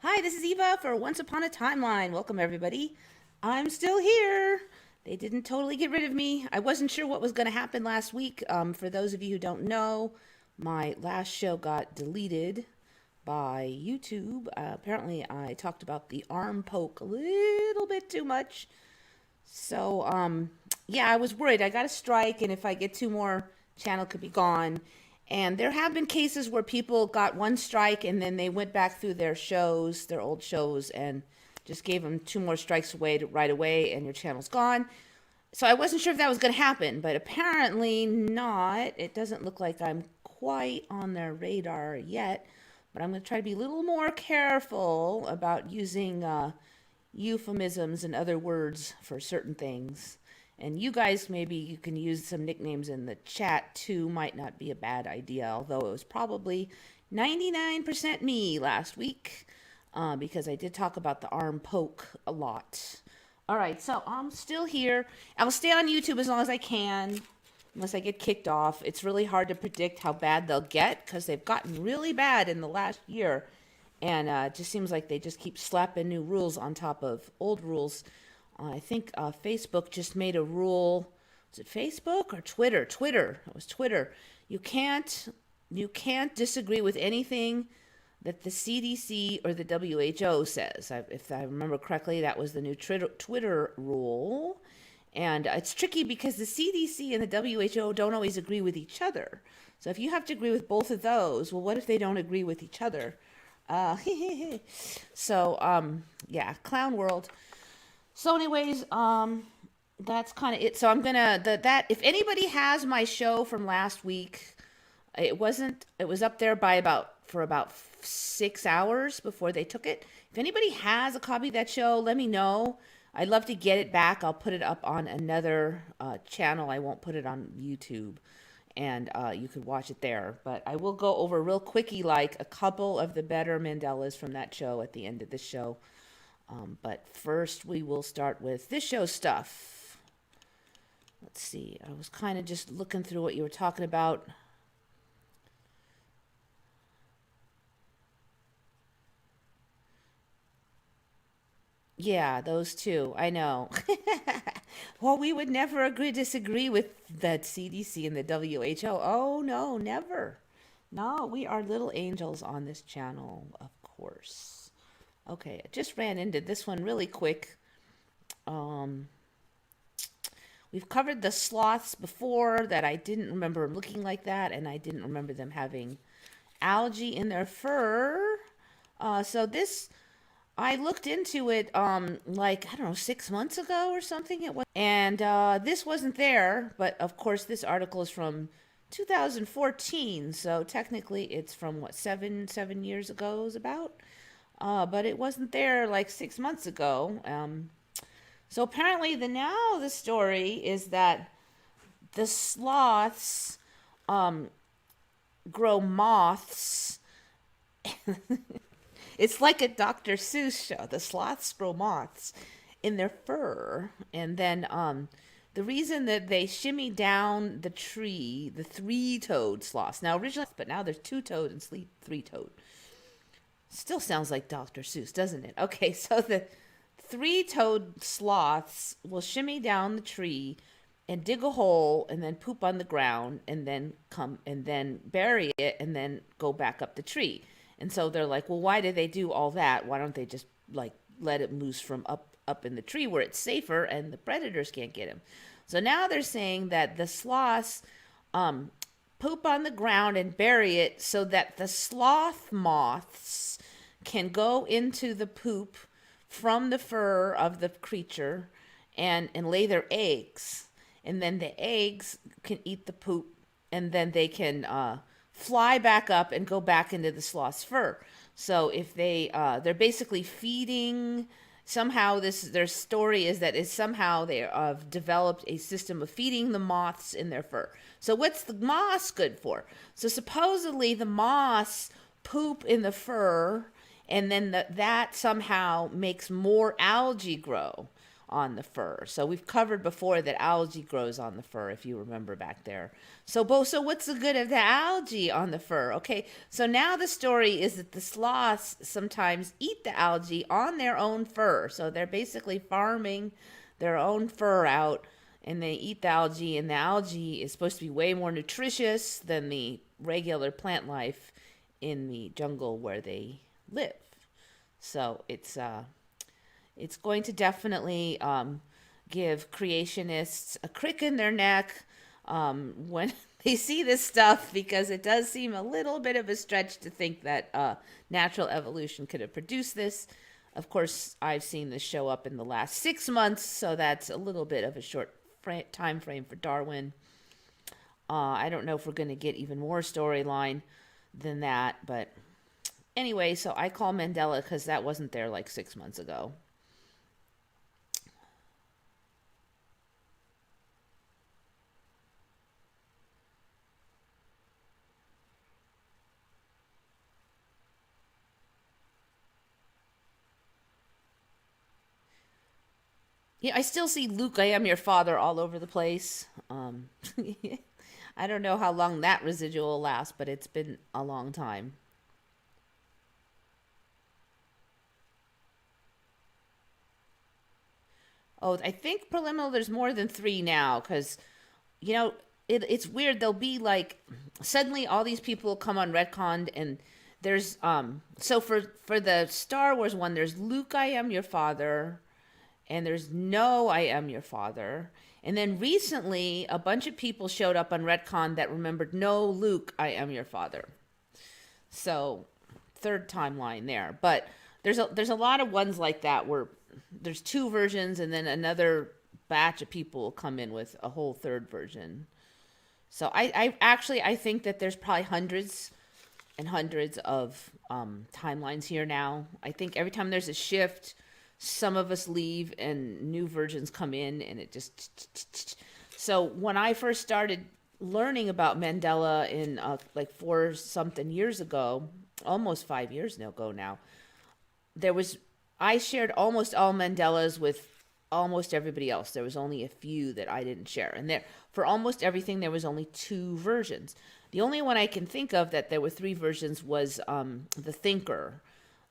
Hi, this is Eva for Once Upon a Timeline. Welcome, everybody. I'm still here. They didn't totally get rid of me. I wasn't sure what was going to happen last week. For those of you who don't know, my last show got deleted by YouTube. Apparently, I talked about the arm poke a little bit too much. So, yeah, I was worried. I got a strike, and if I get two more, channel could be gone. And there have been cases where people got one strike and then they went back through their shows, their old shows, and just gave them two more strikes right away, and your channel's gone. So I wasn't sure if that was going to happen, but apparently not. It doesn't look like I'm quite on their radar yet, but I'm going to try to be a little more careful about using euphemisms and other words for certain things. And you guys, maybe you can use some nicknames in the chat too. Might not be a bad idea, although it was probably 99% me last week because I did talk about the arm poke a lot. All right, so I'm still here. I'll stay on YouTube as long as I can, unless I get kicked off. It's really hard to predict how bad they'll get because they've gotten really bad in the last year. And it just seems like they just keep slapping new rules on top of old rules. I think Facebook just made a rule. Was it Facebook or Twitter? Twitter. It was Twitter. You can't disagree with anything that the CDC or the WHO says. If I remember correctly, that was the new Twitter rule. And it's tricky because the CDC and the WHO don't always agree with each other. So if you have to agree with both of those, well, what if they don't agree with each other? Yeah, clown world. So anyways, that's kind of it. So I'm gonna if anybody has my show from last week, it was up there for about 6 hours before they took it. If anybody has a copy of that show, let me know. I'd love to get it back. I'll put it up on another channel. I won't put it on YouTube, and you could watch it there. But I will go over real quickie like a couple of the better Mandelas from that show at the end of the show. But first, we will start with this show stuff. Let's see. I was kind of just looking through what you were talking about. Yeah, those two. I know. Well, we would never disagree with the CDC and the WHO. Oh, no, never. No, we are little angels on this channel, of course. Okay, I just ran into this one really quick. We've covered the sloths before that I didn't remember them looking like that, and I didn't remember them having algae in their fur. So this, I looked into it like, I don't know, 6 months ago or something. It was, and this wasn't there, but of course this article is from 2014, so technically it's from what, seven years ago is about. But it wasn't there like 6 months ago. So apparently the story is that the sloths grow moths. It's like a Dr. Seuss show. The sloths grow moths in their fur, and then the reason that they shimmy down the tree, the three-toed sloths. Now originally, but now there's two-toed and three-toed. Still sounds like Dr. Seuss, doesn't it? Okay, so the three-toed sloths will shimmy down the tree and dig a hole and then poop on the ground and then come and then bury it and then go back up the tree. And so they're like, well, why did they do all that? Why don't they just like let it loose from up in the tree where it's safer and the predators can't get him? So now they're saying that the sloths poop on the ground and bury it so that the sloth moths can go into the poop from the fur of the creature and lay their eggs. And then the eggs can eat the poop, and then they can fly back up and go back into the sloth's fur. So if they're basically feeding. Somehow their story is that somehow they have developed a system of feeding the moths in their fur. So what's the moths good for? So supposedly the moths poop in the fur, and then that somehow makes more algae grow. on the fur. So we've covered before that algae grows on the fur, if you remember back there. So what's the good of the algae on the fur? Okay, so now the story is that the sloths sometimes eat the algae on their own fur. So they're basically farming their own fur out, and they eat the algae, and the algae is supposed to be way more nutritious than the regular plant life in the jungle where they live. So it's going to definitely give creationists a crick in their neck when they see this stuff, because it does seem a little bit of a stretch to think that natural evolution could have produced this. Of course, I've seen this show up in the last 6 months, so that's a little bit of a short time frame for Darwin. I don't know if we're going to get even more storyline than that, but anyway, so I call Mandela because that wasn't there like 6 months ago. Yeah, I still see Luke, I am your father all over the place. I don't know how long that residual will last, but it's been a long time. Oh, I think preliminary there's more than three now, because it's weird. They'll be like suddenly all these people come on retconned, and there's so for the Star Wars one, there's Luke, I am your father, and there's no, I am your father. And then recently, a bunch of people showed up on retcon that remembered, no, Luke, I am your father. So third timeline there, but there's a lot of ones like that where there's two versions, and then another batch of people will come in with a whole third version. So I actually I think that there's probably hundreds and hundreds of timelines here now. I think every time there's a shift, some of us leave and new versions come in, and it just. So when I first started learning about Mandela in like 4 something years ago, almost 5 years ago now, I shared almost all Mandelas with almost everybody else. There was only a few that I didn't share, and there for almost everything there was only two versions. The only one I can think of that there were three versions was the Thinker,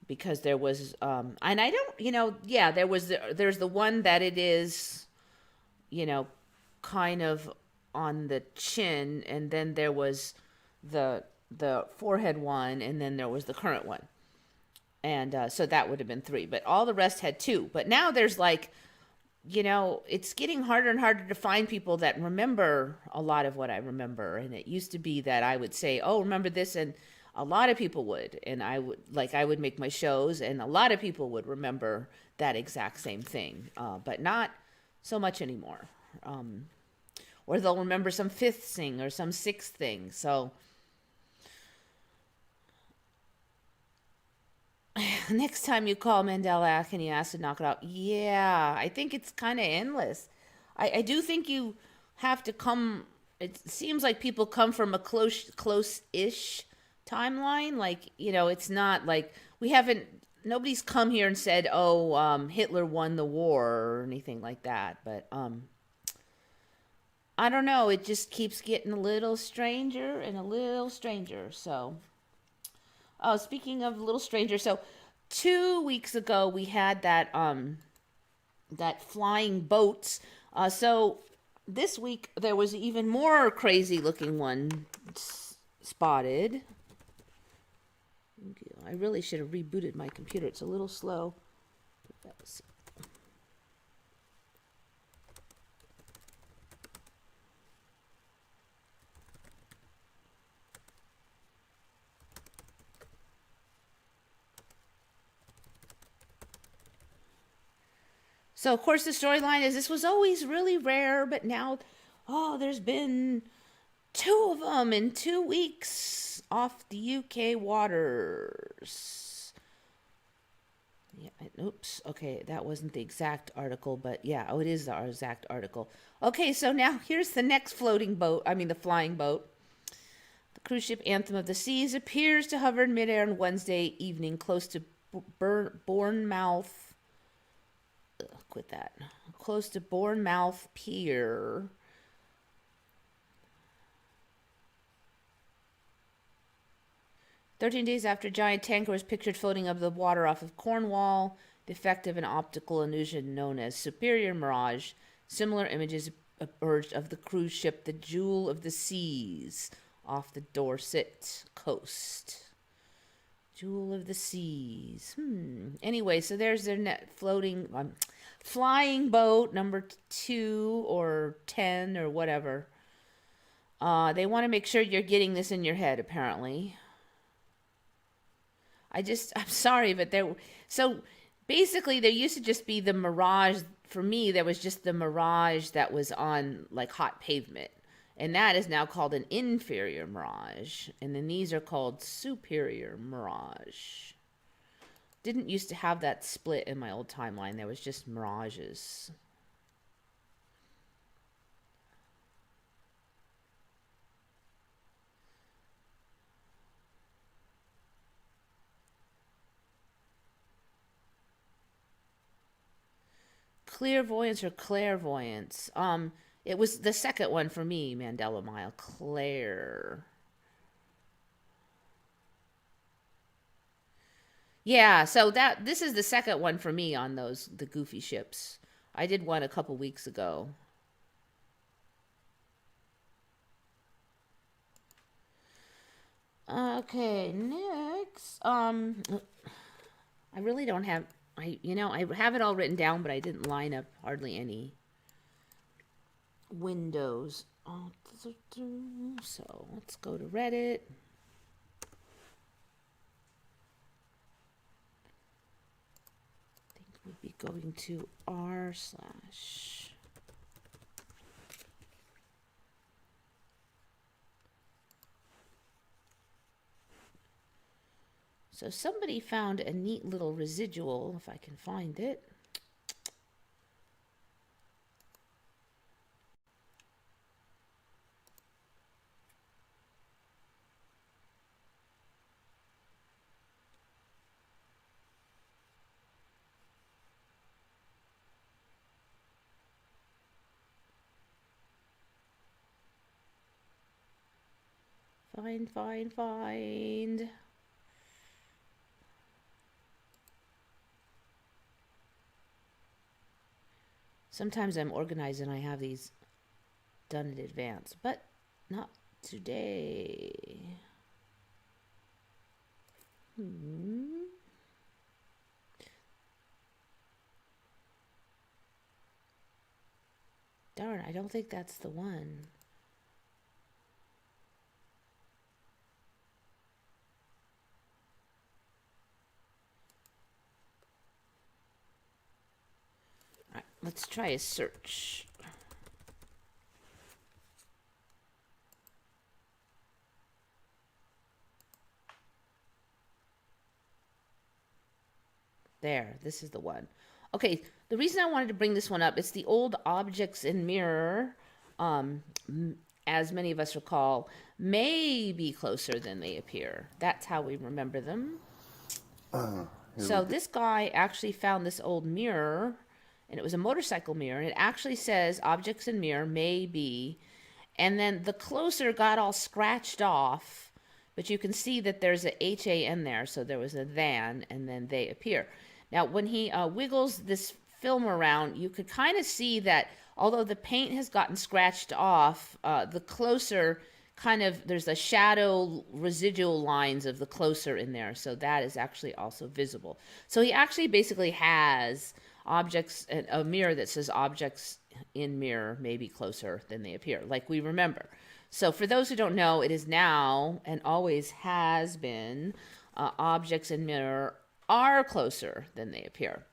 because there was and I don't yeah, there's the one that it is kind of on the chin, and then there was the forehead one, and then there was the current one. And so that would have been three, but all the rest had two. But now there's like, it's getting harder and harder to find people that remember a lot of what I remember. And it used to be that I would say, oh, remember this, and a lot of people would, and I would make my shows, and a lot of people would remember that exact same thing, but not so much anymore. Or they'll remember some fifth thing or some sixth thing. So next time you call Mandela and you ask to knock it out, yeah, I think it's kind of endless. I do think you have to come. It seems like people come from a close-ish timeline. Like, it's not like nobody's come here and said, oh, Hitler won the war or anything like that. But I don't know. It just keeps getting a little stranger and a little stranger. So, speaking of a little stranger, so 2 weeks ago we had that flying boats. So this week there was an even more crazy looking one spotted. I really should have rebooted my computer. It's a little slow. So, of course, the storyline is this was always really rare, but now, there's been two of them in 2 weeks off the UK waters. Yeah, oops. Okay, that wasn't the exact article, but yeah, it is the exact article. Okay, so now here's the next flying boat. The cruise ship Anthem of the Seas appears to hover in midair on Wednesday evening close to Bournemouth. Quit that. close to Bournemouth Pier. "13 days after giant tanker was pictured floating above the water off of Cornwall, the effect of an optical illusion known as superior mirage. Similar images emerged of the cruise ship the Jewel of the Seas off the Dorset coast." Jewel of the Seas. Anyway, so there's their net floating, flying boat number 2 or 10 or whatever. They want to make sure you're getting this in your head, apparently. I'm sorry, but so basically there used to just be the mirage. For me, there was just the mirage that was on like hot pavement. And that is now called an inferior mirage. And then these are called superior mirage. Didn't used to have that split in my old timeline. There was just mirages. Clearvoyance or clairvoyance? It was the second one for me, Mandela Mile. Claire. Yeah, so this is the second one for me on the goofy ships. I did one a couple weeks ago. Okay, next. I really don't have I have it all written down, but I didn't line up hardly any windows. So let's go to Reddit. I think we'd be going to r/. So somebody found a neat little residual, if I can find it. Find. Sometimes I'm organized and I have these done in advance, but not today. Darn, I don't think that's the one. Let's try a search. There, this is the one. Okay, the reason I wanted to bring this one up, it's the old objects in mirror, as many of us recall, may be closer than they appear. That's how we remember them. So this guy actually found this old mirror, and it was a motorcycle mirror, and it actually says objects in mirror may be, and then the closer got all scratched off, but you can see that there's a HAN there, so there was a than, and then they appear. Now, when he wiggles this film around, you could kind of see that although the paint has gotten scratched off, the closer kind of, there's a shadow residual lines of the closer in there, so that is actually also visible. So he actually basically has objects, a mirror that says objects in mirror may be closer than they appear, like we remember. So for those who don't know, it is now and always has been objects in mirror are closer than they appear.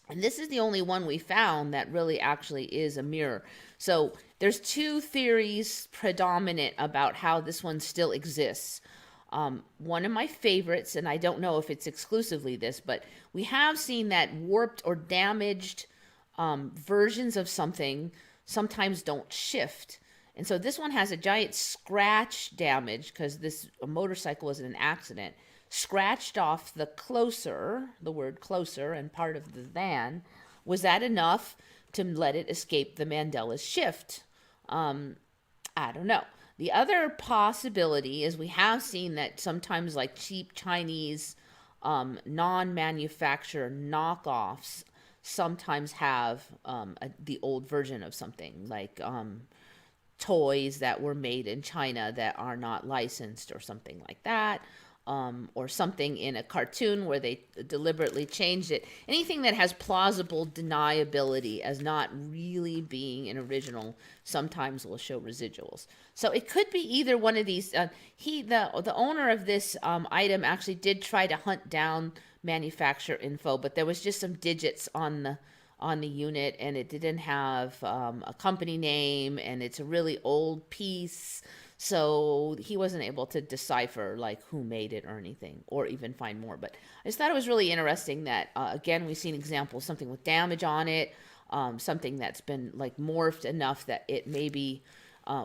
And this is the only one we found that really actually is a mirror. So there's two theories predominant about how this one still exists. One of my favorites, and I don't know if it's exclusively this, but we have seen that warped or damaged versions of something sometimes don't shift. And so this one has a giant scratch damage because this motorcycle was in an accident. Scratched off the closer, the word closer, and part of the than. Was that enough to let it escape the Mandela shift. I don't know. The other possibility is we have seen that sometimes like cheap Chinese non-manufacturer knockoffs sometimes have the old version of something like toys that were made in China that are not licensed or something like that. Or something in a cartoon where they deliberately changed it. Anything that has plausible deniability as not really being an original sometimes will show residuals. So it could be either one of these. The owner of this item actually did try to hunt down manufacturer info, but there was just some digits on the unit, and it didn't have a company name, and it's a really old piece. So he wasn't able to decipher like who made it or anything, or even find more. But I just thought it was really interesting that again we've seen examples, something with damage on it, something that's been like morphed enough that it may be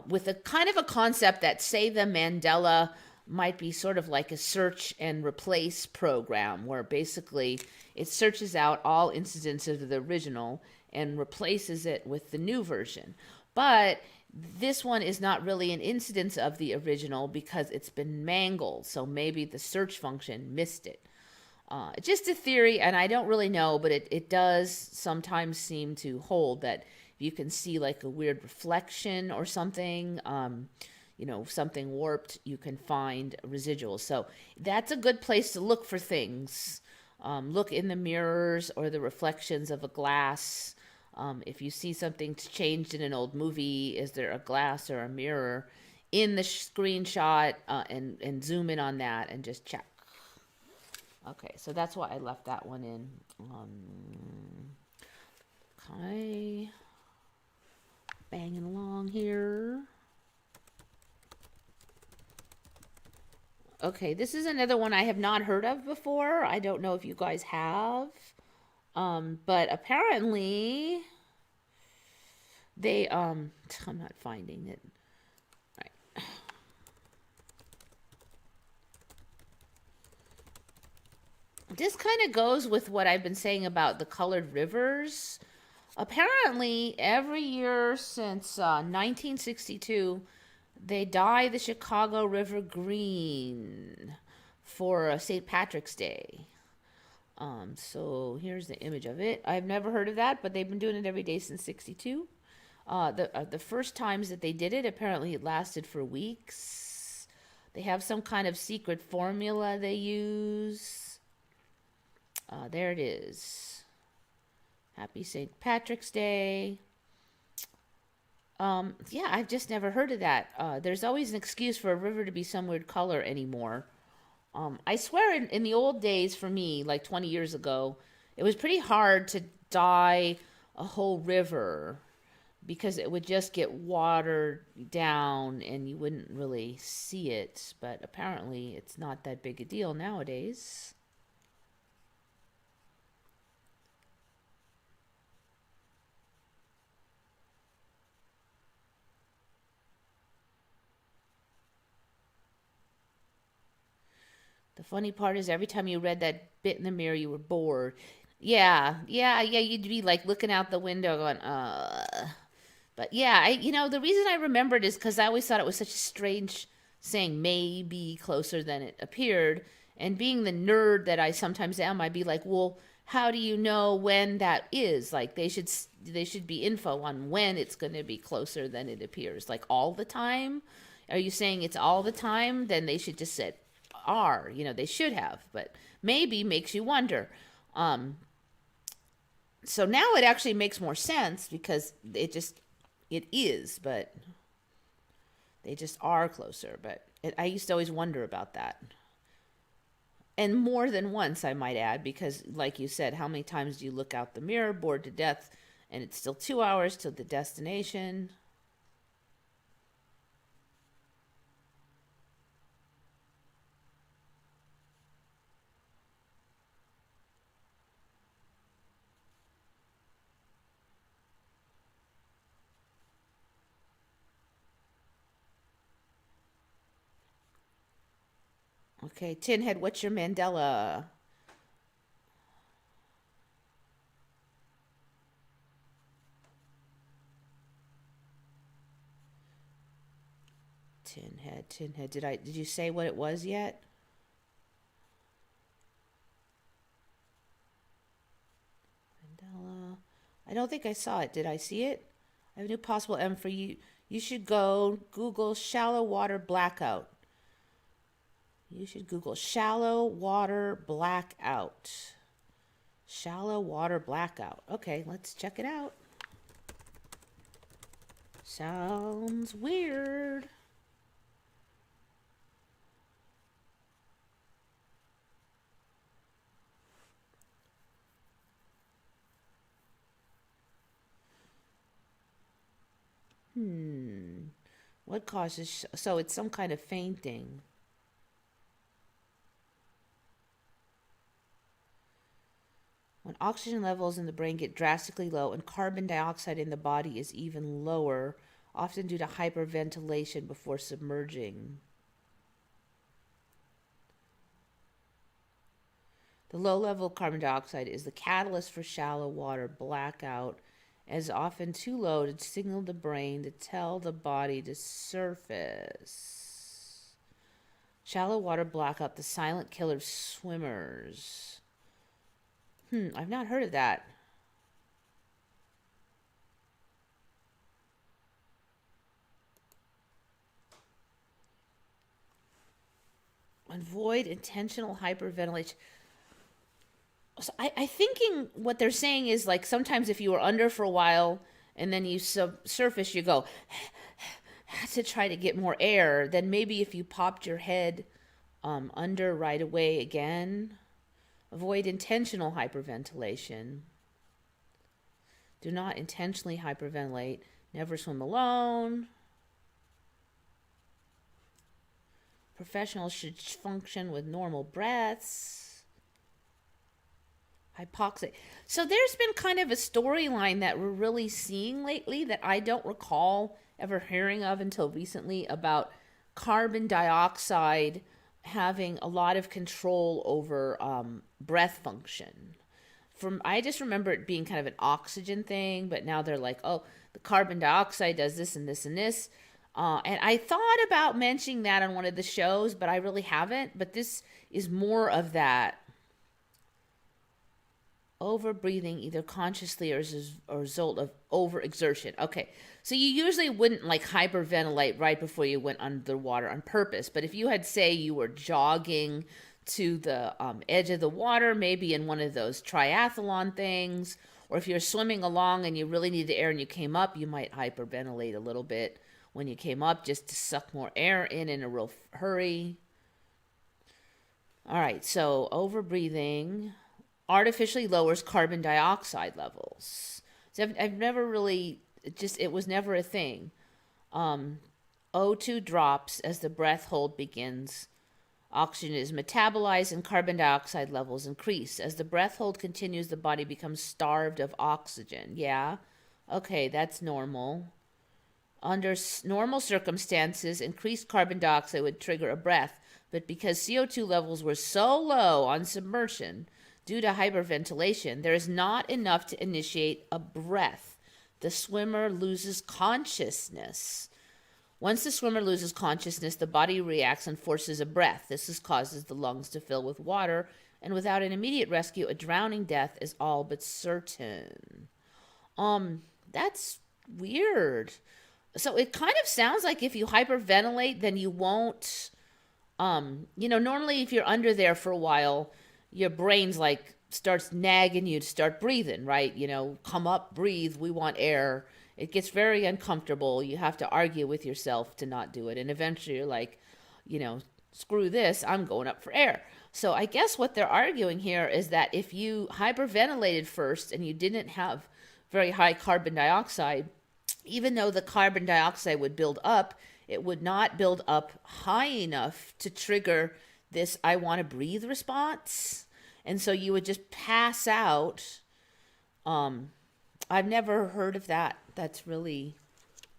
with a kind of a concept that, say, the Mandela might be sort of like a search and replace program where basically it searches out all incidents of the original and replaces it with the new version. But this one is not really an incidence of the original because it's been mangled. So maybe the search function missed it. It's just a theory, and I don't really know, but it does sometimes seem to hold that if you can see like a weird reflection or something, something warped, you can find residuals. So that's a good place to look for things. Look in the mirrors or the reflections of a glass. If you see something changed in an old movie, is there a glass or a mirror in the screenshot, and zoom in on that and just check. Okay, so that's why I left that one in. Okay, banging along here. Okay, this is another one I have not heard of before. I don't know if you guys have. But apparently they I'm not finding it. All right. This kind of goes with what I've been saying about the colored rivers. Apparently, every year since 1962, they dye the Chicago River green for St. Patrick's Day. So here's the image of it. I've never heard of that, but they've been doing it every day since 62. The first times that they did it, apparently it lasted for weeks. They have some kind of secret formula they use. There it is. Happy St. Patrick's Day. Yeah, I've just never heard of that. There's always an excuse for a river to be some weird color anymore. I swear in the old days for me, like 20 years ago, it was pretty hard to dye a whole river because it would just get watered down and you wouldn't really see it. But apparently it's not that big a deal nowadays. The funny part is every time you read that bit in the mirror, you were bored. Yeah, you'd be like looking out the window going, But yeah, the reason I remembered is because I always thought it was such a strange saying, may be closer than it appeared. And being the nerd that I sometimes am, I'd be like, well, how do you know when that is? Like they should be info on when it's going to be closer than it appears. Like all the time? Are you saying it's all the time? Then they should just say are. They should have, but maybe makes you wonder. So now it actually makes more sense because it is, but they just are closer. But I used to always wonder about that. And more than once, I might add, because like you said, how many times do you look out the mirror, bored to death, and it's still 2 hours till the destination? Okay, Tinhead, what's your Mandela? tin head. Did you say what it was yet? Mandela. I don't think I saw it. Did I see it? I have a new possible M for you. You should go Google shallow water blackout. You should Google shallow water blackout. Shallow water blackout. Okay, let's check it out. Sounds weird. What causes... So it's some kind of fainting. When oxygen levels in the brain get drastically low and carbon dioxide in the body is even lower, often due to hyperventilation before submerging. The low level of carbon dioxide is the catalyst for shallow water blackout, as often too low to signal the brain to tell the body to surface. Shallow water blackout, the silent killer of swimmers. I've not heard of that. Avoid intentional hyperventilation. So I thinking what they're saying is like sometimes if you were under for a while and then you surface, you go to try to get more air. Then maybe if you popped your head under right away again. Avoid intentional hyperventilation. Do not intentionally hyperventilate. Never swim alone. Professionals should function with normal breaths. Hypoxia. So there's been kind of a storyline that we're really seeing lately that I don't recall ever hearing of until recently about carbon dioxide having a lot of control over breath function. I just remember it being kind of an oxygen thing, but now they're like, oh, the carbon dioxide does this and this and this. And I thought about mentioning that on one of the shows, but I really haven't. But this is more of that. Over-breathing, either consciously or as a result of overexertion. Okay, so you usually wouldn't like hyperventilate right before you went underwater on purpose. But if you had, say, you were jogging to the edge of the water, maybe in one of those triathlon things, or if you're swimming along and you really need the air and you came up, you might hyperventilate a little bit when you came up just to suck more air in a real hurry. All right, so over-breathing artificially lowers carbon dioxide levels. So I've never really, it was never a thing. O2 drops as the breath hold begins. Oxygen is metabolized and carbon dioxide levels increase. As the breath hold continues, the body becomes starved of oxygen. Yeah? Okay, that's normal. Under normal circumstances, increased carbon dioxide would trigger a breath, but because CO2 levels were so low on submersion, due to hyperventilation, there is not enough to initiate a breath. The swimmer loses consciousness. Once the swimmer loses consciousness, the body reacts and forces a breath. This causes the lungs to fill with water, and without an immediate rescue, a drowning death is all but certain. That's weird. So it kind of sounds like if you hyperventilate, then you won't, normally if you're under there for a while, your brain's like starts nagging you to start breathing, right? Come up, breathe, we want air. It gets very uncomfortable. You have to argue with yourself to not do it. And eventually you're like, screw this, I'm going up for air. So I guess what they're arguing here is that if you hyperventilated first and you didn't have very high carbon dioxide, even though the carbon dioxide would build up, it would not build up high enough to trigger this I want to breathe response. And so you would just pass out. I've never heard of that. That's really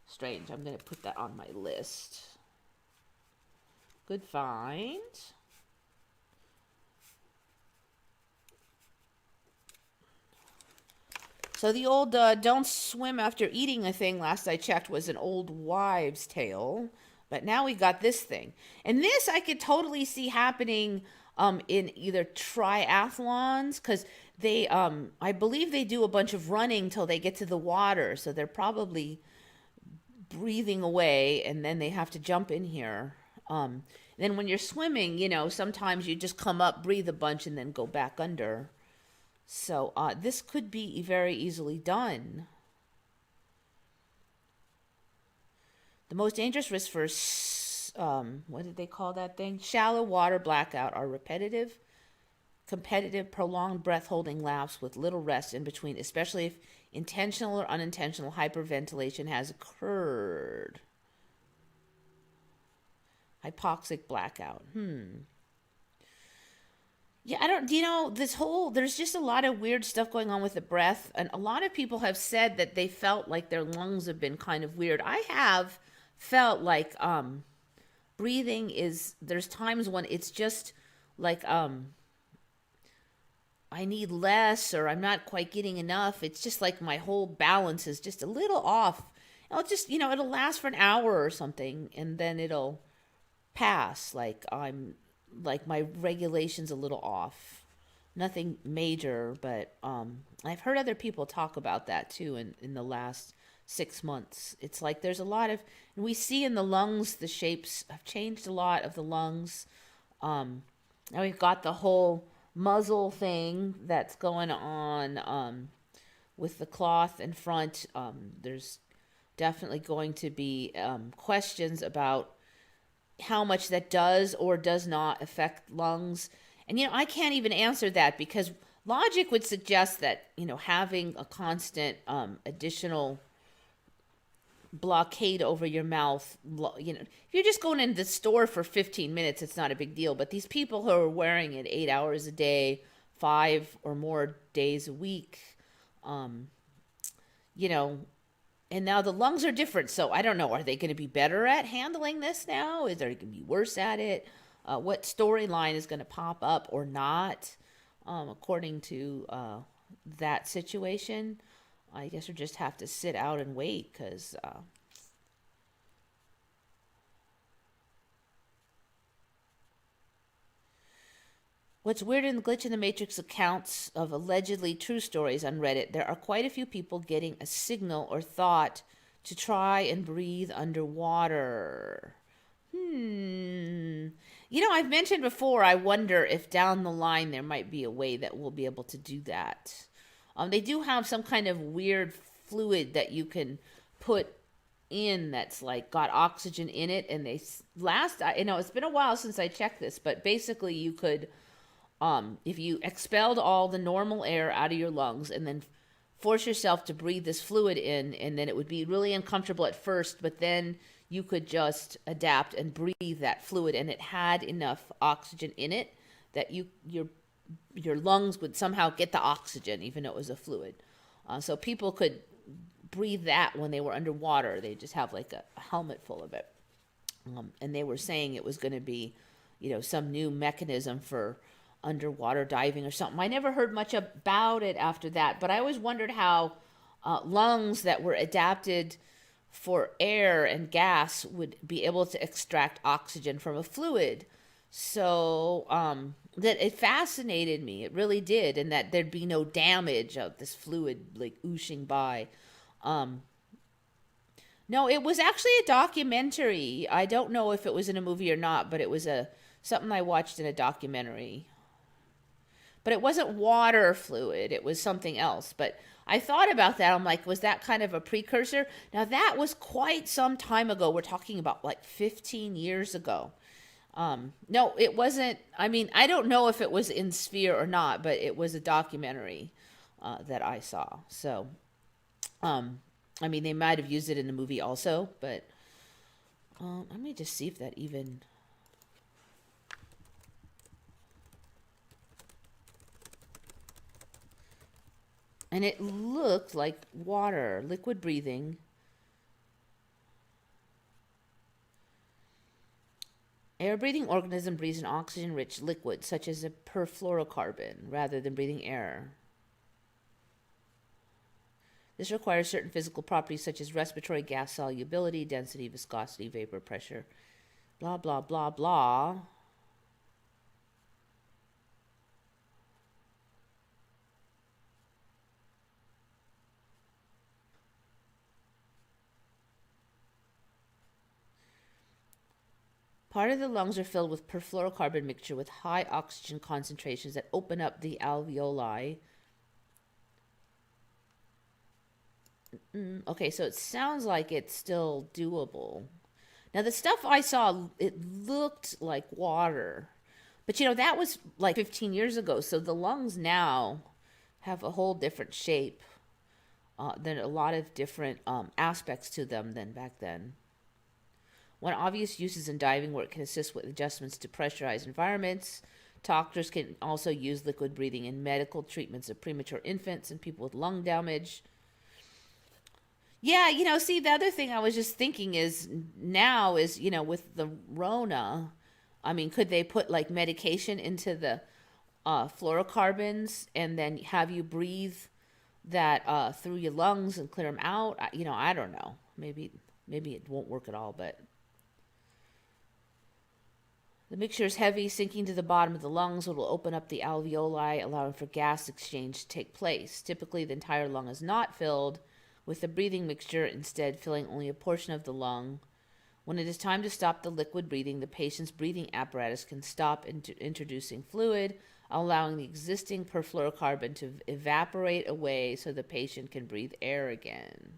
strange. I'm going to put that on my list. Good find. So the old don't swim after eating a thing last I checked was an old wives' tale. But now we got this thing. And this I could totally see happening in either triathlons, because they I believe they do a bunch of running till they get to the water, so they're probably breathing away and then they have to jump in here. Then when you're swimming, sometimes you just come up, breathe a bunch, and then go back under. So this could be very easily done. The most dangerous risks for, what did they call that thing? Shallow water blackout are repetitive, competitive, prolonged breath-holding lapse with little rest in between, especially if intentional or unintentional hyperventilation has occurred. Hypoxic blackout. Yeah, I don't, there's just a lot of weird stuff going on with the breath. And a lot of people have said that they felt like their lungs have been kind of weird. I have felt like breathing there's times when it's just like I need less, or I'm not quite getting enough. It's just like my whole balance is just a little off. It'll last for an hour or something, and then it'll pass. Like my regulation's a little off. Nothing major, but I've heard other people talk about that too in the last 6 months. It's like there's a lot of, and we see in the lungs, the shapes have changed a lot of the lungs. Now we've got the whole muzzle thing that's going on with the cloth in front. There's definitely going to be questions about how much that does or does not affect lungs. And, I can't even answer that, because logic would suggest that, having a constant additional blockade over your mouth, if you're just going into the store for 15 minutes, it's not a big deal. But these people who are wearing it 8 hours a day, 5 or more days a week, and now the lungs are different. So I don't know, are they going to be better at handling this now? Is they going to be worse at it? What storyline is going to pop up or not, according to that situation? I guess we just have to sit out and wait, because what's weird in the Glitch in the Matrix accounts of allegedly true stories on Reddit, there are quite a few people getting a signal or thought to try and breathe underwater. I've mentioned before, I wonder if down the line there might be a way that we'll be able to do that. They do have some kind of weird fluid that you can put in that's like got oxygen in it, and it's been a while since I checked this, but basically you could, if you expelled all the normal air out of your lungs and then force yourself to breathe this fluid in, and then it would be really uncomfortable at first, but then you could just adapt and breathe that fluid, and it had enough oxygen in it that your lungs would somehow get the oxygen, even though it was a fluid. So people could breathe that when they were underwater. They just have like a helmet full of it. And they were saying it was going to be, some new mechanism for underwater diving or something. I never heard much about it after that, but I always wondered how lungs that were adapted for air and gas would be able to extract oxygen from a fluid. So that it fascinated me. It really did. And that there'd be no damage of this fluid like ooshing by. No, it was actually a documentary. I don't know if it was in a movie or not, but it was something I watched in a documentary. But it wasn't water fluid. It was something else. But I thought about that. I'm like, was that kind of a precursor? Now, that was quite some time ago. We're talking about like 15 years ago. No, it wasn't. I mean, I don't know if it was in Sphere or not, but it was a documentary that I saw. So, I mean, they might have used it in the movie also, but let me just see if that even... And it looked like water, liquid breathing. Air-breathing organism breathes an oxygen-rich liquid, such as a perfluorocarbon, rather than breathing air. This requires certain physical properties such as respiratory gas solubility, density, viscosity, vapor pressure, blah, blah, blah, blah. Part of the lungs are filled with perfluorocarbon mixture with high oxygen concentrations that open up the alveoli. Okay, so it sounds like it's still doable. Now, the stuff I saw, it looked like water. But, that was like 15 years ago. So the lungs now have a whole different shape. Than a lot of different aspects to them than back then. One obvious uses in diving where it can assist with adjustments to pressurized environments. Doctors can also use liquid breathing in medical treatments of premature infants and people with lung damage. Yeah, see, the other thing I was just thinking is now is, with the Rona, I mean, could they put like medication into the fluorocarbons and then have you breathe that through your lungs and clear them out? I don't know. Maybe it won't work at all, but the mixture is heavy, sinking to the bottom of the lungs. It will open up the alveoli, allowing for gas exchange to take place. Typically, the entire lung is not filled with the breathing mixture, instead filling only a portion of the lung. When it is time to stop the liquid breathing, the patient's breathing apparatus can stop introducing fluid, allowing the existing perfluorocarbon to evaporate away so the patient can breathe air again.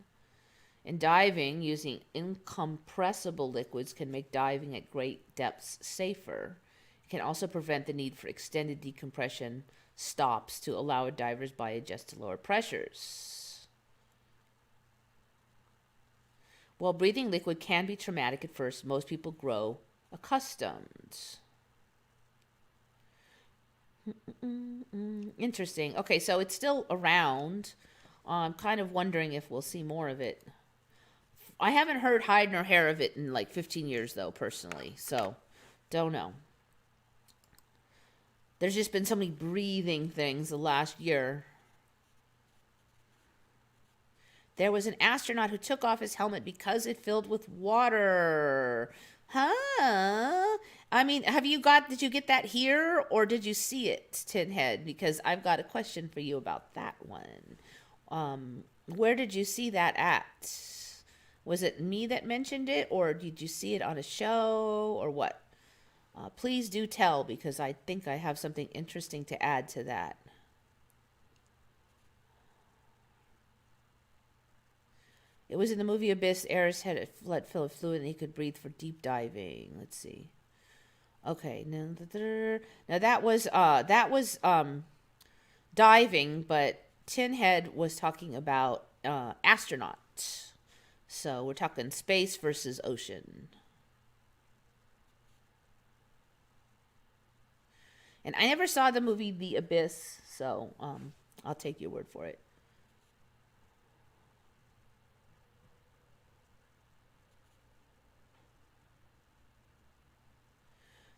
In diving, using incompressible liquids can make diving at great depths safer. It can also prevent the need for extended decompression stops to allow a diver's body adjust to lower pressures. While breathing liquid can be traumatic at first, most people grow accustomed. Interesting. Okay, so it's still around. I'm kind of wondering if we'll see more of it. I haven't heard hide nor hair of it in like 15 years, though, personally. So, don't know. There's just been so many breathing things the last year. There was an astronaut who took off his helmet because it filled with water. Huh? I mean, did you get that here or did you see it, Tinhead? Because I've got a question for you about that one. Where did you see that at? Was it me that mentioned it, or did you see it on a show, or what? Please do tell, because I think I have something interesting to add to that. It was in the movie Abyss. Aris had a flood full of fluid and he could breathe for deep diving. Let's see. Okay, now that was diving, but Tinhead was talking about astronaut. So we're talking space versus ocean. And I never saw the movie The Abyss, so I'll take your word for it.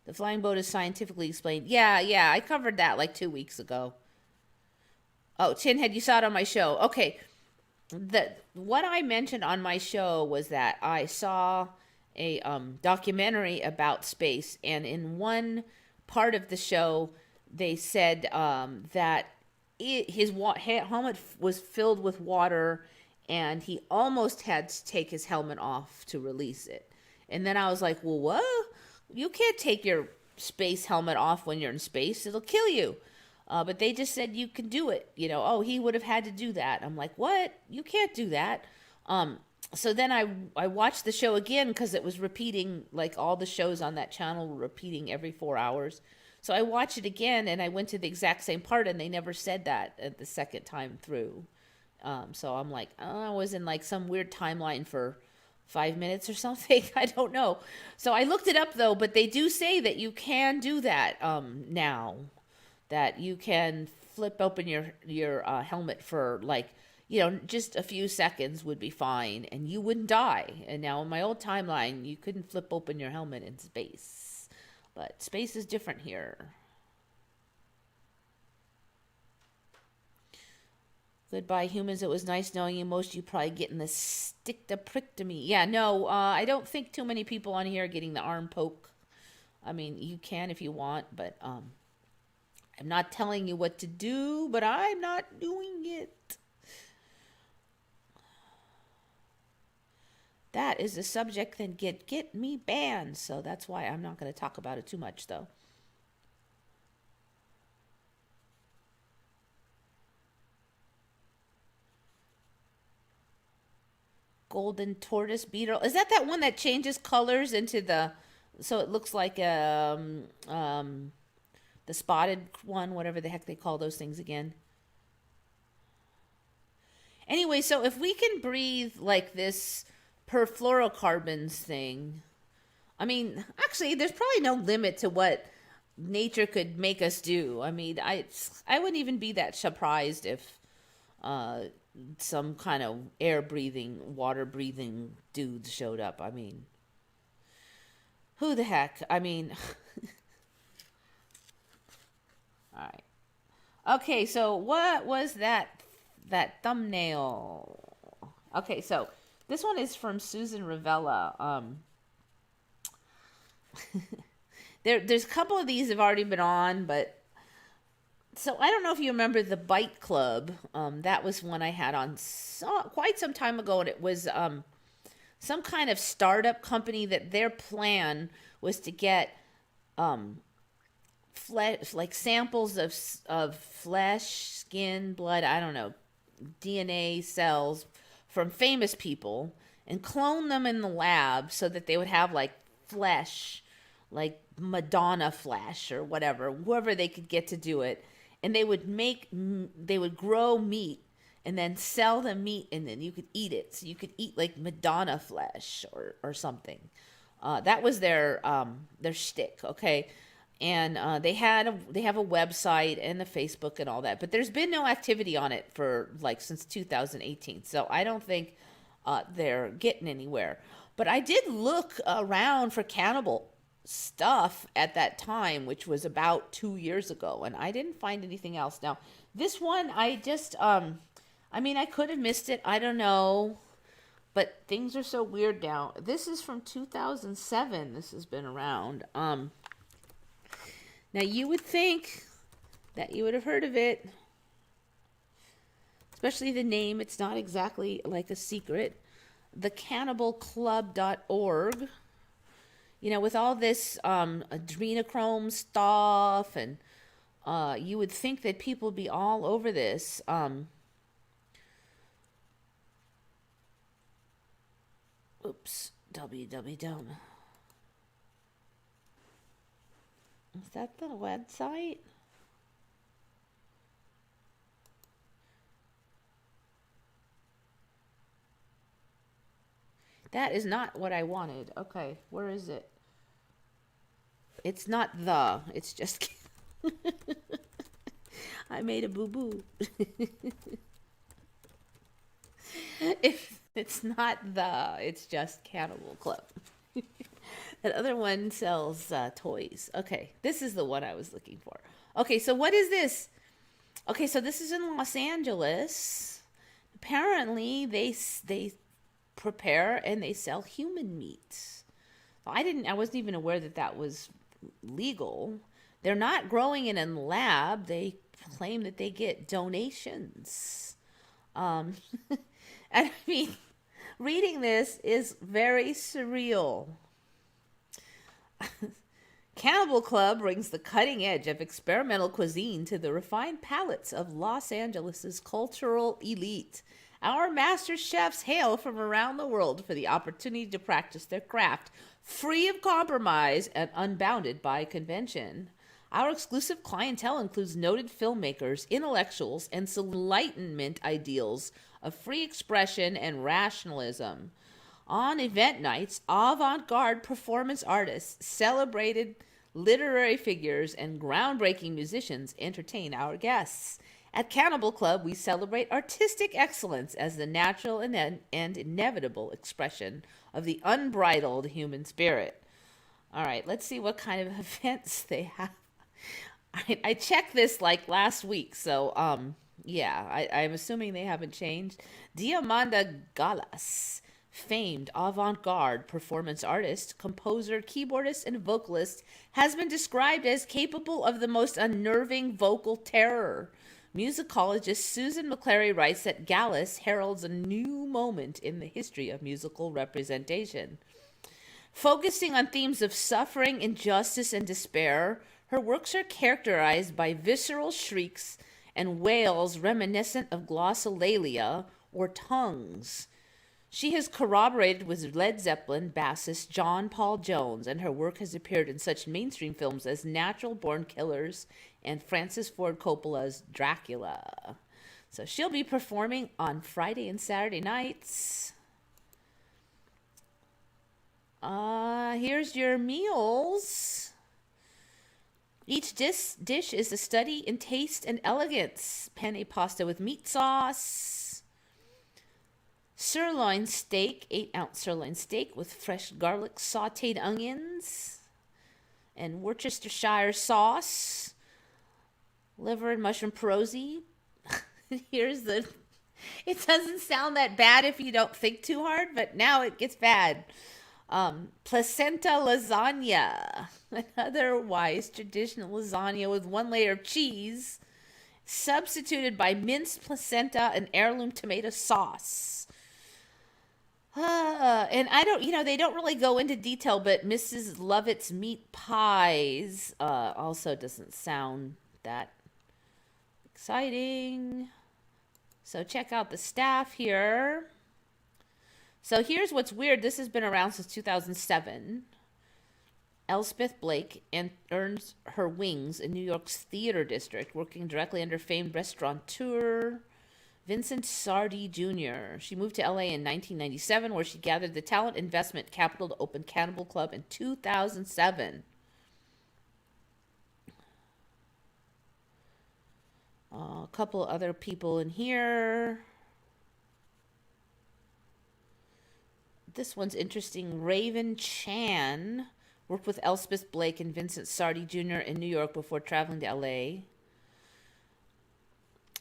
The flying boat is scientifically explained. Yeah, I covered that like 2 weeks ago. Oh, Tinhead, you saw it on my show. Okay. What I mentioned on my show was that I saw a documentary about space, and in one part of the show, they said that his helmet was filled with water, and he almost had to take his helmet off to release it. And then I was like, well, what? You can't take your space helmet off when you're in space. It'll kill you. But they just said you can do it. He would have had to do that. I'm like, what? You can't do that. So then I watched the show again because it was repeating, like all the shows on that channel were repeating every 4 hours. So I watched it again and I went to the exact same part and they never said that at the second time through. So I'm like, I was in like some weird timeline for 5 minutes or something. I don't know. So I looked it up though, but they do say that you can do that now. That you can flip open your helmet for like, just a few seconds would be fine and you wouldn't die. And now in my old timeline, you couldn't flip open your helmet in space. But space is different here. Goodbye, humans. It was nice knowing you. Most of you probably getting the stick to prick to me. Yeah, no, I don't think too many people on here are getting the arm poke. I mean, you can if you want, but I'm not telling you what to do, but I'm not doing it. That is a subject that get me banned, so that's why I'm not going to talk about it too much, though. Golden tortoise beetle. Is that one that changes colors into so it looks like the spotted one, whatever the heck they call those things again? Anyway, so if we can breathe like this perfluorocarbons thing, I mean, actually, there's probably no limit to what nature could make us do. I mean, I wouldn't even be that surprised if uh, some kind of air breathing, water breathing dudes showed up. I mean, who the heck? I mean, all right. Okay, so what was that thumbnail? Okay, so this one is from Susan Ravella. There's a couple of these have already been on, but so I don't know if you remember the Bite Club. That was one I had on quite some time ago, and it was some kind of startup company that their plan was to get flesh, like samples of flesh, skin, blood, I don't know, DNA cells from famous people and clone them in the lab so that they would have like flesh, like Madonna flesh or whatever, whoever they could get to do it. And they would grow meat and then sell the meat, and then you could eat it. So you could eat like Madonna flesh or something. That was their shtick, okay? And they have a website and a Facebook and all that, but there's been no activity on it for like since 2018. So I don't think they're getting anywhere. But I did look around for cannibal stuff at that time, which was about 2 years ago, and I didn't find anything else. Now, this one, I just, I mean, I could have missed it. I don't know. But things are so weird now. This is from 2007. This has been around. Now, you would think that you would have heard of it, especially the name. It's not exactly like a secret. The cannibalclub.org. You know, with all this adrenochrome stuff, and you would think that people would be all over this. Oops, www. Is that the website? That is not what I wanted. Okay, where is it? It's not it's just, I made a boo-boo. If it's not it's just Cannibal Club. That other one sells toys. Okay, this is the one I was looking for. Okay, so what is this? Okay, so this is in Los Angeles. Apparently, they prepare and they sell human meat. I wasn't even aware that was legal. They're not growing it in the lab. They claim that they get donations. And I mean, reading this is very surreal. Cannibal Club brings the cutting edge of experimental cuisine to the refined palates of Los Angeles' cultural elite. Our master chefs hail from around the world for the opportunity to practice their craft, free of compromise and unbounded by convention. Our exclusive clientele includes noted filmmakers, intellectuals, and Enlightenment ideals of free expression and rationalism. On event nights, avant-garde performance artists, celebrated literary figures, and groundbreaking musicians entertain our guests. At Cannibal Club, we celebrate artistic excellence as the natural and inevitable expression of the unbridled human spirit. All right, let's see what kind of events they have. I checked this like last week, so Yeah, I'm assuming they haven't changed. Diamanda Galas, famed avant-garde performance artist, composer, keyboardist, and vocalist, has been described as capable of the most unnerving vocal terror. Musicologist Susan McClary writes that Gallus heralds a new moment in the history of musical representation. Focusing on themes of suffering, injustice, and despair, her works are characterized by visceral shrieks and wails reminiscent of glossolalia or tongues. She has corroborated with Led Zeppelin bassist John Paul Jones, and her work has appeared in such mainstream films as Natural Born Killers and Francis Ford Coppola's Dracula. So she'll be performing on Friday and Saturday nights. Here's your meals. Each dish is a study in taste and elegance. Penne pasta with meat sauce. Sirloin steak, 8-ounce sirloin steak with fresh garlic, sauteed onions, and Worcestershire sauce. Liver and mushroom pierogi. Here's the... It doesn't sound that bad if you don't think too hard, but now it gets bad. Placenta lasagna, an otherwise traditional lasagna with one layer of cheese, substituted by minced placenta and heirloom tomato sauce. And I don't, they don't really go into detail, but Mrs. Lovett's meat pies also doesn't sound that exciting. So check out the staff here. So here's what's weird. This has been around since 2007. Elspeth Blake earns her wings in New York's theater district, working directly under famed restaurateur Vincent Sardi Jr. She moved to LA in 1997, where she gathered the talent investment capital to open Cannibal Club in 2007. A couple other people in here. This one's interesting. Raven Chan worked with Elspeth Blake and Vincent Sardi Jr. in New York before traveling to LA.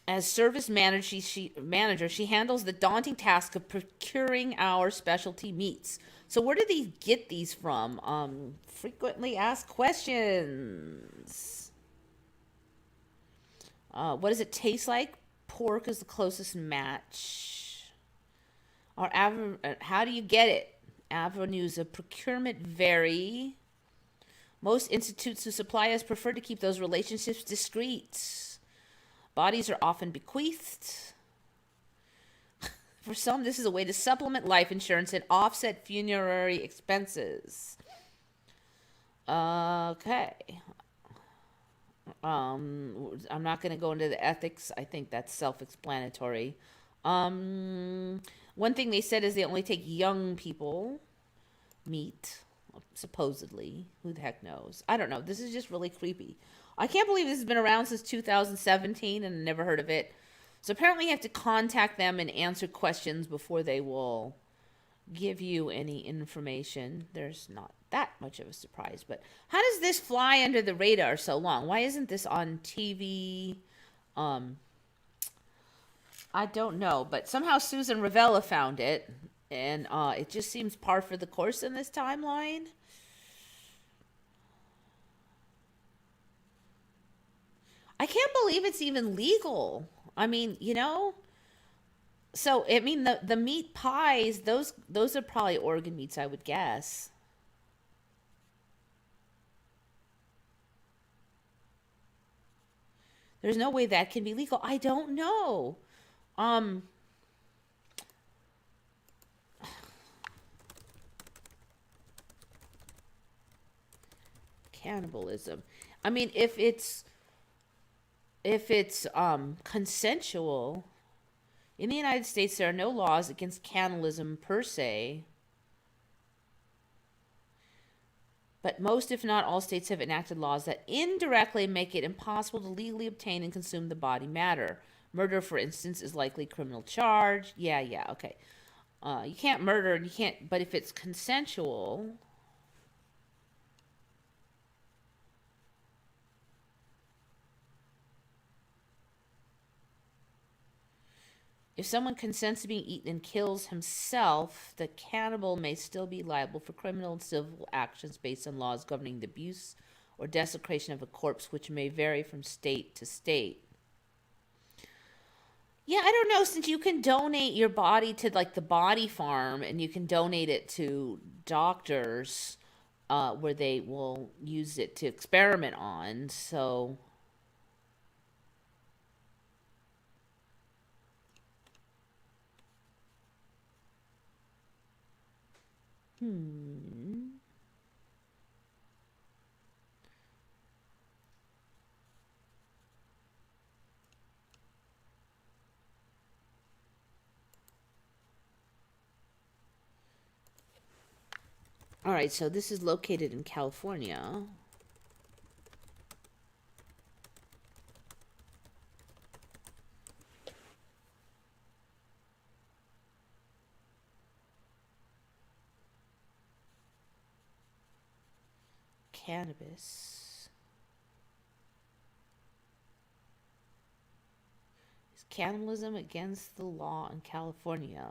As service manager, she handles the daunting task of procuring our specialty meats. So where do they get these from? Frequently asked questions. What does it taste like? Pork is the closest match. How do you get it? Avenues of procurement vary. Most institutes who supply us prefer to keep those relationships discreet. Bodies are often bequeathed. For some, this is a way to supplement life insurance and offset funerary expenses. Okay. I'm not going to go into the ethics. I think that's self-explanatory. One thing they said is they only take young people meat, supposedly. Who the heck knows? I don't know. This is just really creepy. I can't believe this has been around since 2017 and I never heard of it. So apparently you have to contact them and answer questions before they will give you any information. There's not that much of a surprise. But how does this fly under the radar so long? Why isn't this on TV? I don't know, but somehow Susan Ravella found it, and it just seems par for the course in this timeline. I can't believe it's even legal. I mean, so I mean the meat pies, those are probably organ meats, I would guess. There's no way that can be legal. I don't know. Cannibalism. I mean, if it's consensual, in the United States there are no laws against cannibalism per se, but most, if not all, states have enacted laws that indirectly make it impossible to legally obtain and consume the body matter. Murder, for instance, is likely criminal charge. Yeah, okay. You can't murder, and you can't, but if it's consensual, If someone consents to being eaten and kills himself, the cannibal may still be liable for criminal and civil actions based on laws governing the abuse or desecration of a corpse, which may vary from state to state. Yeah, I don't know, since you can donate your body to like the body farm and you can donate it to doctors where they will use it to experiment on. So, hmm. All right, so this is located in California. Cannabis. Is cannibalism against the law in California?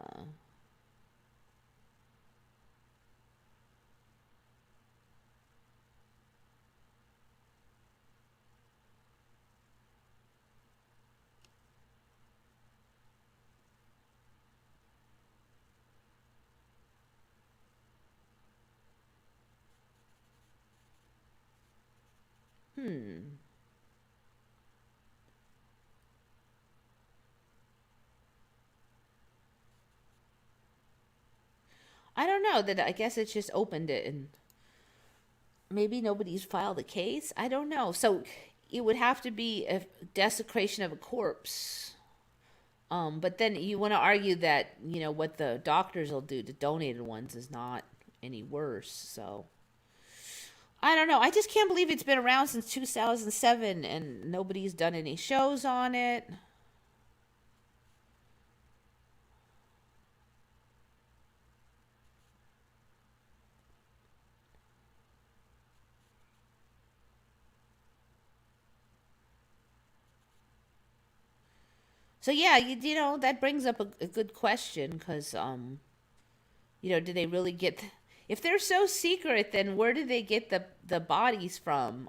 Hmm. I don't know. That I guess it's just opened it and maybe nobody's filed a case. I don't know. So it would have to be a desecration of a corpse. But then you want to argue that, what the doctors will do to donated ones is not any worse. So I don't know. I just can't believe it's been around since 2007 and nobody's done any shows on it. So yeah, that brings up a good question because do they really get if they're so secret, then where do they get the bodies from?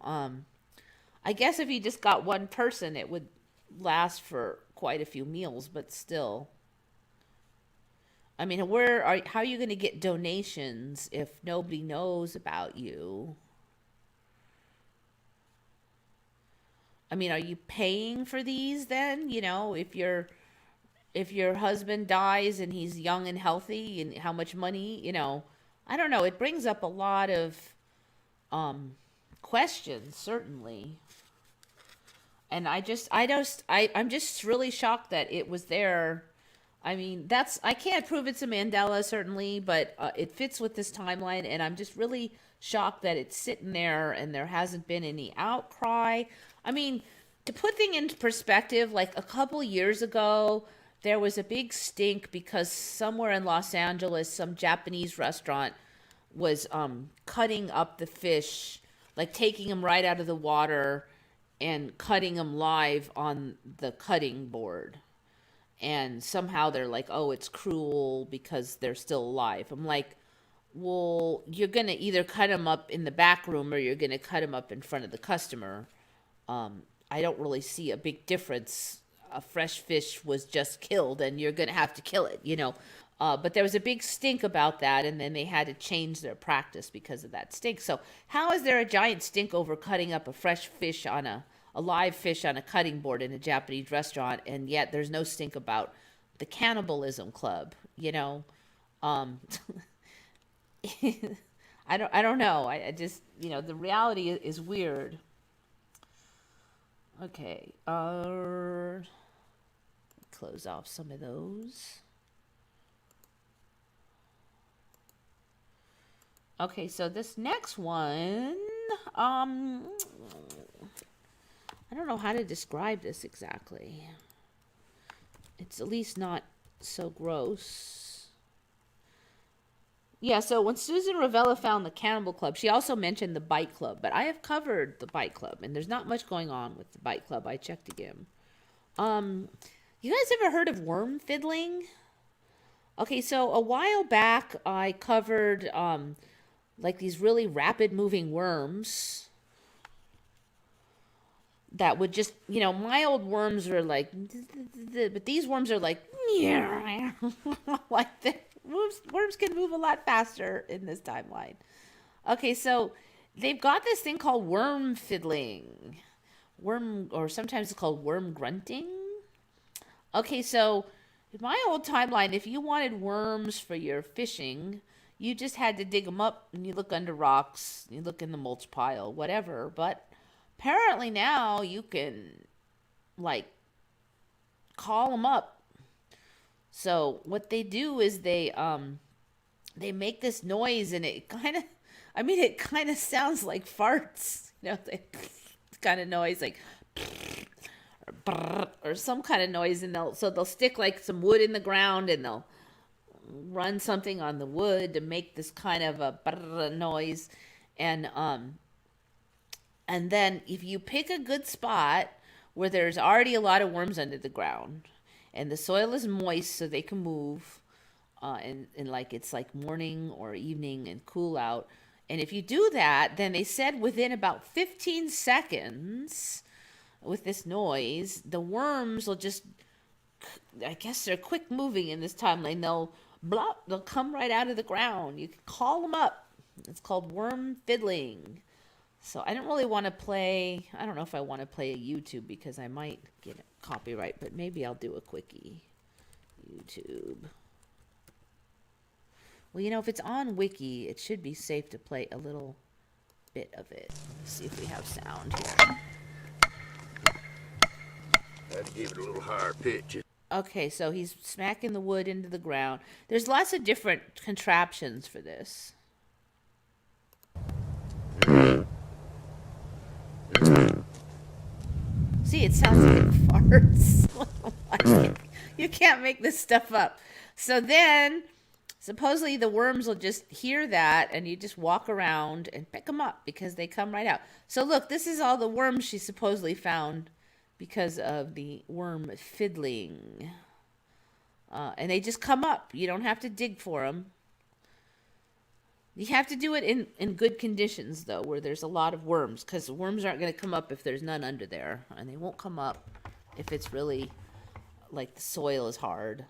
I guess if you just got one person, it would last for quite a few meals, but still. I mean, how are you going to get donations if nobody knows about you? I mean, are you paying for these then? If your husband dies and he's young and healthy, and how much money, I don't know. It brings up a lot of questions, certainly. And I'm just really shocked that it was there. I mean, I can't prove it's a Mandela, certainly, but it fits with this timeline, and I'm just really shocked that it's sitting there and there hasn't been any outcry. I mean, to put things into perspective, like a couple years ago, there was a big stink because somewhere in Los Angeles, some Japanese restaurant was cutting up the fish, like taking them right out of the water and cutting them live on the cutting board. And somehow they're like, oh, it's cruel because they're still alive. I'm like, well, you're going to either cut them up in the back room or you're going to cut them up in front of the customer. I don't really see a big difference. A fresh fish was just killed and you're going to have to kill it. But there was a big stink about that, and then they had to change their practice because of that stink. So how is there a giant stink over cutting up a fresh fish a live fish on a cutting board in a Japanese restaurant, and yet there's no stink about the cannibalism club? Um, I don't know. I just the reality is weird. Okay, close off some of those. Okay, so this next one, I don't know how to describe this exactly. It's at least not so gross. Yeah, so when Susan Ravella found the Cannibal Club, she also mentioned the Bite Club, but I have covered the Bite Club, and there's not much going on with the Bite Club. I checked again. You guys ever heard of worm fiddling? Okay, so a while back I covered like these really rapid moving worms that would just, my old worms are like, but these worms are like, like the worms can move a lot faster in this timeline. Okay, so they've got this thing called worm fiddling, or sometimes it's called worm grunting. Okay, so in my old timeline, if you wanted worms for your fishing, you just had to dig them up and you look under rocks, you look in the mulch pile, whatever. But apparently now you can like call them up. So what they do is they make this noise and it kind of sounds like farts, the kind of noise like or some kind of noise, and they'll stick like some wood in the ground and they'll run something on the wood to make this kind of a noise, and then if you pick a good spot where there's already a lot of worms under the ground and the soil is moist so they can move, and like it's like morning or evening and cool out, and if you do that, then they said within about 15 seconds with this noise, the worms will just, I guess they're quick moving in this timeline. They'll come right out of the ground. You can call them up. It's called worm fiddling. So I don't really want to play, I don't know if I want to play a YouTube because I might get a copyright, but maybe I'll do a quickie. YouTube. Well, if it's on Wiki, it should be safe to play a little bit of it. Let's see if we have sound here. Had to give it a little higher pitch. Okay, so he's smacking the wood into the ground. There's lots of different contraptions for this. See, it sounds like farts. You can't make this stuff up. So then, supposedly the worms will just hear that, and you just walk around and pick them up because they come right out. So look, this is all the worms she supposedly found because of the worm fiddling. And they just come up. You don't have to dig for them. You have to do it in good conditions, though, where there's a lot of worms, because worms aren't going to come up if there's none under there, and they won't come up if it's really, like, the soil is hard.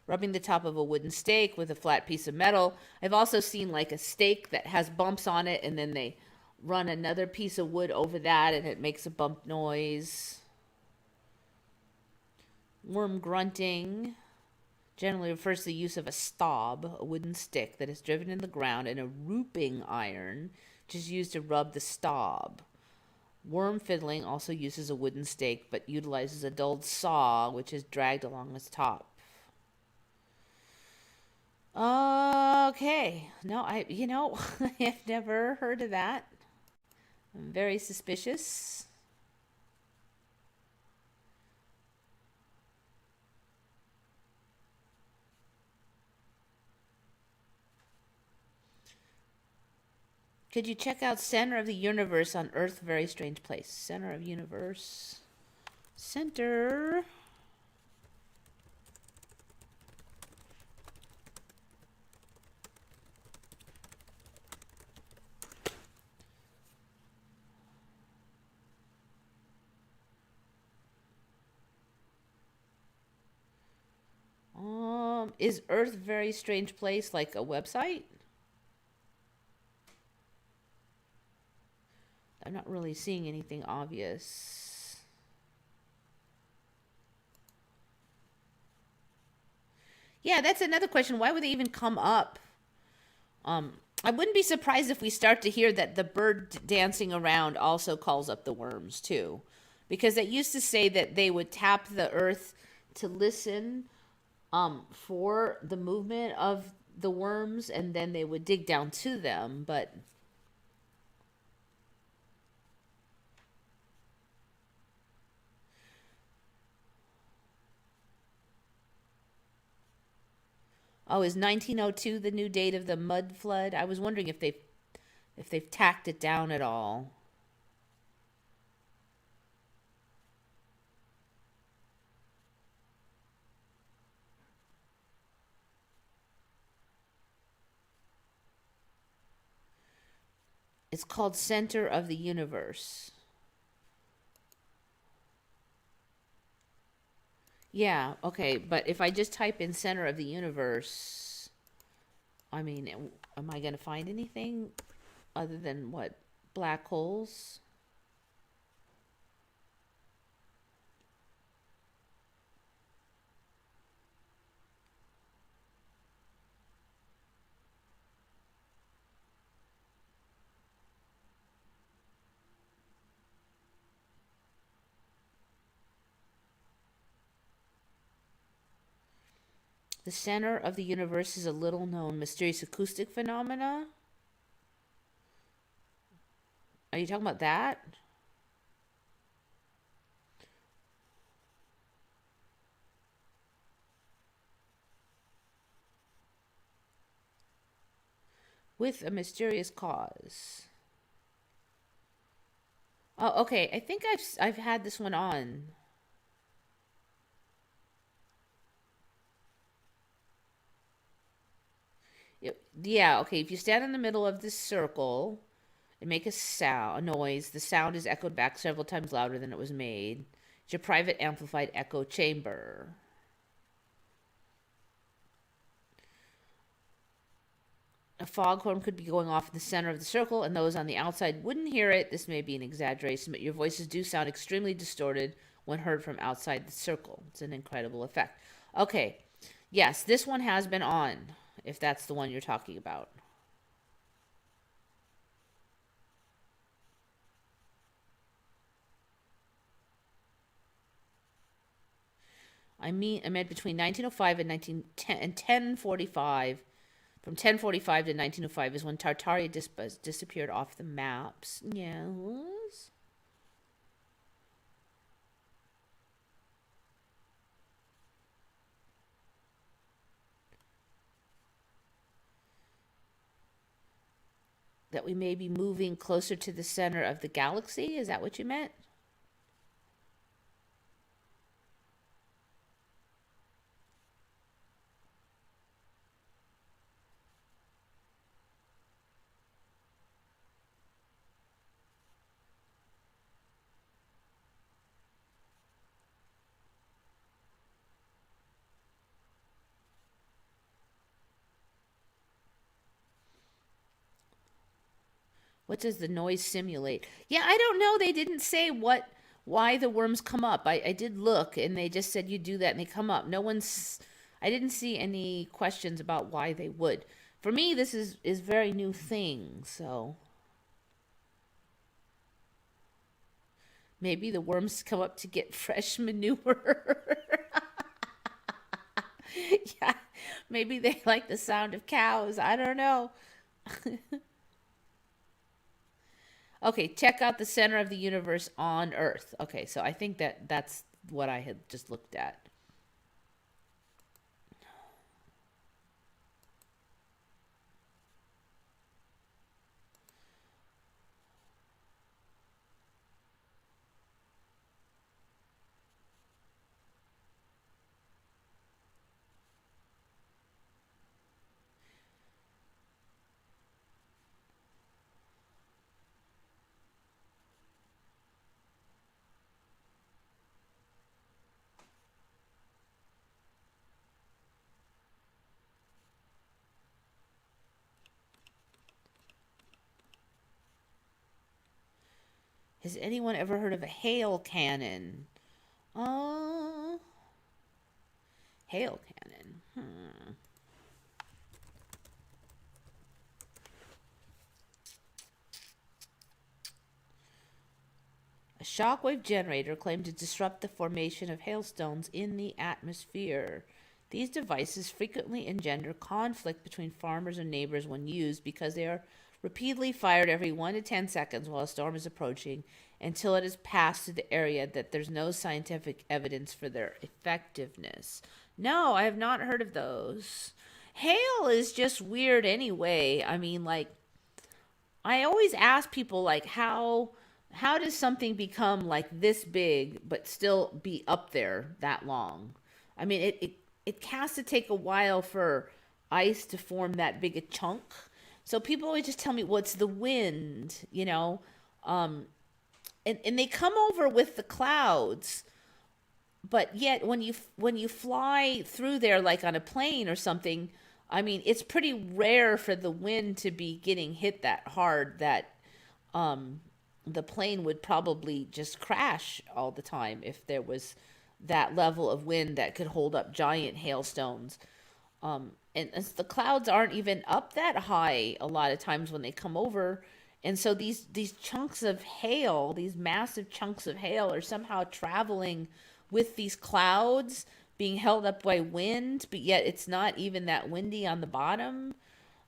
Rubbing the top of a wooden stake with a flat piece of metal. I've also seen, like, a stake that has bumps on it, and then they run another piece of wood over that, and it makes a bump noise. Worm grunting generally refers to the use of a stob, a wooden stick that is driven in the ground, and a rooping iron, which is used to rub the stob. Worm fiddling also uses a wooden stake, but utilizes a dulled saw, which is dragged along its top. Okay. No, I've never heard of that. I'm very suspicious. Could you check out Center of the Universe on Earth? Very strange place. Center of Universe. Center. Is Earth Very Strange Place like a website? I'm not really seeing anything obvious. Yeah, that's another question. Why would they even come up? I wouldn't be surprised if we start to hear that the bird dancing around also calls up the worms too. Because it used to say that they would tap the earth to listen for the movement of the worms, and then they would dig down to them, but oh, is 1902 the new date of the mud flood? I was wondering if they've tacked it down at all. It's called Center of the Universe. Yeah, okay, but if I just type in Center of the Universe, I mean, am I going to find anything other than what? Black holes? The center of the universe is a little known mysterious acoustic phenomena. Are you talking about that? With a mysterious cause. Oh, okay. I think I've had this one on. Yeah, okay. If you stand in the middle of this circle and make a noise, the sound is echoed back several times louder than it was made. It's your private amplified echo chamber. A foghorn could be going off in the center of the circle, and those on the outside wouldn't hear it. This may be an exaggeration, but your voices do sound extremely distorted when heard from outside the circle. It's an incredible effect. Okay, yes, this one has been on, if that's the one you're talking about. I meant between 1905 and 1045. From 1045 to 1905 is when Tartaria disappeared off the maps. Yes. That we may be moving closer to the center of the galaxy? Is that what you meant? What does the noise simulate? Yeah, I don't know. They didn't say why the worms come up. I did look and they just said you do that and they come up. I didn't see any questions about why they would. For me, this is very new thing, so maybe the worms come up to get fresh manure. Yeah, maybe they like the sound of cows. I don't know. Okay, check out the center of the universe on Earth. Okay, so I think that's what I had just looked at. Has anyone ever heard of a hail cannon? Uh, Hail cannon. A shockwave generator claimed to disrupt the formation of hailstones in the atmosphere. These devices frequently engender conflict between farmers and neighbors when used because they are repeatedly fired every 1 to 10 seconds while a storm is approaching until it has passed through the area that there's no scientific evidence for their effectiveness. No, I have not heard of those. Hail is just weird anyway. I mean, like, I always ask people like how does something become like this big but still be up there that long? I mean, it has to take a while for ice to form that big a chunk. So people always just tell me, well, it's the wind, you know, um, and they come over with the clouds, but yet when you fly through there like on a plane or something, I mean, it's pretty rare for the wind to be getting hit that hard that um, the plane would probably just crash all the time if there was that level of wind that could hold up giant hailstones. And the clouds aren't even up that high a lot of times when they come over, and so these chunks of hail, these massive chunks of hail, are somehow traveling with these clouds, being held up by wind, but yet it's not even that windy on the bottom.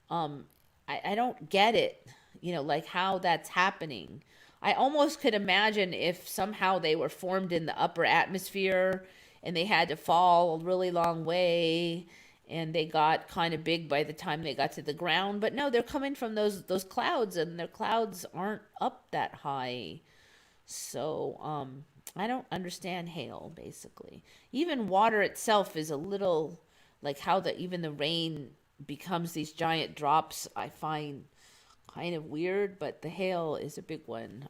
um I don't get it, you know, like how that's happening. I almost could imagine if somehow they were formed in the upper atmosphere and they had to fall a really long way and they got kind of big by the time they got to the ground. But no, they're coming from those clouds, and their clouds aren't up that high. So I don't understand hail basically. Even water itself is a little, like how the even the rain becomes these giant drops, I find kind of weird, but the hail is a big one.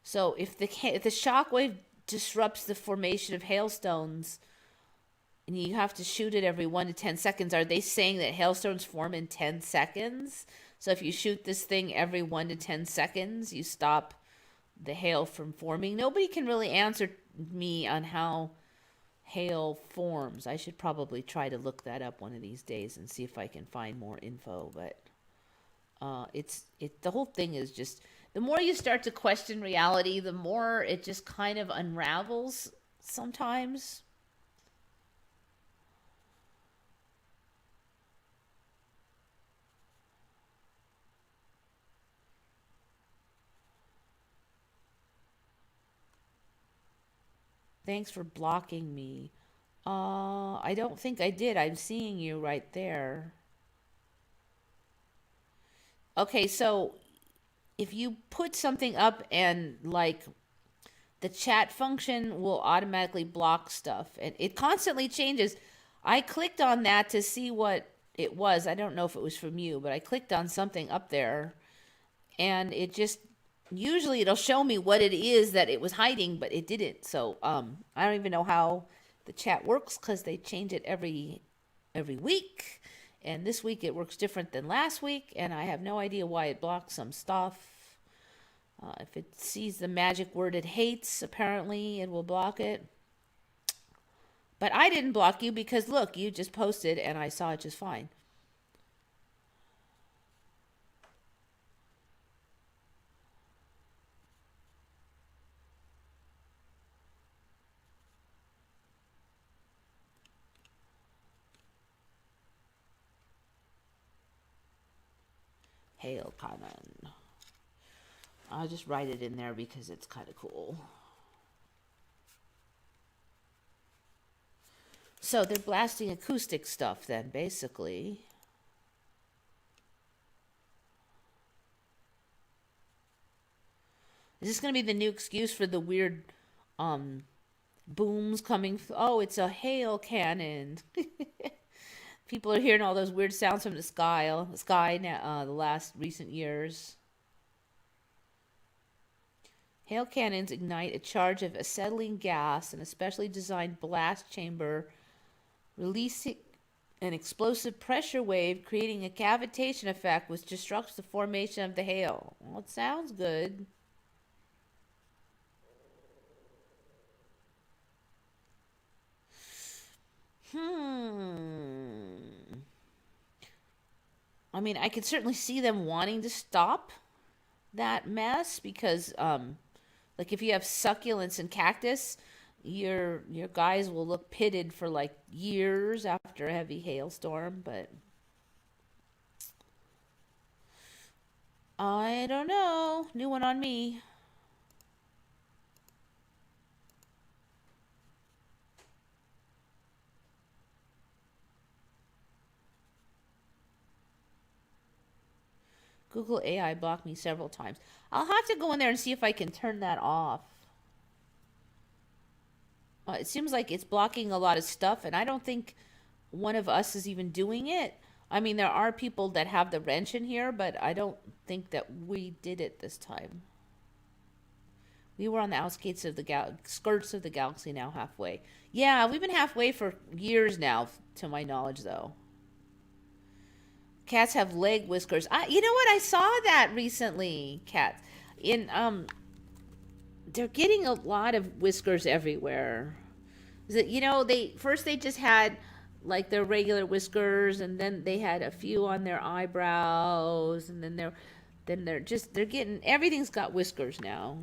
So if the shock wave disrupts the formation of hailstones and you have to shoot it every 1 to 10 seconds, are they saying that hailstones form in 10 seconds? So if you shoot this thing every 1 to 10 seconds, you stop the hail from forming? Nobody can really answer me on how hail forms. I should probably try to look that up one of these days and see if I can find more info. But the whole thing is just, the more you start to question reality, the more it just kind of unravels sometimes. Thanks for blocking me. I don't think I did. I'm seeing you right there. Okay, so if you put something up and like the chat function will automatically block stuff, and it constantly changes. I clicked on that to see what it was. I don't know if it was from you, but I clicked on something up there and it just, usually it'll show me what it is that it was hiding, but it didn't. So I don't even know how the chat works because they change it every week, and this week it works different than last week, and I have no idea why it blocks some stuff. If it sees the magic word it hates, apparently it will block it. But I didn't block you because look, you just posted and I saw it just fine. Hail cannon. I'll just write it in there because it's kind of cool. So they're blasting acoustic stuff then, basically. Is this going to be the new excuse for the weird booms coming? Oh, it's a hail cannon. People are hearing all those weird sounds from the sky now, the last recent years. Hail cannons ignite a charge of acetylene gas in a specially designed blast chamber, releasing an explosive pressure wave, creating a cavitation effect which disrupts the formation of the hail. Well, it sounds good. I mean, I could certainly see them wanting to stop that mess because, like, if you have succulents and cactus, your guys will look pitted for like years after a heavy hailstorm. But I don't know. New one on me. Google AI blocked me several times. I'll have to go in there and see if I can turn that off. It seems like it's blocking a lot of stuff, and I don't think one of us is even doing it. I mean, there are people that have the wrench in here, but I don't think that we did it this time. We were on the outskirts of the skirts of the galaxy now, halfway. Yeah, we've been halfway for years now, to my knowledge, though. Cats have leg whiskers. You know what? I saw that recently. Cats in they're getting a lot of whiskers everywhere. Is it, they just had like their regular whiskers, and then they had a few on their eyebrows, and they're getting, everything's got whiskers now.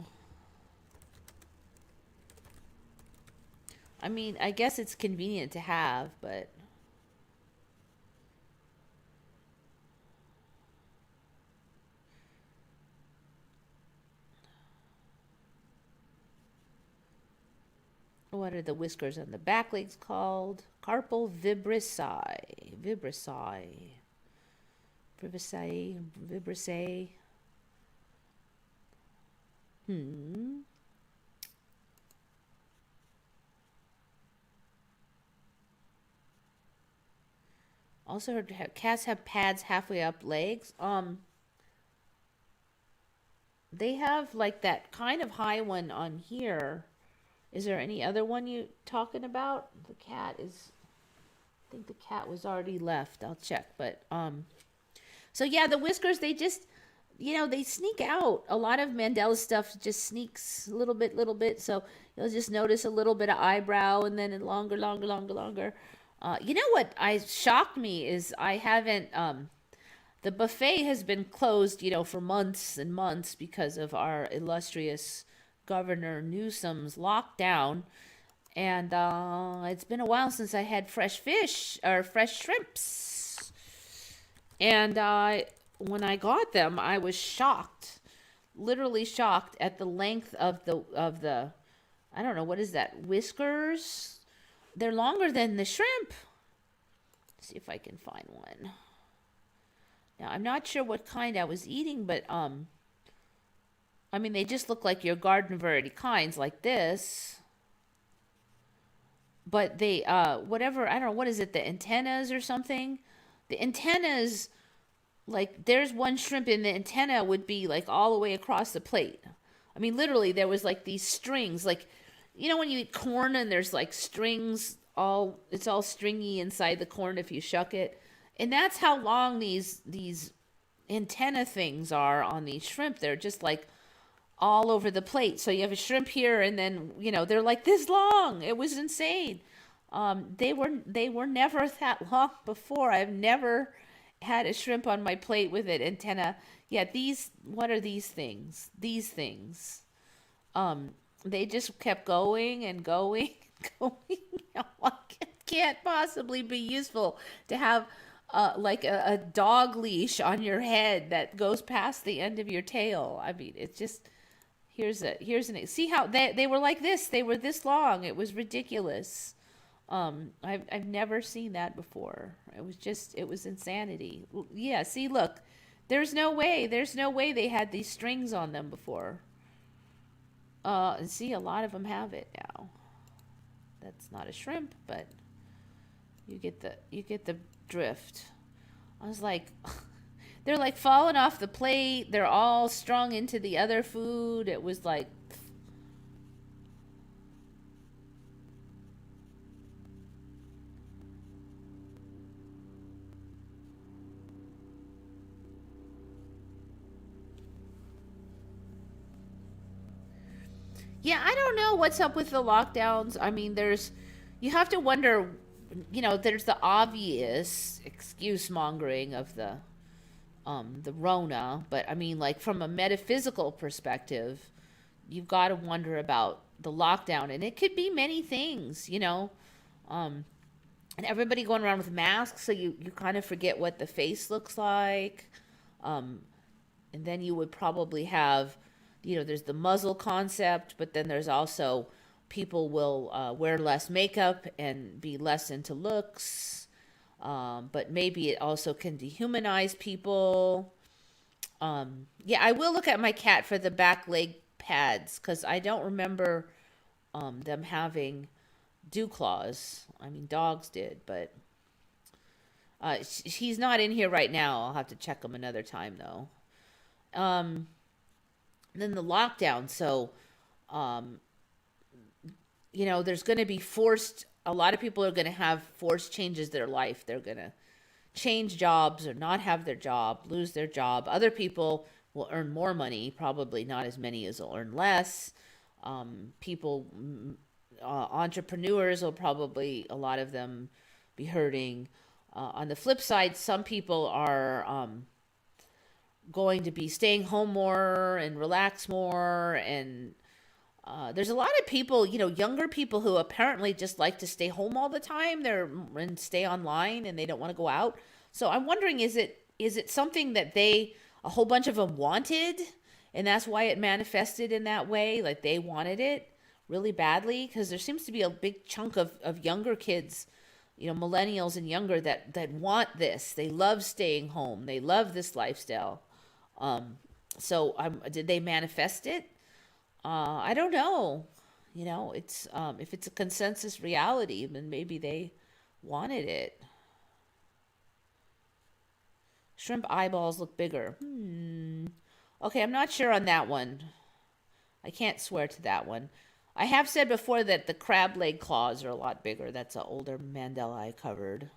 I mean, I guess it's convenient to have, but what are the whiskers on the back legs called? Carpal vibrissae. Vibrissae. Also heard cats have pads halfway up legs. They have like that kind of high one on here. Is there any other one you talking about? I think the cat was already left. I'll check, but so yeah, the whiskers, they just, they sneak out. A lot of Mandela stuff just sneaks little bit. So you'll just notice a little bit of eyebrow, and then longer. You know what shocked me is I haven't, the buffet has been closed, for months and months because of our illustrious Governor Newsom's lockdown. And it's been a while since I had fresh fish or fresh shrimps. And when I got them, I was shocked, literally shocked at the length of the I don't know, what is that, whiskers? They're longer than the shrimp. Let's see if I can find one. Now, I'm not sure what kind I was eating, but I mean, they just look like your garden variety kinds, like this. But they, whatever, I don't know, what is it, the antennas or something? The antennas, like, there's one shrimp, and the antenna would be, like, all the way across the plate. I mean, literally, there was, like, these strings, like, when you eat corn and there's, like, strings, it's all stringy inside the corn if you shuck it. And that's how long these antenna things are on these shrimp. They're just, like, all over the plate. So you have a shrimp here, and then they're like this long. It was insane. They were never that long before. I've never had a shrimp on my plate with an antenna. Yeah, what are these things? These things. They just kept going and going and going. It can't possibly be useful to have like a dog leash on your head that goes past the end of your tail. I mean, it's just, see how they were like this. They were this long. It was ridiculous. I've never seen that before. It was insanity. Yeah, see, look, there's no way they had these strings on them before. And see, a lot of them have it now. That's not a shrimp, but you get the drift. I was like, they're like falling off the plate. They're all strung into the other food. It was like, yeah, I don't know what's up with the lockdowns. I mean, you have to wonder, there's the obvious excuse mongering of the Rona, but I mean, like, from a metaphysical perspective, you've got to wonder about the lockdown, and it could be many things, and everybody going around with masks, so you kind of forget what the face looks like, and then you would probably have, there's the muzzle concept, but then there's also people will wear less makeup and be less into looks. But maybe it also can dehumanize people. Yeah, I will look at my cat for the back leg pads, because I don't remember them having dew claws. I mean, dogs did, but He's not in here right now. I'll have to check him another time though. Um, then the lockdown. So, um, there's going to be forced. A lot of people are going to have forced changes their life. They're going to change jobs or not have their job, lose their job. Other people will earn more money. Probably not as many as will earn less. People, entrepreneurs will probably, a lot of them, be hurting. On the flip side, some people are going to be staying home more and relax more. And there's a lot of people, younger people who apparently just like to stay home all the time. And stay online and they don't want to go out. So I'm wondering, is it something that a whole bunch of them wanted, and that's why it manifested in that way? Like they wanted it really badly, because there seems to be a big chunk of younger kids, millennials and younger, that want this. They love staying home. They love this lifestyle. So did they manifest it? I don't know. It's if it's a consensus reality, then maybe they wanted it. Shrimp eyeballs look bigger. Okay, I'm not sure on that one. I can't swear to that one. I have said before that the crab leg claws are a lot bigger. That's an older Mandela I covered.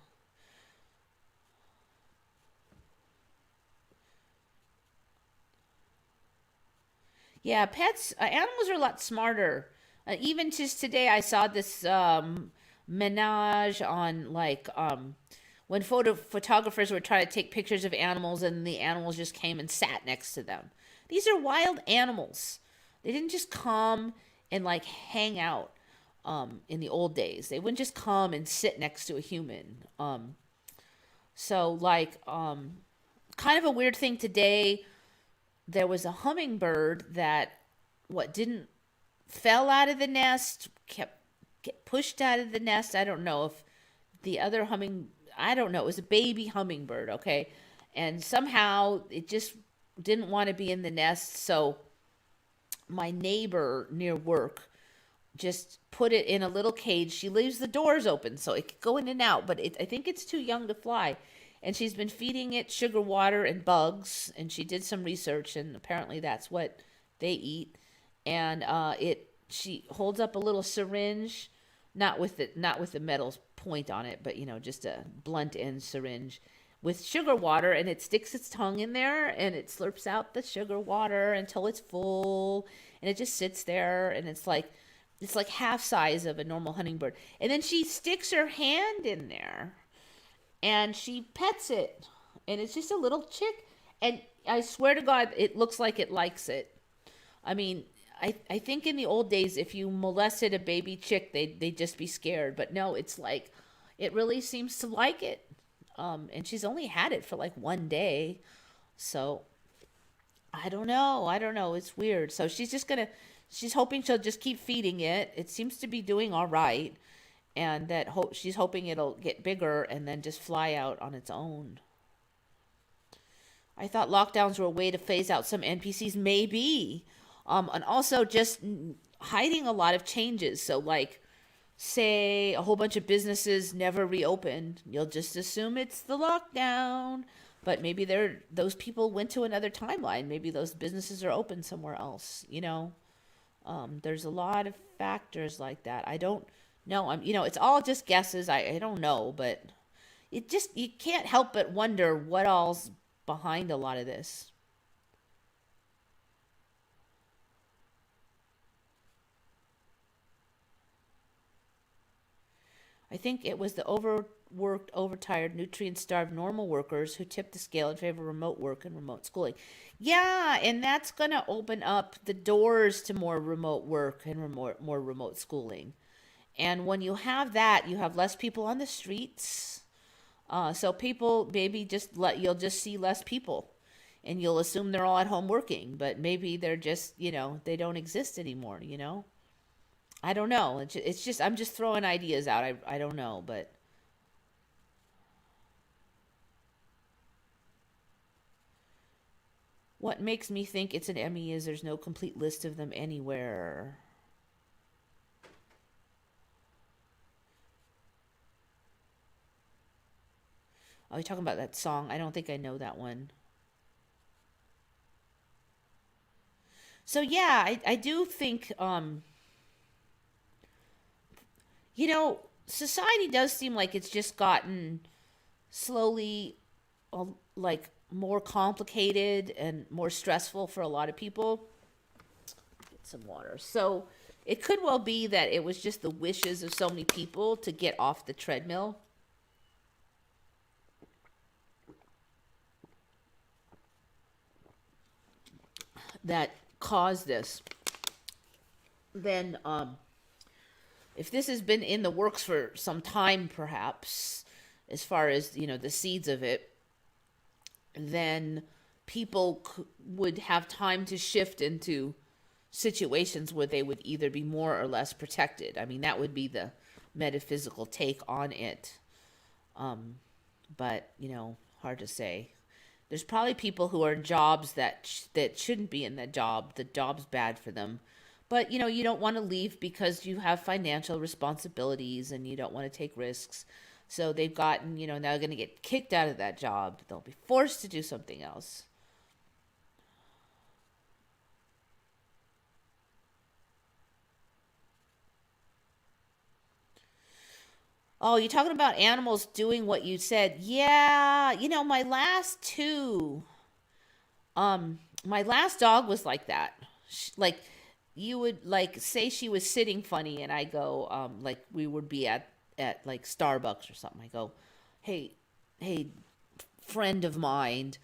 Yeah, pets, animals are a lot smarter. Even just today, I saw this menage on when photographers were trying to take pictures of animals, and the animals just came and sat next to them. These are wild animals. They didn't just come and hang out in the old days. They wouldn't just come and sit next to a human. So kind of a weird thing today. There was a hummingbird that didn't fell out of the nest, kept get pushed out of the nest. I don't know if the other I don't know, it was a baby hummingbird, okay? And somehow it just didn't want to be in the nest, so my neighbor near work just put it in a little cage. She leaves the doors open so it could go in and out, but I think it's too young to fly. And she's been feeding it sugar water and bugs, and she did some research, and apparently that's what they eat. And she holds up a little syringe, not with the metal point on it, but just a blunt end syringe with sugar water, and it sticks its tongue in there and it slurps out the sugar water until it's full, and it just sits there, and it's like half size of a normal hummingbird. And then she sticks her hand in there and she pets it, and it's just a little chick, and I swear to God, it looks like it likes it. I mean, I think in the old days, if you molested a baby chick, they'd just be scared. But no, it's like, it really seems to like it. And she's only had it for like one day. So, I don't know. It's weird. So she's hoping she'll just keep feeding it. It seems to be doing all right. And she's hoping it'll get bigger and then just fly out on its own. I thought lockdowns were a way to phase out some NPCs, maybe. And also just hiding a lot of changes. So say a whole bunch of businesses never reopened, you'll just assume it's the lockdown. But maybe those people went to another timeline. Maybe those businesses are open somewhere else. There's a lot of factors like that. I don't know. It's all just guesses. I don't know, but you can't help but wonder what all's behind a lot of this. I think it was the overworked, overtired, nutrient-starved normal workers who tipped the scale in favor of remote work and remote schooling. Yeah, and that's going to open up the doors to more remote work and more remote schooling. And when you have that, you have less people on the streets. So people maybe you'll just see less people, and you'll assume they're all at home working, but maybe they're just, they don't exist anymore, I don't know. It's just, I'm just throwing ideas out. I don't know, but what makes me think it's an Emmy is there's no complete list of them anywhere. Oh, you're talking about that song? I don't think I know that one. So yeah, I do think society does seem like it's just gotten slowly like more complicated and more stressful for a lot of people. Get some water. So it could well be that it was just the wishes of so many people to get off the treadmill that caused this. Then if this has been in the works for some time, perhaps, as far as the seeds of it, then people would have time to shift into situations where they would either be more or less protected. I mean, that would be the metaphysical take on it. But hard to say. There's probably people who are in jobs that shouldn't be in that job. The job's bad for them. But you don't want to leave because you have financial responsibilities and you don't want to take risks. So they've gotten, now they're going to get kicked out of that job. They'll be forced to do something else. Oh, you're talking about animals doing what you said. Yeah, my last dog was like that. Like you would like say she was sitting funny and I go like we would be at like Starbucks or something. I go, "Hey, hey, friend of mine,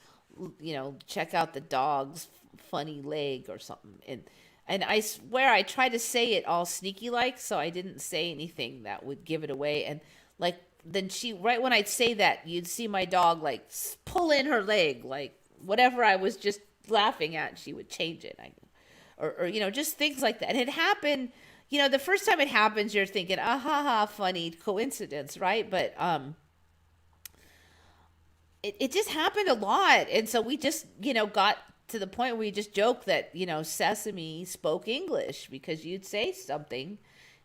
check out the dog's funny leg or something." And I swear I tried to say it all sneaky like, so I didn't say anything that would give it away. And like then she, right when I'd say that, you'd see my dog like pull in her leg, like whatever I was just laughing at, she would change it. Or just things like that. And it happened. The first time it happens, you're thinking, ah ha ha, funny coincidence, right? But it just happened a lot. And so we just, got to the point where we just joked that, Sesame spoke English because you'd say something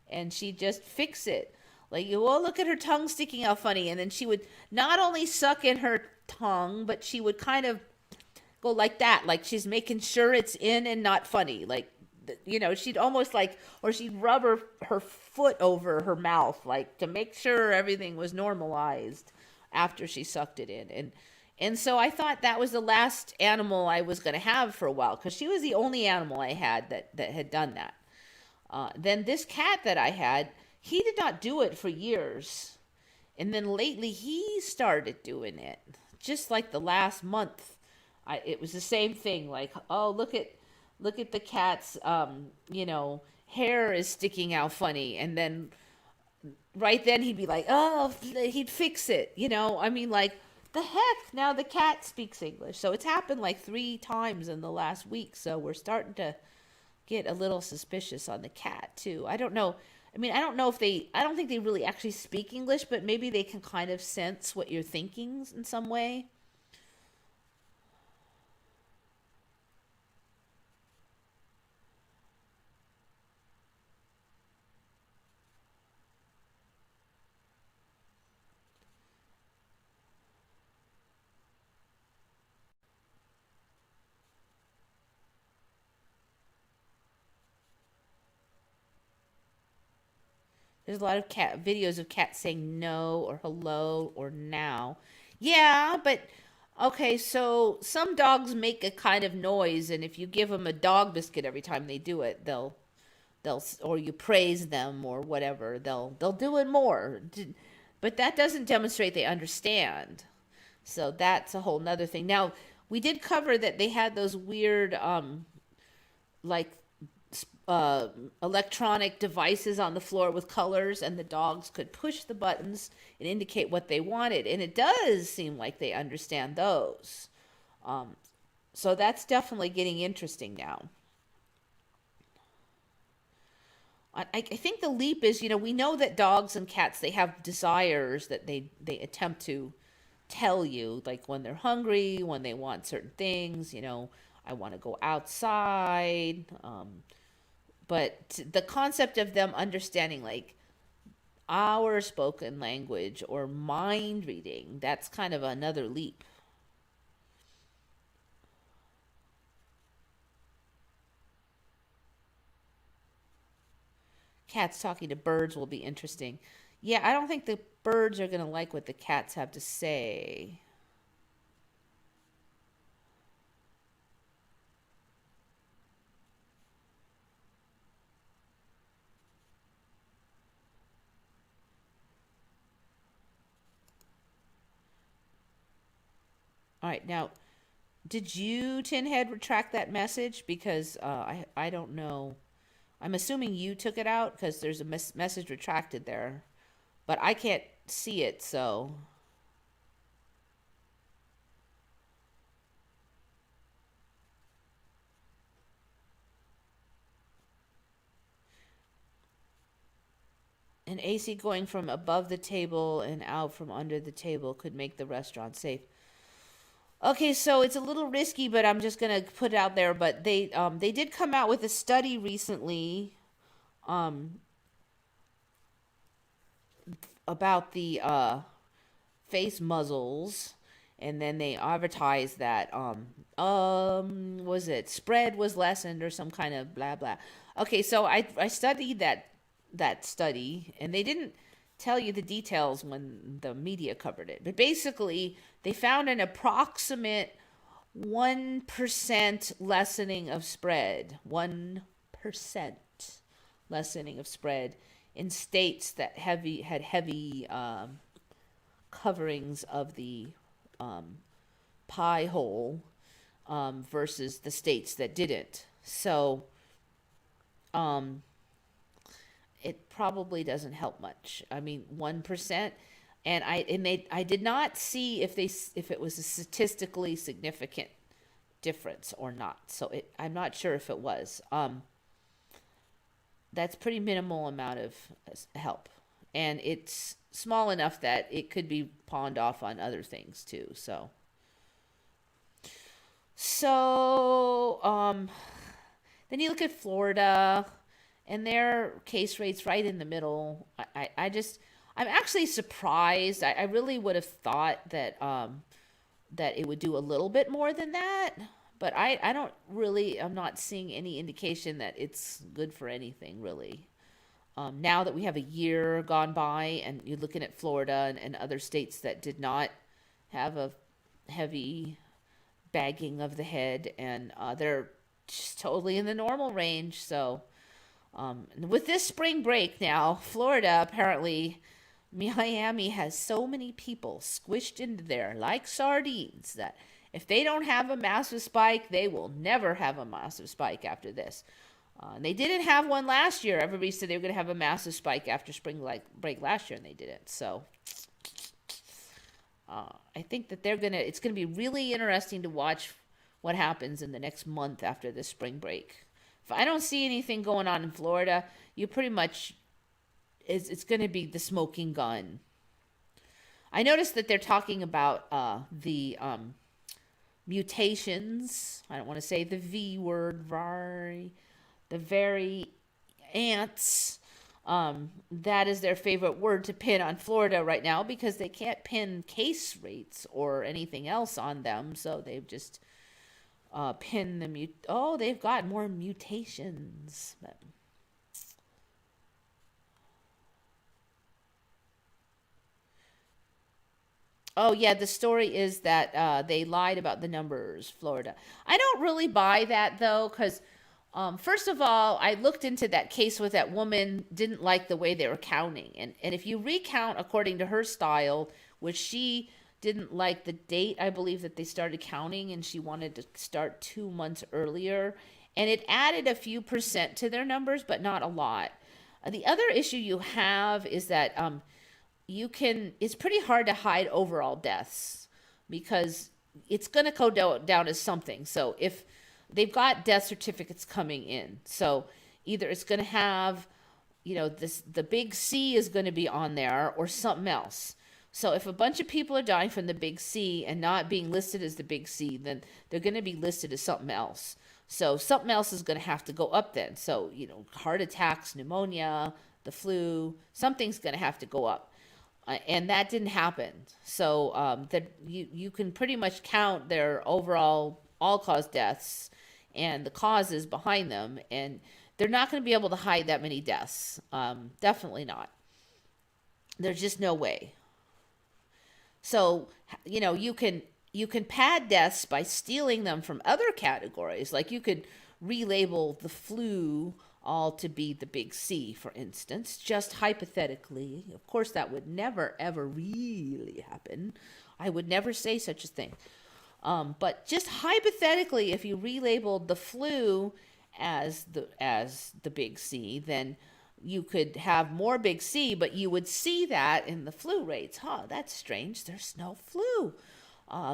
and she'd just fix it. Like, well, look at her tongue sticking out funny. And then she would not only suck in her tongue, but she would kind of go like that. Like she's making sure it's in and not funny. Like, she'd almost like, or she'd rub her foot over her mouth, like to make sure everything was normalized after she sucked it in. And so I thought that was the last animal I was going to have for a while because she was the only animal I had that had done that. Then this cat that I had, he did not do it for years. And then lately he started doing it. Just like the last month, it was the same thing. Like, oh, look at the cat's, hair is sticking out funny. And then right then he'd be like, oh, he'd fix it. I mean, like, the heck? Now the cat speaks English. So it's happened like 3 times in the last week. So we're starting to get a little suspicious on the cat too. I don't know. I mean, I don't think they really actually speak English, but maybe they can kind of sense what you're thinking in some way. There's a lot of cat videos of cats saying no or hello or now. Yeah, but okay, so some dogs make a kind of noise, and if you give them a dog biscuit every time they do it, they'll or you praise them or whatever, they'll do it more. But that doesn't demonstrate they understand. So that's a whole nother thing. Now, we did cover that they had those weird like uh, electronic devices on the floor with colors, and the dogs could push the buttons and indicate what they wanted. And it does seem like they understand those. Um, so that's definitely getting interesting now. I think the leap is, we know that dogs and cats, they have desires that they attempt to tell you, like when they're hungry, when they want certain things, I want to go outside. But the concept of them understanding, like, our spoken language or mind reading, that's kind of another leap. Cats talking to birds will be interesting. Yeah, I don't think the birds are going to like what the cats have to say. All right, now, did you, Tinhead, retract that message? Because I don't know. I'm assuming you took it out because there's a message retracted there, but I can't see it, so. An AC going from above the table and out from under the table could make the restaurant safe. Okay, so it's a little risky, but I'm just gonna put it out there. But they did come out with a study recently um about the face muzzles, and then they advertised that was it spread was lessened or some kind of blah blah. Okay, so I studied that study, and they didn't tell you the details when the media covered it, but basically they found an approximate 1% lessening of spread. 1% lessening of spread in states that had heavy coverings of the pie hole versus the states that didn't. So it probably doesn't help much. I mean, 1%, and I did not see if it was a statistically significant difference or not. So I'm not sure if it was. That's pretty minimal amount of help, and it's small enough that it could be pawned off on other things too. So then you look at Florida, and their case rate's right in the middle. I'm actually surprised. I really would have thought that that it would do a little bit more than that, but I don't really, I'm not seeing any indication that it's good for anything really. Now that we have a year gone by, and you're looking at Florida and other states that did not have a heavy bagging of the head, and they're just totally in the normal range. So with this spring break now, Florida apparently, Miami has so many people squished into there like sardines that if they don't have a massive spike, they will never have a massive spike after this. And they didn't have one last year. Everybody said they were going to have a massive spike after spring break last year, and they didn't. So I think that it's going to be really interesting to watch what happens in the next month after this spring break. If I don't see anything going on in Florida, you pretty much, it's going to be the smoking gun. I noticed that they're talking about the mutations. I don't want to say the V word, the very ants. That is their favorite word to pin on Florida right now because they can't pin case rates or anything else on them. So they've just pin the they've got more mutations. Oh yeah, the story is that they lied about the numbers, Florida. I don't really buy that though, because first of all, I looked into that case with that woman, didn't like the way they were counting. And if you recount according to her style, which she didn't like the date, I believe, that they started counting, and she wanted to start 2 months earlier. And it added a few percent to their numbers, but not a lot. The other issue you have is that it's pretty hard to hide overall deaths because it's going to go down as something. So if they've got death certificates coming in, so either it's going to have, the big C is going to be on there or something else. So if a bunch of people are dying from the big C and not being listed as the big C, then they're going to be listed as something else. So something else is going to have to go up then. So, heart attacks, pneumonia, the flu, something's going to have to go up. And that didn't happen. So that you can pretty much count their overall all-cause deaths and the causes behind them, and they're not going to be able to hide that many deaths. Definitely not. There's just no way. So, you can pad deaths by stealing them from other categories. Like you could relabel the flu all to be the big C, for instance, just hypothetically. Of course, that would never, ever really happen. I would never say such a thing. But just hypothetically, if you relabeled the flu as the big C, then you could have more big C, but you would see that in the flu rates. That's strange. There's no flu.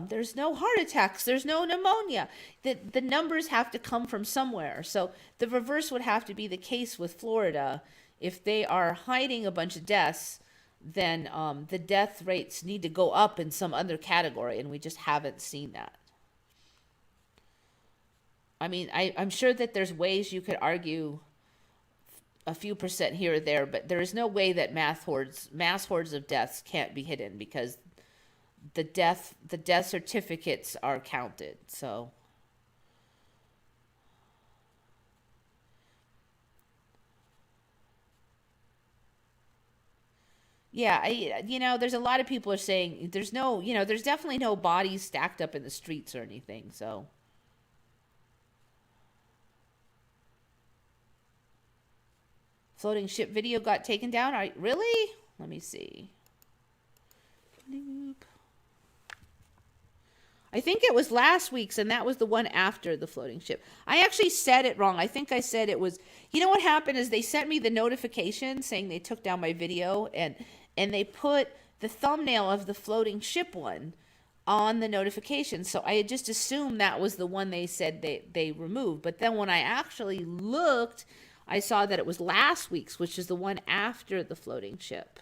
There's no heart attacks. There's no pneumonia. The numbers have to come from somewhere. So the reverse would have to be the case with Florida. If they are hiding a bunch of deaths, then the death rates need to go up in some other category, and we just haven't seen that. I mean, I'm sure that there's ways you could argue a few percent here or there, but there is no way that mass hordes of deaths can't be hidden, because the death certificates are counted. So yeah, there's a lot of people are saying there's there's definitely no bodies stacked up in the streets or anything. So floating ship video got taken down. Really? Let me see. Nope. I think it was last week's, and that was the one after the floating ship. I actually said it wrong. I think I said it was, what happened is they sent me the notification saying they took down my video, and they put the thumbnail of the floating ship one on the notification. So I had just assumed that was the one they said they removed. But then when I actually looked, I saw that it was last week's, which is the one after the floating ship.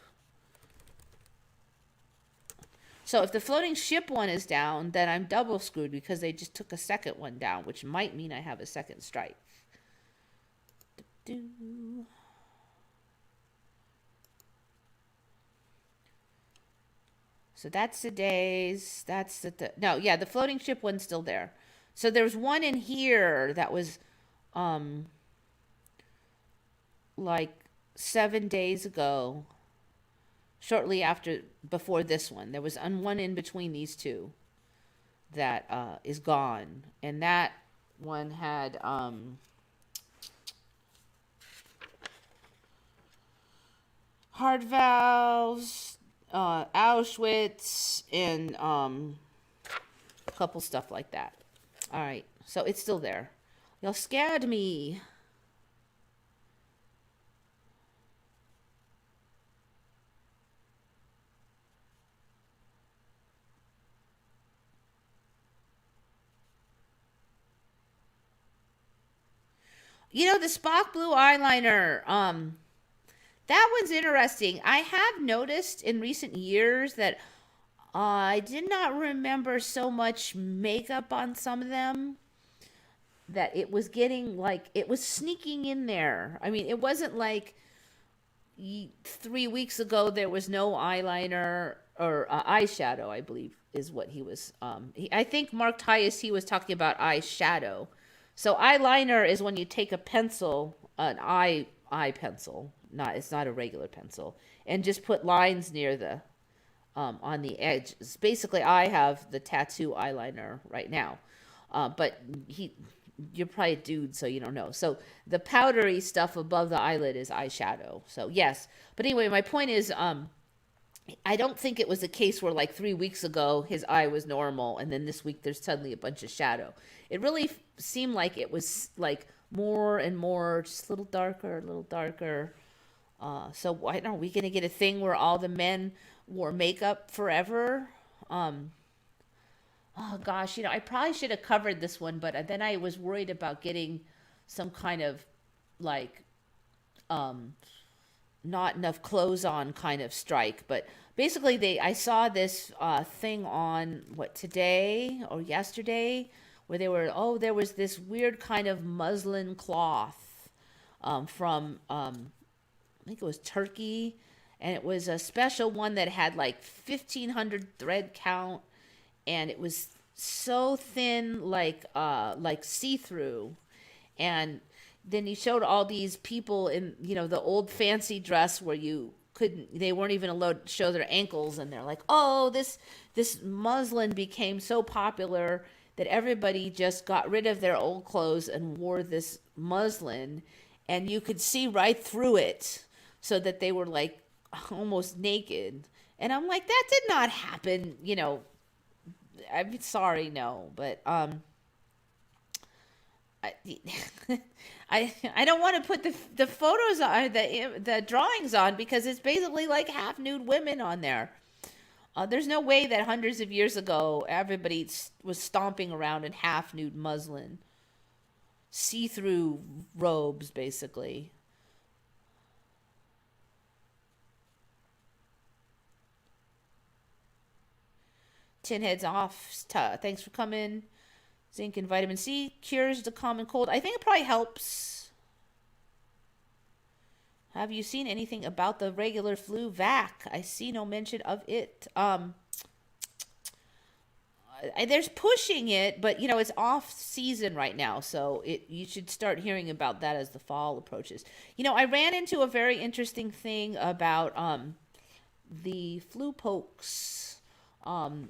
So if the floating ship one is down, then I'm double screwed, because they just took a second one down, which might mean I have a second strike. So that's today's. The floating ship one's still there. So there's one in here that was like 7 days ago. Shortly before this one, there was one in between these two that is gone, and that one had heart valves, Auschwitz, and a couple stuff like that. All right, so it's still there. Y'all scared me. The Spock blue eyeliner, that one's interesting. I have noticed in recent years that I did not remember so much makeup on some of them, that it was getting it was sneaking in there. I mean, it wasn't like 3 weeks ago there was no eyeliner or eyeshadow, I believe is what he was. I think Mark Tyus, he was talking about eyeshadow. So eyeliner is when you take a pencil, an eye pencil, it's not a regular pencil, and just put lines near the on the edges. Basically, I have the tattoo eyeliner right now, but you're probably a dude, so you don't know. So the powdery stuff above the eyelid is eyeshadow. So yes, but anyway, my point is, I don't think it was a case where 3 weeks ago his eye was normal, and then this week there's suddenly a bunch of shadow. It really seemed like it was more and more, just a little darker, a little darker. So why are we going to get a thing where all the men wore makeup forever? Oh gosh, I probably should have covered this one, but then I was worried about getting some kind of not enough clothes on kind of strike. But basically I saw this thing on today or yesterday, where there was this weird kind of muslin cloth from think it was turkey, and it was a special one that had like 1,500 thread count, and it was so thin, like see-through. And then he showed all these people in, the old fancy dress where they weren't even allowed to show their ankles, and they're like, oh, this muslin became so popular that everybody just got rid of their old clothes and wore this muslin, and you could see right through it, so that they were like almost naked. And I'm like, that did not happen. I'm sorry, no, but I, I don't want to put the photos on, the drawings on, because it's basically like half nude women on there. There's no way that hundreds of years ago everybody was stomping around in half nude muslin, see-through robes, basically. Tin heads off. Thanks for coming. Zinc and vitamin C cures the common cold. I think it probably helps. Have you seen anything about the regular flu vac? I see no mention of it. There's pushing it, but it's off season right now, so you should start hearing about that as the fall approaches. I ran into a very interesting thing about the flu pokes.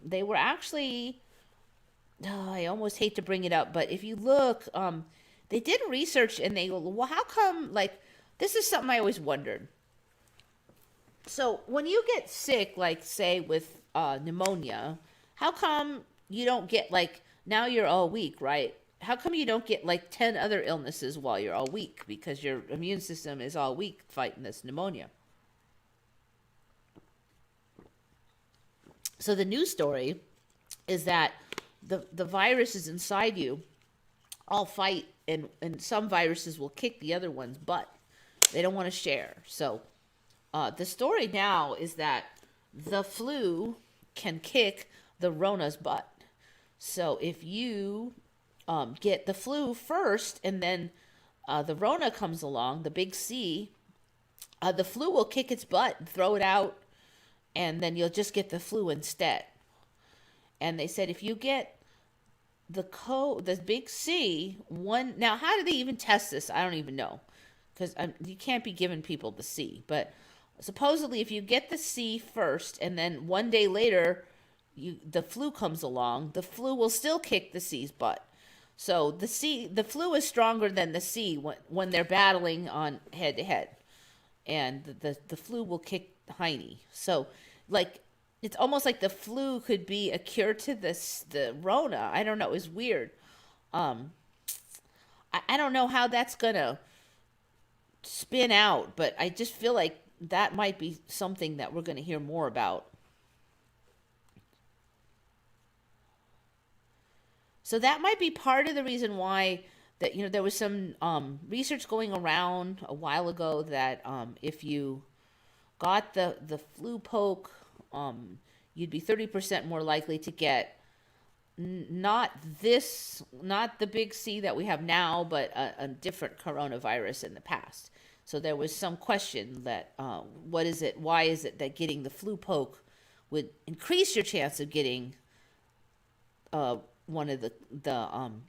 They were actually, I almost hate to bring it up, but if you look, they did research, and they go, well, how come, this is something I always wondered. So when you get sick, like say with pneumonia, how come you don't get now you're all weak, right? How come you don't get 10 other illnesses while you're all weak? Because your immune system is all weak fighting this pneumonia. So the news story is that the viruses inside you all fight, and some viruses will kick the other one's butt. They don't want to share. So the story now is that the flu can kick the Rona's butt. So if you get the flu first, and then the Rona comes along, the big C, the flu will kick its butt and throw it out, and then you'll just get the flu instead. And they said if you get the big C, now how do they even test this? I don't even know, because you can't be giving people the C. But supposedly if you get the C first, and then one day later the flu comes along, the flu will still kick the C's butt. So the flu is stronger than the C when they're battling on head to head, and the flu will kick Heine. So it's almost like the flu could be a cure to the Rona. I don't know. It's weird. I don't know how that's gonna spin out, but I just feel like that might be something that we're going to hear more about. So that might be part of the reason why that there was some research going around a while ago that if you got the flu poke, you'd be 30% more likely to get not the big C that we have now, but a different coronavirus in the past. So there was some question that why is it that getting the flu poke would increase your chance of getting one of the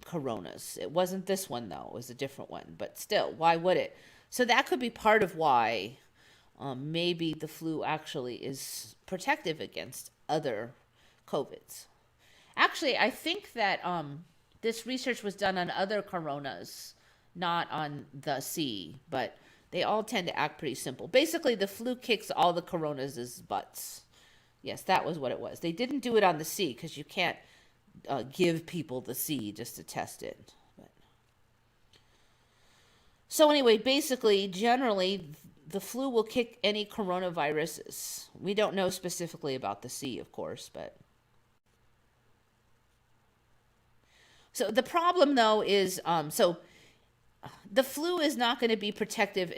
coronas. It wasn't this one, though. It was a different one. But still, why would it? So that could be part of why maybe the flu actually is protective against other COVIDs. Actually, I think that this research was done on other coronas, not on the C, but they all tend to act pretty simple. Basically, the flu kicks all the coronas' butts. Yes, that was what it was. They didn't do it on the C because you can't give people the C just to test it. But. So anyway, basically, generally, the flu will kick any coronaviruses. We don't know specifically about the C, of course, but. So the problem, though, is the flu is not going to be protective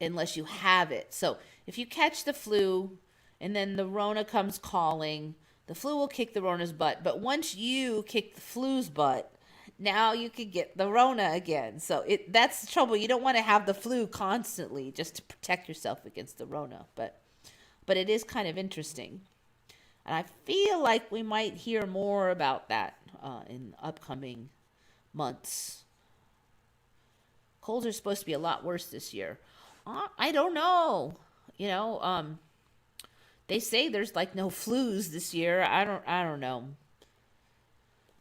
unless you have it. So if you catch the flu and then the Rona comes calling, the flu will kick the Rona's butt. But once you kick the flu's butt, now you could get the Rona again. So that's the trouble. You don't want to have the flu constantly just to protect yourself against the Rona. But it is kind of interesting. And I feel like we might hear more about that in upcoming months. Colds are supposed to be a lot worse this year. I don't know. You know, they say there's like no flus this year. I don't know.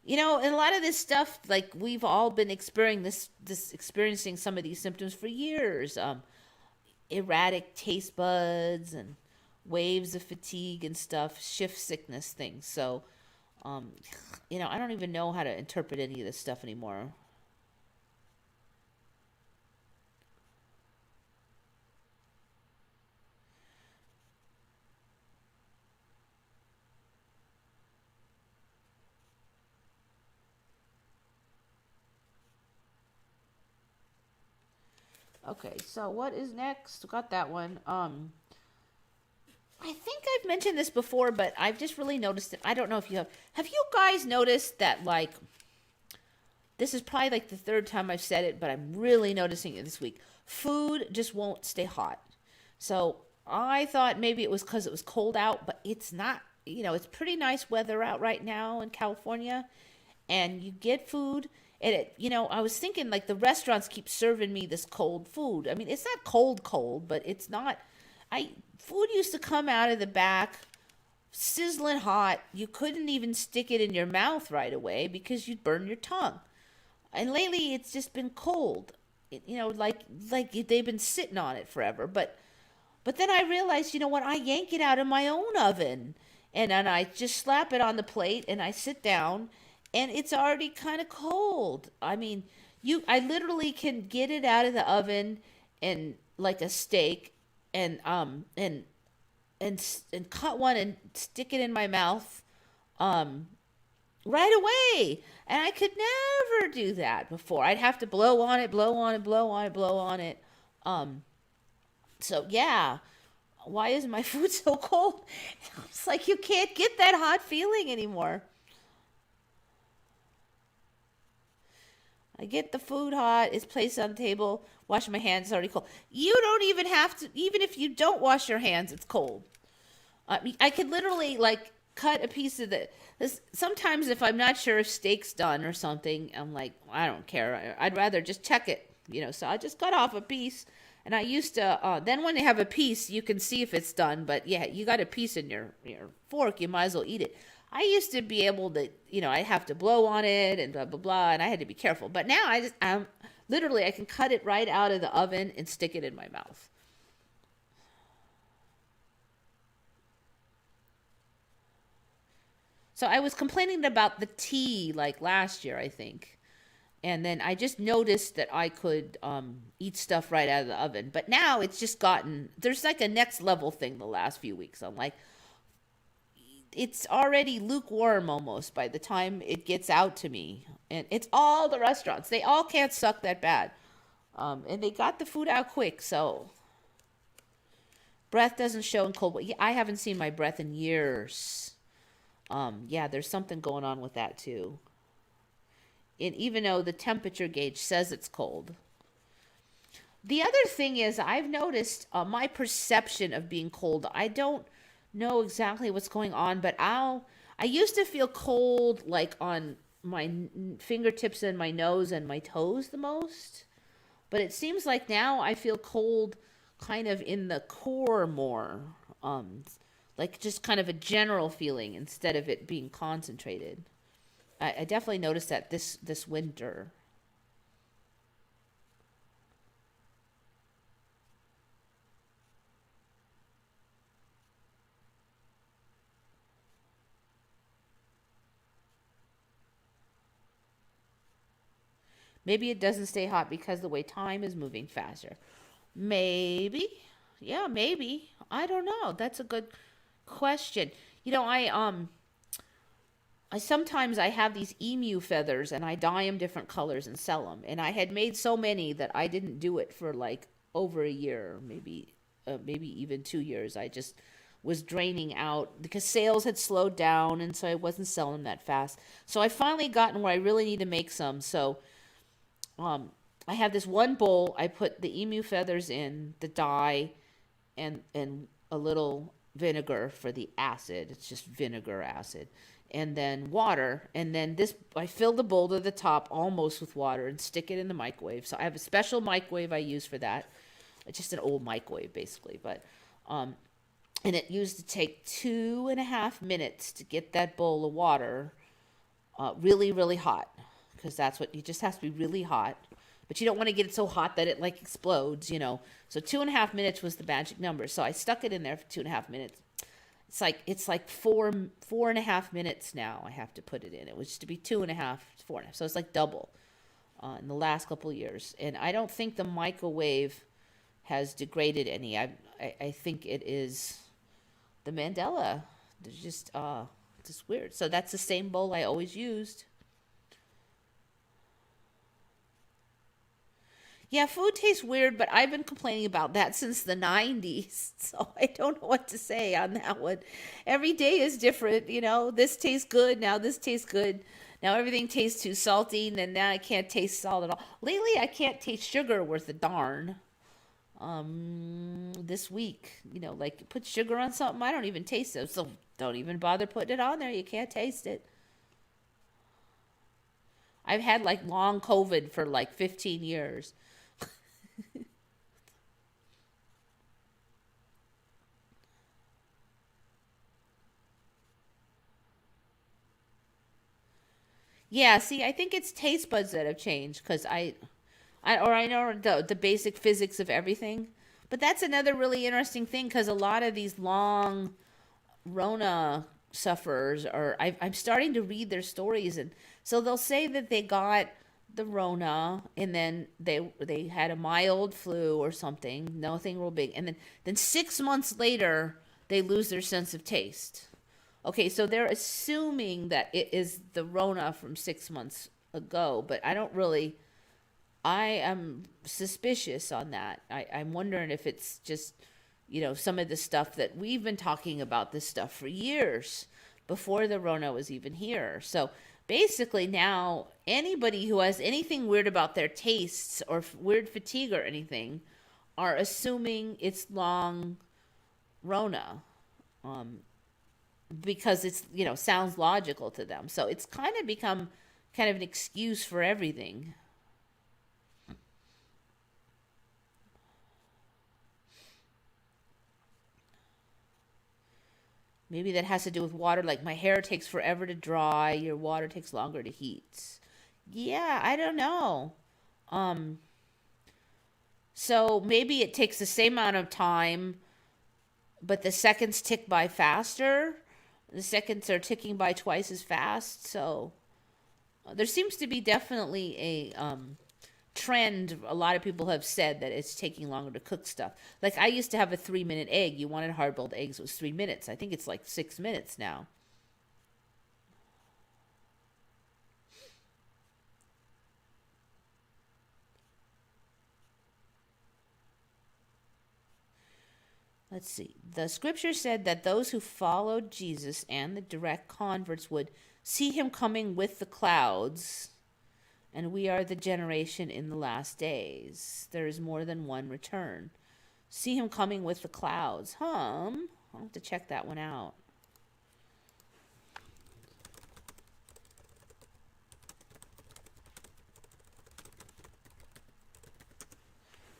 You know, and a lot of this stuff, like we've all been experiencing some of these symptoms for years. Erratic taste buds and waves of fatigue and stuff, shift sickness things. So, you know, I don't even know how to interpret any of this stuff anymore. Okay, so what is next? Got that one. I think I've mentioned this before, but I've just really noticed it. I don't know if you have. Have you guys noticed that, like, this is probably like the third time I've said it, but I'm really noticing it this week. Food just won't stay hot. So I thought maybe it was because it was cold out, but it's not. You know, it's pretty nice weather out right now in California, and you get food. And you know, I was thinking like the restaurants keep serving me this cold food. I mean, it's not cold, but it's not. Food used to come out of the back sizzling hot. You couldn't even stick it in your mouth right away because you'd burn your tongue. And lately, it's just been cold. You know, like they've been sitting on it forever. But then I realized, you know what? I yank it out of my own oven, and then I just slap it on the plate, and I sit down, and it's already kind of cold. I mean, I literally can get it out of the oven and like a steak, and and cut one and stick it in my mouth um right away. And I could never do that before. I'd have to blow on it, blow on it, blow on it, blow on it. Um, so yeah, why is my food so cold? It's like you can't get that hot feeling anymore. I get the food hot, it's placed on the table, wash my hands, it's already cold. You don't even have to, even if you don't wash your hands, it's cold. I mean, I could literally like cut a piece of the. Sometimes if I'm not sure if steak's done or something, I'm like, I don't care. I'd rather just check it, you know. So I just cut off a piece, and I used to. Then when you have a piece, you can see if it's done. But yeah, you got a piece in your fork, you might as well eat it. I used to be able to, you know, I have to blow on it and blah blah blah, and I had to be careful. But now I'm literally I can cut it right out of the oven and stick it in my mouth. So I was complaining about the tea like last year, I think. And then I just noticed that I could eat stuff right out of the oven. But now it's just gotten, there's like a next level thing the last few weeks. I'm like, it's already lukewarm almost by the time it gets out to me. And it's all the restaurants. They all can't suck that bad. And they got the food out quick. So breath doesn't show in cold. I haven't seen my breath in years. Yeah, there's something going on with that too. And even though the temperature gauge says it's cold. The other thing is, I've noticed my perception of being cold. I don't know exactly what's going on, but I used to feel cold like on my fingertips and my nose and my toes the most. But it seems like now I feel cold kind of in the core more. Like just kind of a general feeling instead of it being concentrated. I definitely noticed that this winter. Maybe it doesn't stay hot because the way time is moving faster. Maybe. Yeah, maybe. I don't know. That's a good question. You know, I sometimes I have these emu feathers and I dye them different colors and sell them. And I had made so many that I didn't do it for like over a year, maybe even 2 years. I just was draining out because sales had slowed down, and so I wasn't selling them that fast. So I finally gotten where I really need to make some. So I have this one bowl. I put the emu feathers in, the dye, and a little vinegar for the acid. It's just vinegar acid. And then water. And then this, I fill the bowl to the top almost with water and stick it in the microwave. So I have a special microwave I use for that. It's just an old microwave basically. But, and it used to take 2.5 minutes to get that bowl of water really, really hot. Because that's what, it just has to be really hot. But you don't want to get it so hot that it like explodes, you know. So 2.5 minutes was the magic number. So I stuck it in there for 2.5 minutes. It's like 4.5 minutes now. I have to put it in. It was to be 2.5, 4.5. So it's like double in the last couple of years. And I don't think the microwave has degraded any. I think it is the Mandela. It's just weird. So that's the same bowl I always used. Yeah, food tastes weird, but I've been complaining about that since the 90s, so I don't know what to say on that one. Every day is different, you know. This tastes good, now this tastes good. Now everything tastes too salty, and then now I can't taste salt at all. Lately, I can't taste sugar worth a darn. This week, you know, like put sugar on something, I don't even taste it, so don't even bother putting it on there. You can't taste it. I've had like long COVID for like 15 years. Yeah, see, I think it's taste buds that have changed because I know the basic physics of everything. But that's another really interesting thing because a lot of these long Rona sufferers are, I'm starting to read their stories, and so they'll say that they got the Rona and then they had a mild flu or something, nothing real big, and then 6 months later they lose their sense of taste. Okay, so they're assuming that it is the Rona from 6 months ago, but I am suspicious on that. I'm wondering if it's just, you know, some of the stuff that we've been talking about this stuff for years before the Rona was even here. So basically now anybody who has anything weird about their tastes or weird fatigue or anything are assuming it's long Rona. Because it's, you know, sounds logical to them. So it's kind of become kind of an excuse for everything. Maybe that has to do with water, like my hair takes forever to dry, your water takes longer to heat. Yeah, I don't know. Um, so maybe it takes the same amount of time, but the seconds tick by faster. The seconds are ticking by twice as fast. So there seems to be definitely a trend. A lot of people have said that it's taking longer to cook stuff. Like I used to have a 3-minute egg. You wanted hard-boiled eggs, it was 3 minutes. I think it's like 6 minutes now. Let's see. The scripture said that those who followed Jesus and the direct converts would see him coming with the clouds, and we are the generation in the last days. There is more than one return. See him coming with the clouds. I'll have to check that one out.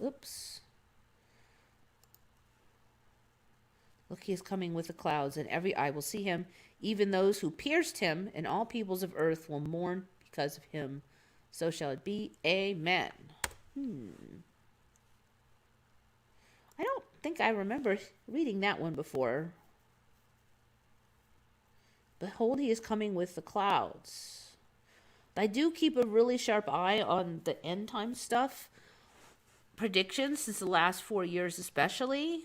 Oops. Look, he is coming with the clouds, and every eye will see him, even those who pierced him, and all peoples of earth will mourn because of him. So shall it be. Amen. I don't think I remember reading that one before. Behold, he is coming with the clouds. I do keep a really sharp eye on the end time stuff, predictions since the last 4 years especially,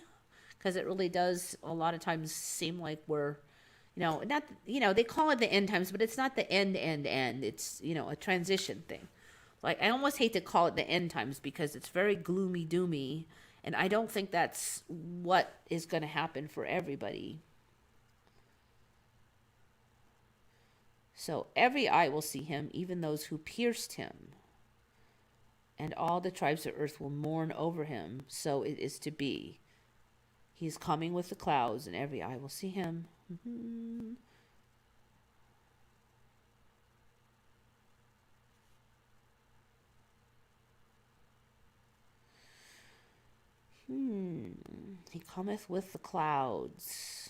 because it really does a lot of times seem like we're, you know, not, you know, they call it the end times, but it's not the end. It's, you know, a transition thing. Like, I almost hate to call it the end times because it's very gloomy doomy, And I don't think that's what is going to happen for everybody. So every eye will see him, even those who pierced him. And all the tribes of earth will mourn over him. So it is to be. He is coming with the clouds, and every eye will see him. Mm-hmm. He cometh with the clouds.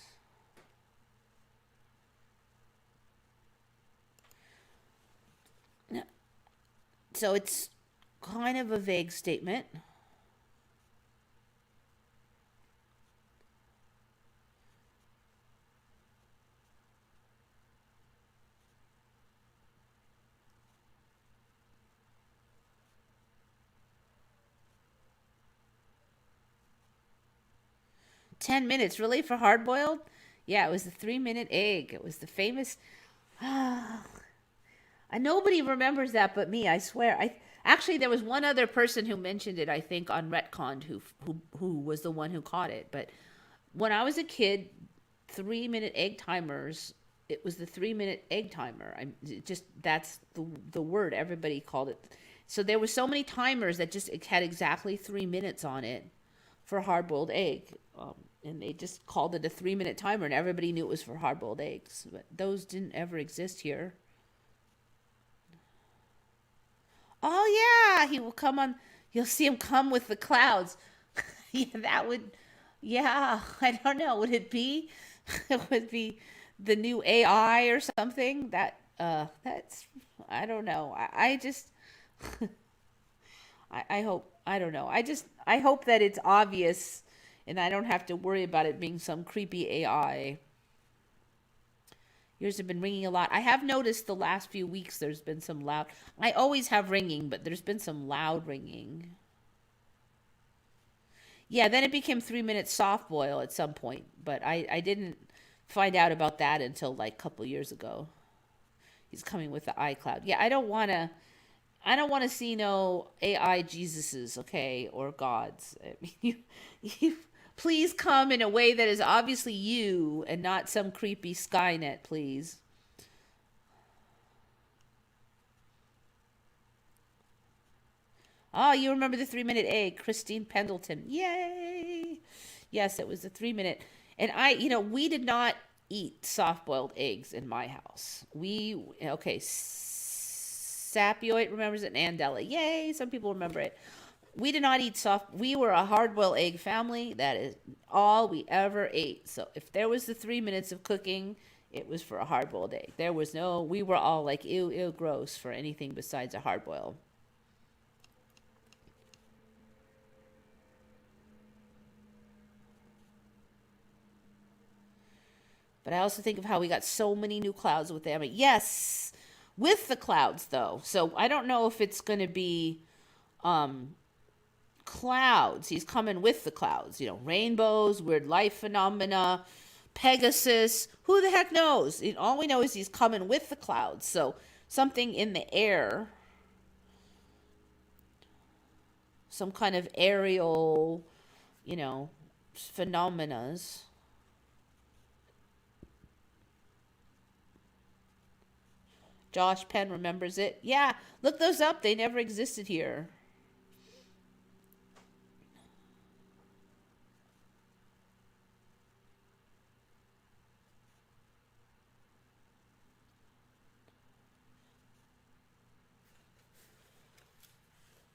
So it's kind of a vague statement. $10, really, for hard boiled? Yeah, it was the 3-minute egg. It was the famous. Nobody remembers that but me, I swear. Actually, there was one other person who mentioned it, I think, on Retconned, who was the one who caught it. But when I was a kid, 3-minute egg timers, it was the 3-minute egg timer. That's the word everybody called it. So there were so many timers that just it had exactly 3 minutes on it for hard-boiled egg. And they just called it a 3-minute timer, and everybody knew it was for hard-boiled eggs. But those didn't ever exist here. Oh yeah, he will come on. You'll see him come with the clouds. Yeah, that would. Yeah, I don't know. Would it be? It would be the new AI or something. That's. I don't know. I just. I hope. I don't know. I hope that it's obvious, and I don't have to worry about it being some creepy AI. Yours have been ringing a lot. I have noticed the last few weeks there's been some loud. I always have ringing, but there's been some loud ringing. Yeah, then it became 3 minutes soft boil at some point, but I didn't find out about that until like a couple years ago. He's coming with the iCloud. Yeah, I don't want to see no AI Jesuses, okay, or gods. I mean, you please come in a way that is obviously you and not some creepy Skynet, please. Oh, you remember the 3-minute egg, Christine Pendleton. Yay! Yes, it was the 3-minute. And we did not eat soft-boiled eggs in my house. Okay, Sapioid remembers it, and Andela. Yay, some people remember it. We did not eat soft. We were a hard-boiled egg family. That is all we ever ate. So if there was the 3 minutes of cooking, it was for a hard-boiled egg. There was no. We were all like, ew, ew, gross for anything besides a hard-boil. But I also think of how we got so many new clouds with them. Yes, with the clouds though. So I don't know if it's going to be clouds. He's coming with the clouds. Rainbows, weird life phenomena, Pegasus. Who the heck knows? All we know is he's coming with the clouds. So something in the air, some kind of aerial, phenomena. Josh Penn remembers it. Yeah, look those up. They never existed here.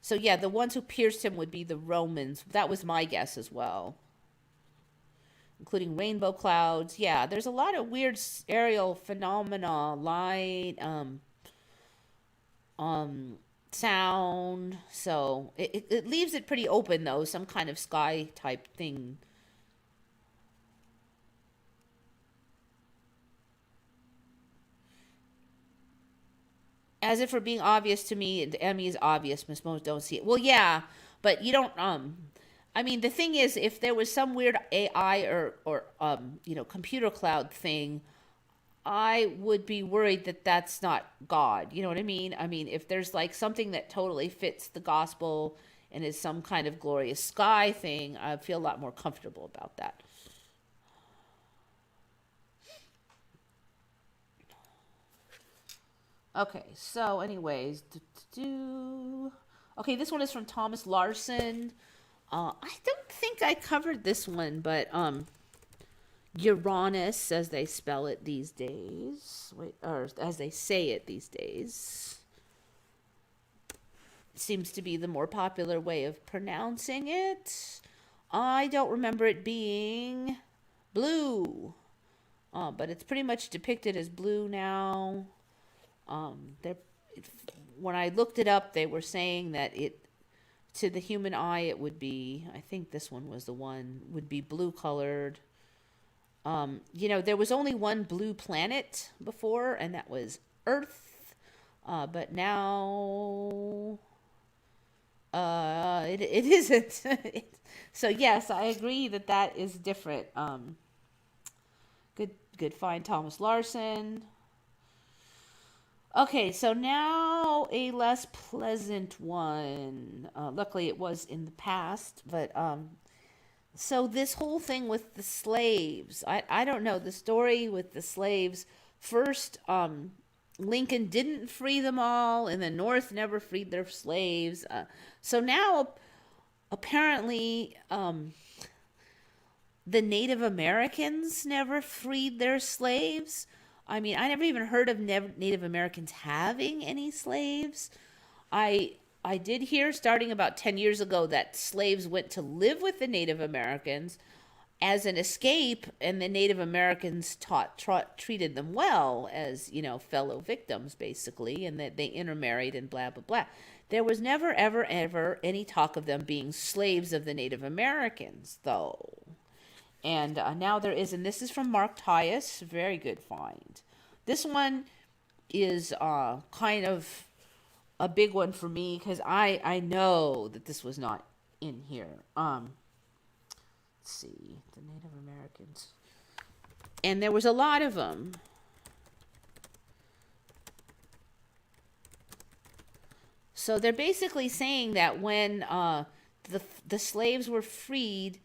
So yeah, the ones who pierced him would be the Romans. That was my guess as well. Including rainbow clouds. Yeah, there's a lot of weird aerial phenomena, light, sound. So it leaves it pretty open though, some kind of sky type thing. As if for being obvious to me, the Emmy is obvious. Miss Most don't see it. Well, yeah, but you don't. I mean, the thing is, if there was some weird AI or computer cloud thing, I would be worried that that's not God. You know what I mean? I mean, if there's like something that totally fits the gospel and is some kind of glorious sky thing, I feel a lot more comfortable about that. Okay, so anyways, okay, this one is from Thomas Larson. I don't think I covered this one, but Uranus, as they spell it these days, or as they say it these days, seems to be the more popular way of pronouncing it. I don't remember it being blue, but it's pretty much depicted as blue now. When I looked it up, they were saying that to the human eye, it would be, I think this one was the one, would be blue colored. There was only one blue planet before, and that was Earth. But now it isn't. So yes, I agree that is different. Good find, Thomas Larson. Okay, so now a less pleasant one. Luckily, it was in the past, but so this whole thing with the slaves, I don't know, the story with the slaves. First, Lincoln didn't free them all, and the North never freed their slaves. So now, apparently, the Native Americans never freed their slaves. I mean, I never even heard of Native Americans having any slaves. I did hear starting about 10 years ago that slaves went to live with the Native Americans as an escape, and the Native Americans treated them well as, fellow victims, basically, and that they intermarried and blah, blah, blah. There was never, ever, ever any talk of them being slaves of the Native Americans, though. And now there is, and this is from Mark Tyus, very good find. This one is kind of a big one for me because I know that this was not in here. Let's see, the Native Americans. And there was a lot of them. So they're basically saying that when the slaves were freed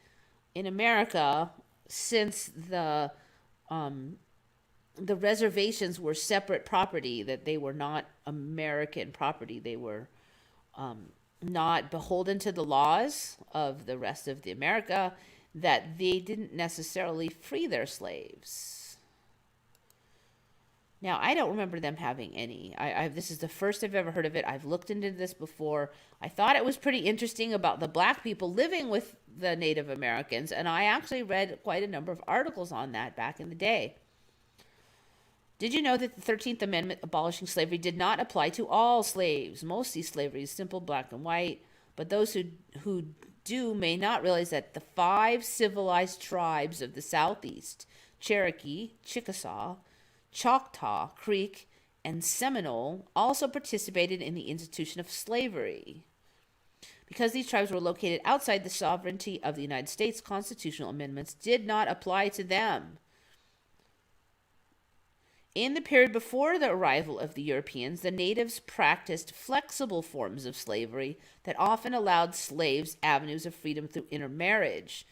in America, since the reservations were separate property, that they were not American property, they were not beholden to the laws of the rest of the America, that they didn't necessarily free their slaves. Now, I don't remember them having any. This is the first I've ever heard of it. I've looked into this before. I thought it was pretty interesting about the black people living with the Native Americans, and I actually read quite a number of articles on that back in the day. Did you know that the 13th Amendment abolishing slavery did not apply to all slaves? Mostly slavery is simple black and white, but those who do may not realize that the 5 civilized tribes of the Southeast, Cherokee, Chickasaw, Choctaw, Creek, and Seminole, also participated in the institution of slavery. Because these tribes were located outside the sovereignty of the United States, constitutional amendments did not apply to them. In the period before the arrival of the Europeans, the natives practiced flexible forms of slavery that often allowed slaves avenues of freedom through intermarriage.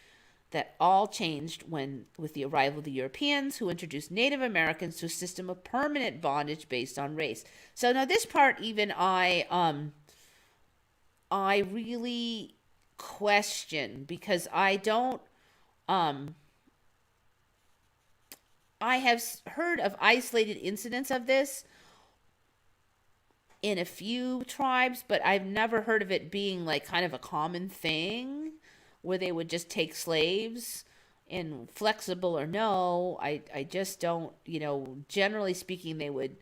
That all changed with the arrival of the Europeans, who introduced Native Americans to a system of permanent bondage based on race. So now this part, even I really question, because I don't. I have heard of isolated incidents of this in a few tribes, but I've never heard of it being like kind of a common thing where they would just take slaves. And flexible or no, I just don't, generally speaking, they would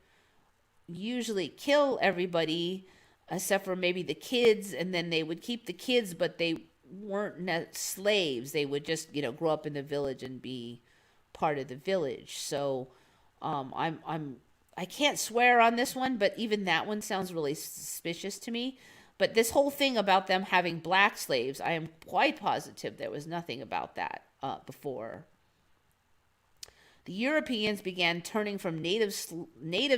usually kill everybody except for maybe the kids, and then they would keep the kids, but they weren't slaves. They would just, grow up in the village and be part of the village. So I can't swear on this one, but even that one sounds really suspicious to me. But this whole thing about them having black slaves, I am quite positive there was nothing about that before. The Europeans began turning from native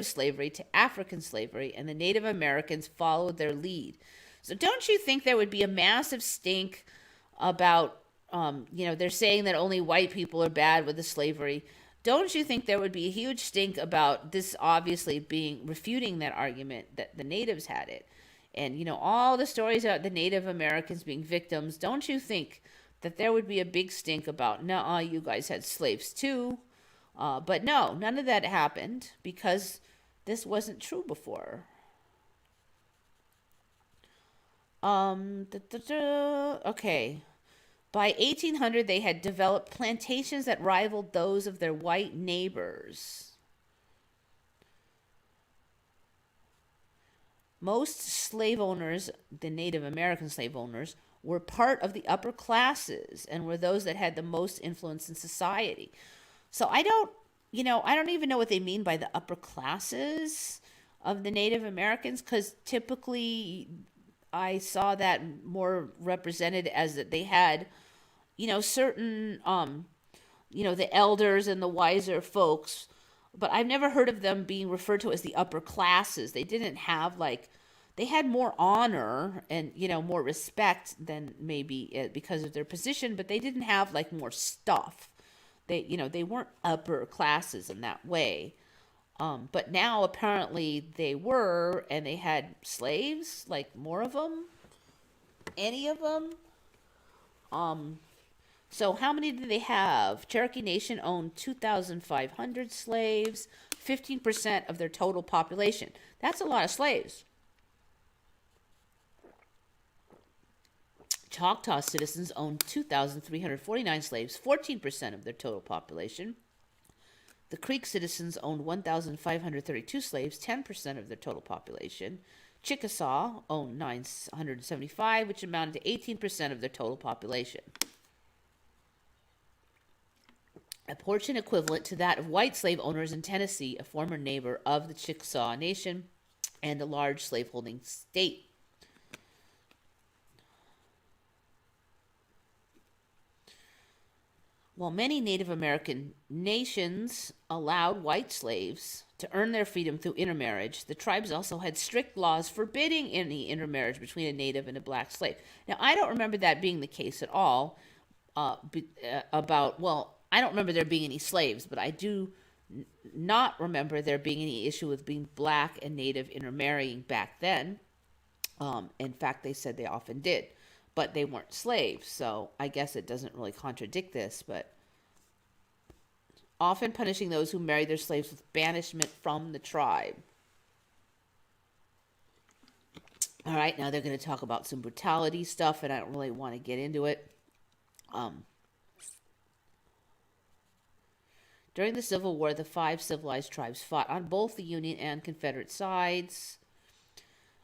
slavery to African slavery, and the Native Americans followed their lead. So don't you think there would be a massive stink about, they're saying that only white people are bad with the slavery. Don't you think there would be a huge stink about this obviously being refuting that argument that the natives had it? And, all the stories about the Native Americans being victims, don't you think that there would be a big stink about, no, you guys had slaves too? But no, none of that happened because this wasn't true before. Okay. By 1800, they had developed plantations that rivaled those of their white neighbors. Most slave owners, the Native American slave owners, were part of the upper classes and were those that had the most influence in society. So I don't even know what they mean by the upper classes of the Native Americans, because typically I saw that more represented as that they had, certain, the elders and the wiser folks, but I've never heard of them being referred to as the upper classes. They didn't have they had more honor and, more respect than maybe because of their position, but they didn't have more stuff. They weren't upper classes in that way. But now apparently they were, and they had slaves, more of them, any of them. So how many did they have? Cherokee Nation owned 2,500 slaves, 15% of their total population. That's a lot of slaves. Choctaw citizens owned 2,349 slaves, 14% of their total population. The Creek citizens owned 1,532 slaves, 10% of their total population. Chickasaw owned 975, which amounted to 18% of their total population. A portion equivalent to that of white slave owners in Tennessee, a former neighbor of the Chickasaw Nation and a large slaveholding state. While many Native American nations allowed white slaves to earn their freedom through intermarriage, the tribes also had strict laws forbidding any intermarriage between a native and a black slave. Now, I don't remember that being the case at all. I don't remember there being any slaves, but I do not remember there being any issue with being black and native intermarrying back then. In fact, they said they often did. But they weren't slaves, so I guess it doesn't really contradict this, but often punishing those who married their slaves with banishment from the tribe. All right, now they're going to talk about some brutality stuff, and I don't really want to get into it. During the Civil War, the 5 civilized tribes fought on both the Union and Confederate sides.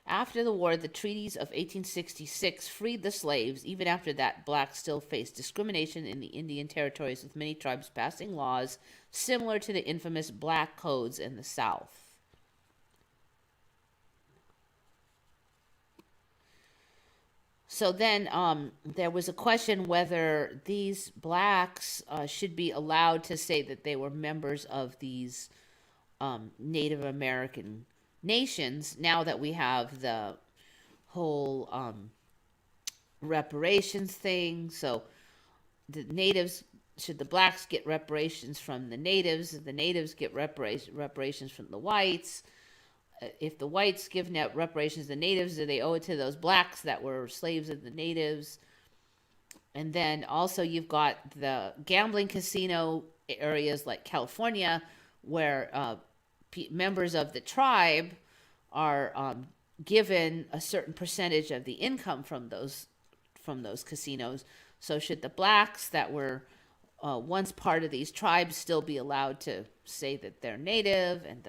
After the war, the treaties of 1866 freed the slaves. Even after that, blacks still faced discrimination in the Indian territories, with many tribes passing laws similar to the infamous Black Codes in the South. So then there was a question whether these blacks should be allowed to say that they were members of these Native American nations, now that we have the whole reparations thing. So the natives, should the blacks get reparations from the natives get reparations from the whites? If the whites give reparations to the natives, do they owe it to those blacks that were slaves of the natives? And then also you've got the gambling casino areas like California, where members of the tribe are given a certain percentage of the income from those casinos. So should the blacks that were once part of these tribes still be allowed to say that they're native? And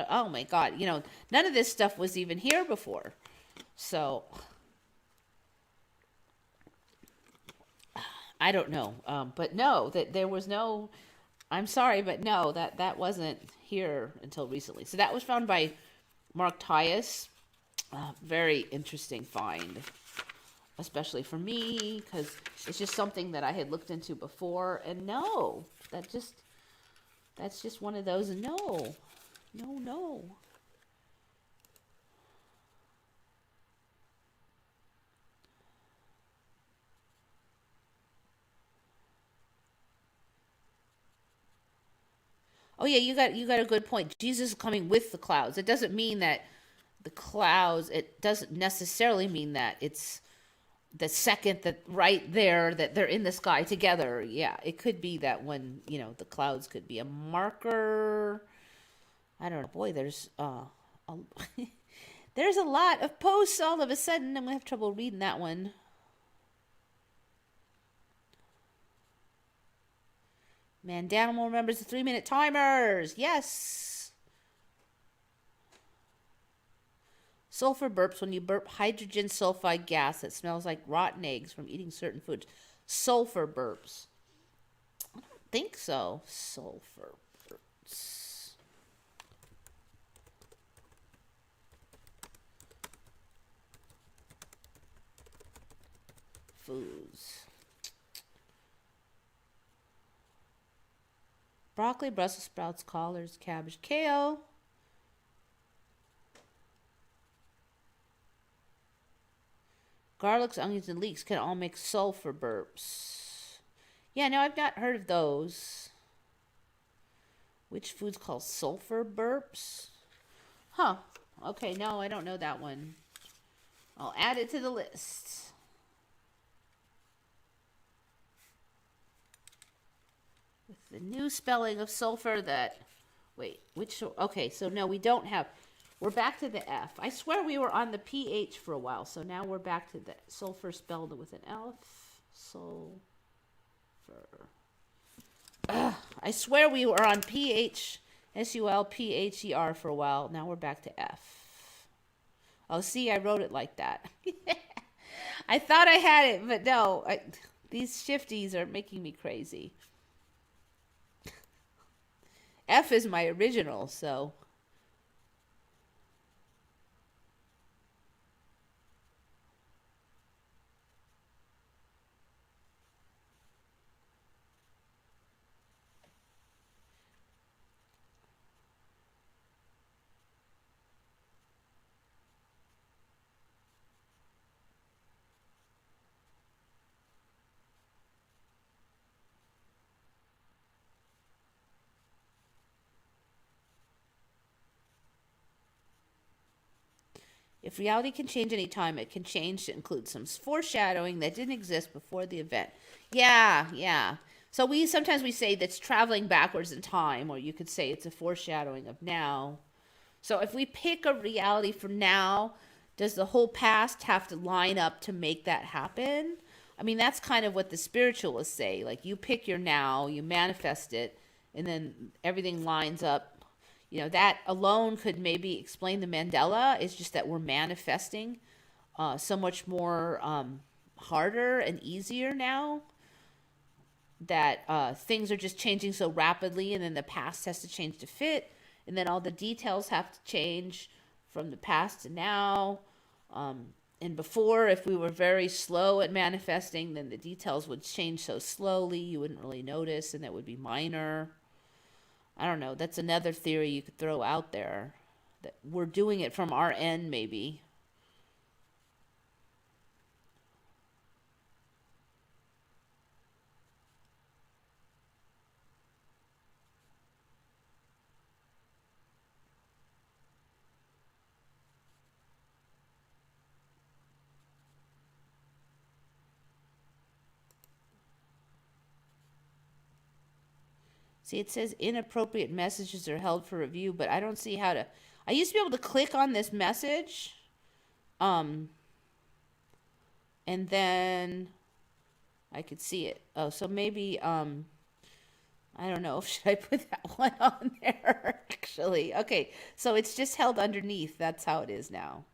oh my God, none of this stuff was even here before. So I don't know, but no, that there was no. I'm sorry, but no, that wasn't here until recently. So that was found by Mark Tyus. Very interesting find, especially for me, because it's just something that I had looked into before, and no, that's just one of those. No. Oh yeah, you got a good point. Jesus is coming with the clouds. It doesn't mean that the clouds. It doesn't necessarily mean that it's the second that right there that they're in the sky together. Yeah, it could be that when the clouds could be a marker. I don't know. Boy, a, there's a lot of posts all of a sudden. I'm gonna have trouble reading that one. Mandanimal remembers the 3-minute timers. Yes. Sulfur burps when you burp hydrogen sulfide gas that smells like rotten eggs from eating certain foods. Sulfur burps. I don't think so. Sulfur burps. Foods. Broccoli, Brussels sprouts, collards, cabbage, kale. Garlics, onions, and leeks can all make sulfur burps. Yeah, no, I've not heard of those. Which foods call sulfur burps? Huh. Okay, no, I don't know that one. I'll add it to the list. With the new spelling of sulfur that... Wait, which... Okay, so no, we don't have... We're back to the F. I swear we were on the PH for a while, so now we're back to the sulfur spelled with an F. Sulfur. I swear we were on PH, SULPHER for a while. Now we're back to F. Oh, see, I wrote it like that. I thought I had it, but no. These shifties are making me crazy. F is my original, so... If reality can change any time, it can change to include some foreshadowing that didn't exist before the event. Yeah. So sometimes we say that's traveling backwards in time, or you could say it's a foreshadowing of now. So if we pick a reality for now, does the whole past have to line up to make that happen? I mean, that's kind of what the spiritualists say. Like, you pick your now, you manifest it, and then everything lines up. That alone could maybe explain the Mandela. It's just that we're manifesting so much more harder and easier now. That things are just changing so rapidly, and then the past has to change to fit. And then all the details have to change from the past to now. And before, if we were very slow at manifesting, then the details would change so slowly you wouldn't really notice, and that would be minor. I don't know. That's another theory you could throw out there. That we're doing it from our end, maybe. See, it says inappropriate messages are held for review, but I don't see how to... I used to be able to click on this message. And then I could see it. Oh, so maybe, I don't know. Should I put that one on there? Actually. Okay, so it's just held underneath. That's how it is now.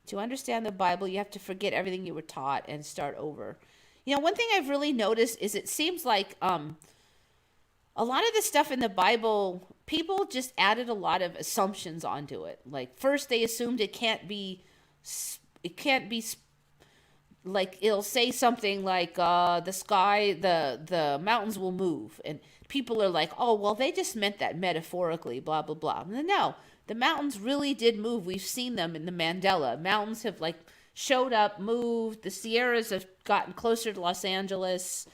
To understand the Bible, you have to forget everything you were taught and start over. One thing I've really noticed is it seems like a lot of the stuff in the Bible, people just added a lot of assumptions onto it. Like, first they assumed it can't be like, it'll say something like the sky, the mountains will move, and people are like, oh, well, they just meant that metaphorically, blah blah blah. No, the mountains really did move. We've seen them in the Mandela. Mountains have showed up, moved. The Sierras have gotten closer to Los Angeles.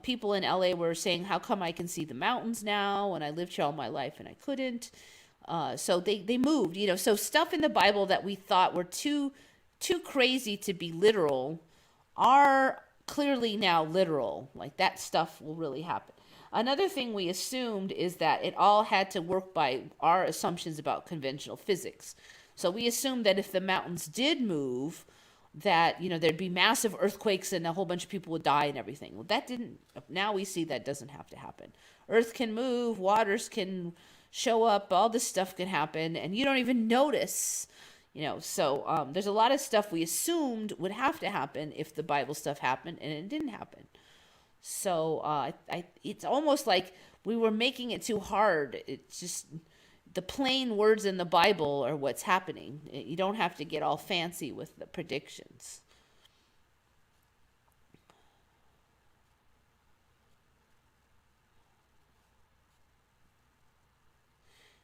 People in LA were saying, how come I can see the mountains now when I lived here all my life and I couldn't? So they moved, so stuff in the Bible that we thought were too crazy to be literal are clearly now literal. Like that stuff will really happen. Another thing we assumed is that it all had to work by our assumptions about conventional physics. So we assumed that if the mountains did move, that, there'd be massive earthquakes and a whole bunch of people would die and everything. Well, that didn't, now we see that doesn't have to happen. Earth can move, waters can show up, all this stuff can happen, and you don't even notice. So there's a lot of stuff we assumed would have to happen if the Bible stuff happened, and it didn't happen. So it's almost like we were making it too hard. It's just the plain words in the Bible are what's happening. You don't have to get all fancy with the predictions.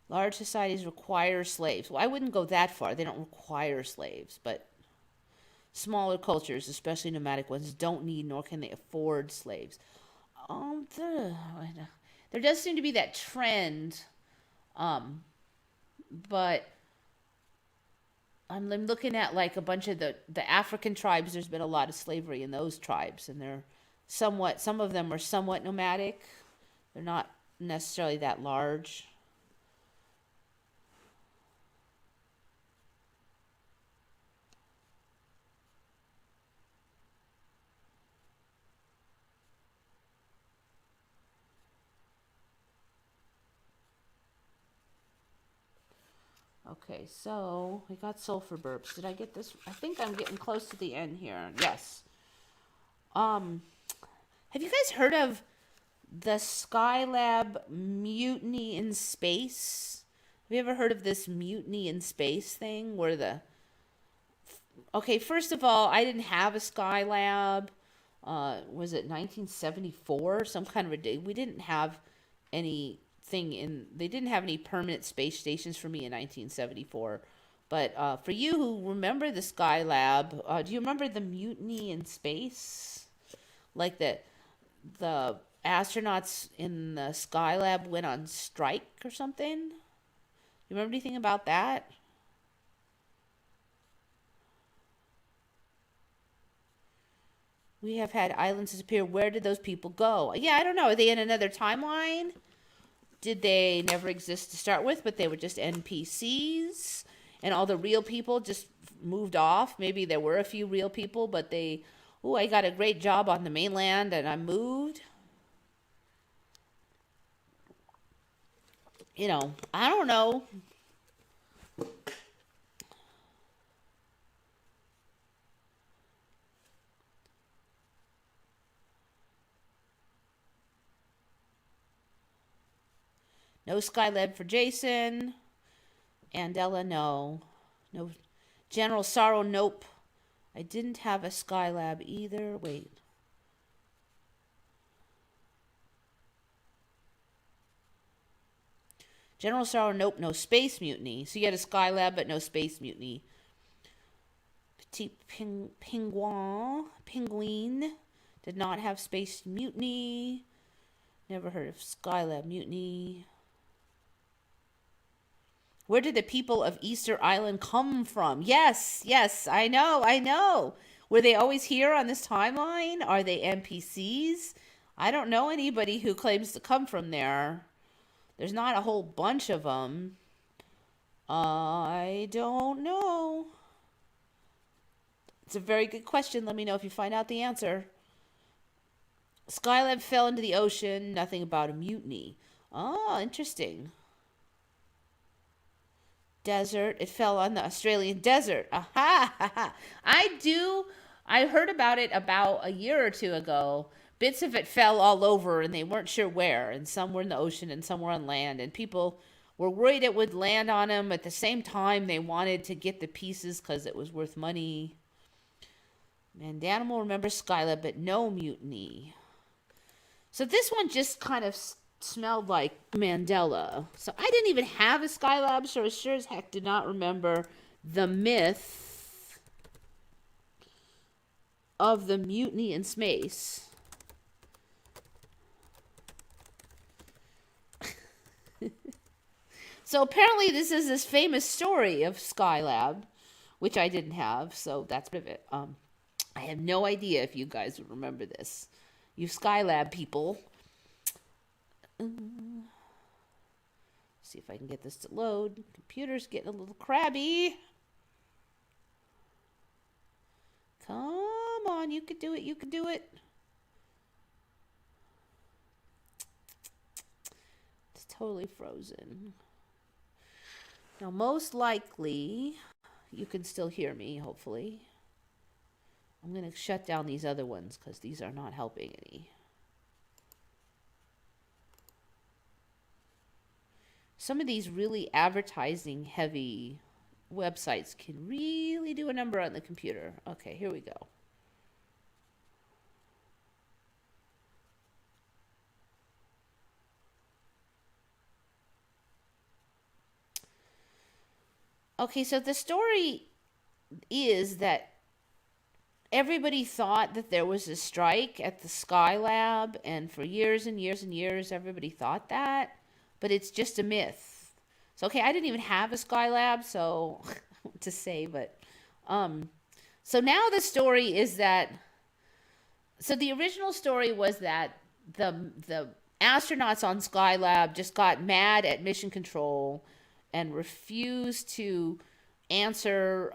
Large societies require slaves. Well, I wouldn't go that far. They don't require slaves, but smaller cultures, especially nomadic ones, don't need nor can they afford slaves. There does seem to be that trend, but I'm looking at like a bunch of the African tribes. There's been a lot of slavery in those tribes, and some of them are somewhat nomadic. They're not necessarily that large. Okay, so we got sulfur burps. Did I get this? I think I'm getting close to the end here. Yes. Have you guys heard of the Skylab mutiny in space? Have you ever heard of this mutiny in space thing where okay, first of all, I didn't have a Skylab. Was it 1974? Some kind of a day. We didn't have any they didn't have any permanent space stations for me in 1974. But for you who remember the Skylab, do you remember the mutiny in space? Like the astronauts in the Skylab went on strike or something? You remember anything about that? We have had islands disappear. Where did those people go? Yeah, I don't know. Are they in another timeline? Did they never exist to start with, but they were just NPCs? And all the real people just moved off? Maybe there were a few real people, but I got a great job on the mainland and I moved? I don't know. No Skylab for Jason. Andella, no. No. General Sorrow, nope. I didn't have a Skylab either. Wait. General Sorrow, nope. No space mutiny. So you had a Skylab, but no space mutiny. Petit Penguin did not have space mutiny. Never heard of Skylab mutiny. Where did the people of Easter Island come from? Yes, I know. Were they always here on this timeline? Are they NPCs? I don't know anybody who claims to come from there. There's not a whole bunch of them. I don't know. It's a very good question. Let me know if you find out the answer. Skylab fell into the ocean. Nothing about a mutiny. Oh, interesting. Desert. It fell on the Australian desert. Aha! I heard about it about a year or two ago. Bits of it fell all over and they weren't sure where. And some were in the ocean and some were on land. And people were worried it would land on them. At the same time, they wanted to get the pieces because it was worth money. Mandanimal remembers Skylab, but no mutiny. So this one just kind of smelled like Mandela. So I didn't even have a Skylab, so I sure as heck did not remember the myth of the mutiny in space. So apparently this is this famous story of Skylab, which I didn't have, so that's part of it. I have no idea if you guys would remember this. You Skylab people. See if I can get this to load. Computer's getting a little crabby. Come on, you can do it, you can do it. It's totally frozen. Now, most likely, you can still hear me, hopefully. I'm going to shut down these other ones because these are not helping any. Some of these really advertising heavy websites can really do a number on the computer. Okay, here we go. Okay, so the story is that everybody thought that there was a strike at the Skylab, and for years and years and years, everybody thought that, but it's just a myth. So, okay, I didn't even have a Skylab, so to say, but so now the story is that, so the original story was that the astronauts on Skylab just got mad at mission control and refused to answer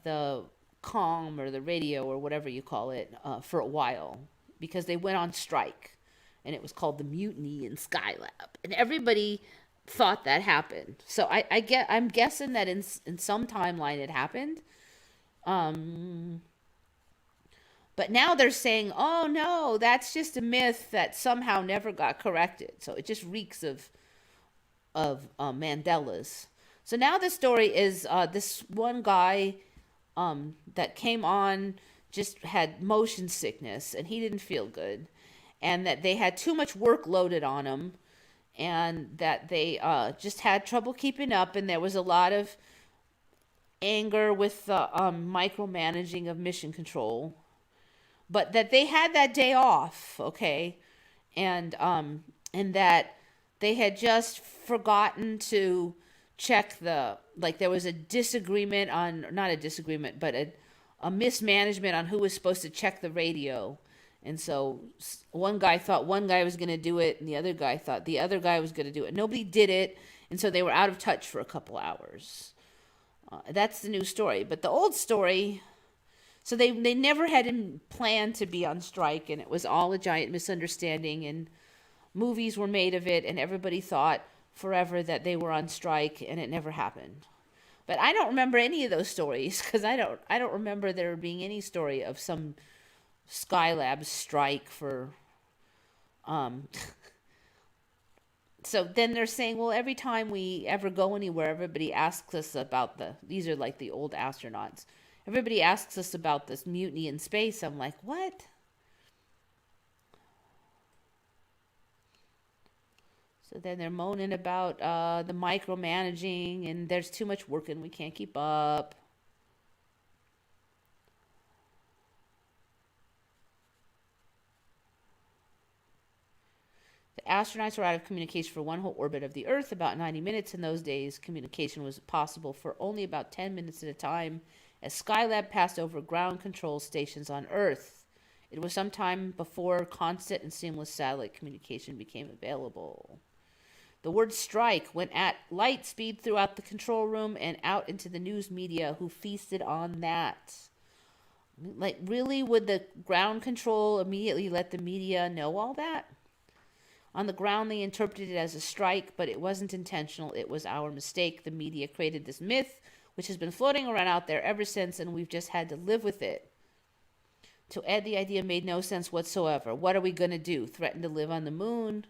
the comm or the radio or whatever you call it for a while because they went on strike, and it was called the mutiny in Skylab, and everybody thought that happened. So I'm guessing that in some timeline it happened, but now they're saying, oh no, that's just a myth that somehow never got corrected. So it just reeks of Mandela's. So now the story is this one guy that came on just had motion sickness, and he didn't feel good, and that they had too much work loaded on him, and that they just had trouble keeping up, and there was a lot of anger with the micromanaging of mission control, but that they had that day off, okay, and that they had just forgotten to check there was a disagreement on, not a disagreement, but a mismanagement on who was supposed to check the radio. And so one guy thought one guy was going to do it, and the other guy thought the other guy was going to do it. Nobody did it, and so they were out of touch for a couple hours. That's the new story. But the old story, so they never had planned to be on strike, and it was all a giant misunderstanding, and movies were made of it, and everybody thought forever that they were on strike, and it never happened. But I don't remember any of those stories because I don't remember there being any story of some Skylab strike for so then they're saying, well, every time we ever go anywhere, everybody asks us about these are like the old astronauts. Everybody asks us about this mutiny in space. I'm like, what? So then they're moaning about the micromanaging, and there's too much work and we can't keep up. The astronauts were out of communication for one whole orbit of the Earth, about 90 minutes. In those days, communication was possible for only about 10 minutes at a time, as Skylab passed over ground control stations on Earth. It was some time before constant and seamless satellite communication became available. The word strike went at light speed throughout the control room and out into the news media, who feasted on that. Like, really, would the ground control immediately let the media know all that? On the ground, they interpreted it as a strike, but it wasn't intentional. It was our mistake. The media created this myth, which has been floating around out there ever since, and we've just had to live with it. To Ed, the idea made no sense whatsoever. What are we going to do? Threaten to live on the moon?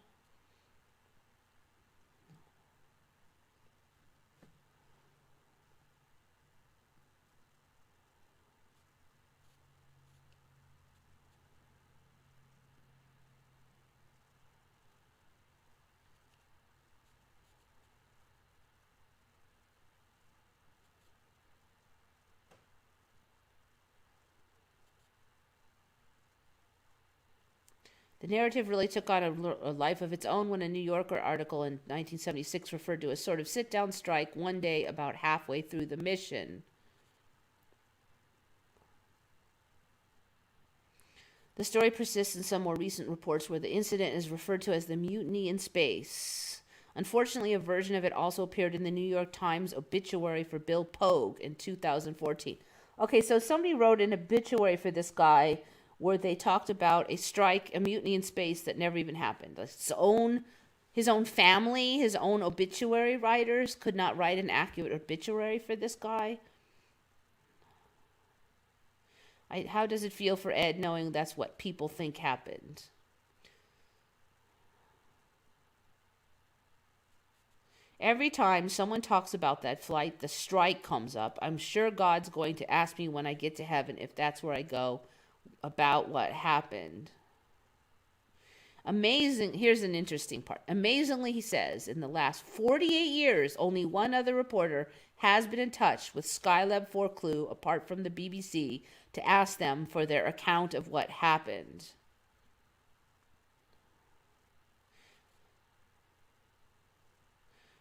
The narrative really took on a life of its own when a New Yorker article in 1976 referred to a sort of sit-down strike one day about halfway through the mission. The story persists in some more recent reports where the incident is referred to as the mutiny in space. Unfortunately, a version of it also appeared in the New York Times obituary for Bill Pogue in 2014. Okay, so somebody wrote an obituary for this guy where they talked about a strike, a mutiny in space that never even happened. His own family, his own obituary writers could not write an accurate obituary for this guy. How does it feel for Ed knowing that's what people think happened? Every time someone talks about that flight, the strike comes up. I'm sure God's going to ask me when I get to heaven, if that's where I go, about what happened. Amazing. Here's an interesting part. Amazingly, he says, in the last 48 years, only one other reporter has been in touch with Skylab 4 Clue, apart from the BBC, to ask them for their account of what happened.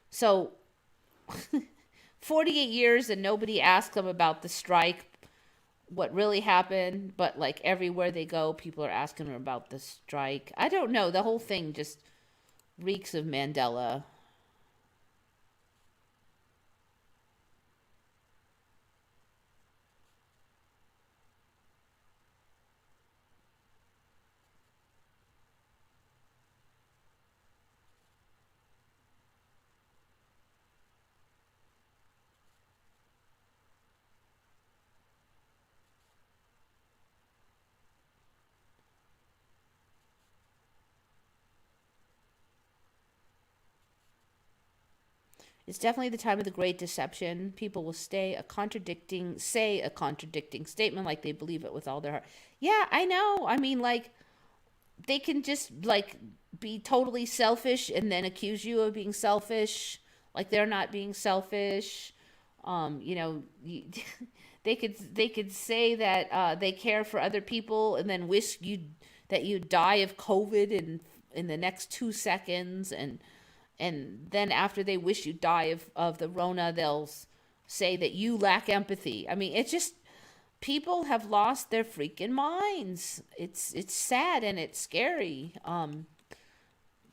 So, 48 years and nobody asked them about the strike, what really happened, but like everywhere they go, people are asking them about the strike. I don't know. The whole thing just reeks of Mandela. It's definitely the time of the great deception. People will say a contradicting statement like they believe it with all their heart. Yeah, I know. I mean, like, they can just, like, be totally selfish and then accuse you of being selfish. Like, they're not being selfish. You know, they could say that they care for other people and then wish that you die of COVID in the next 2 seconds, and then after they wish you die of the Rona, they'll say that you lack empathy. I mean, it's just, people have lost their freaking minds. It's sad and it's scary.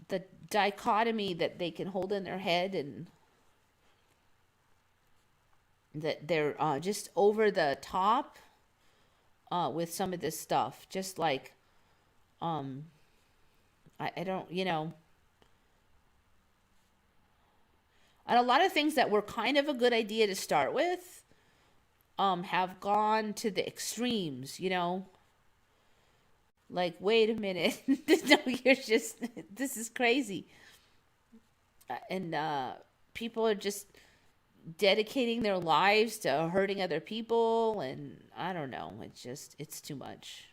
The dichotomy that they can hold in their head, and that they're just over the top with some of this stuff. Just like, I don't, and a lot of things that were kind of a good idea to start with have gone to the extremes, Like, wait a minute. No, this is crazy. And people are just dedicating their lives to hurting other people, and I don't know. It's too much.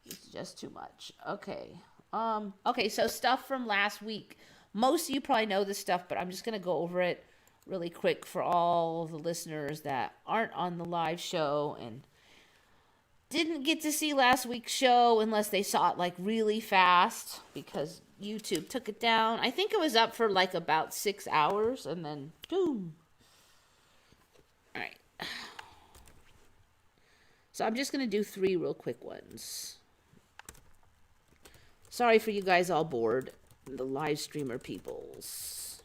It's just too much. Okay. Okay, so stuff from last week. Most of you probably know this stuff, but I'm just going to go over it really quick for all the listeners that aren't on the live show and didn't get to see last week's show unless they saw it like really fast because YouTube took it down. I think it was up for like about 6 hours and then boom. All right. So I'm just going to do 3 real quick ones. Sorry for you guys all bored, the live streamer peoples.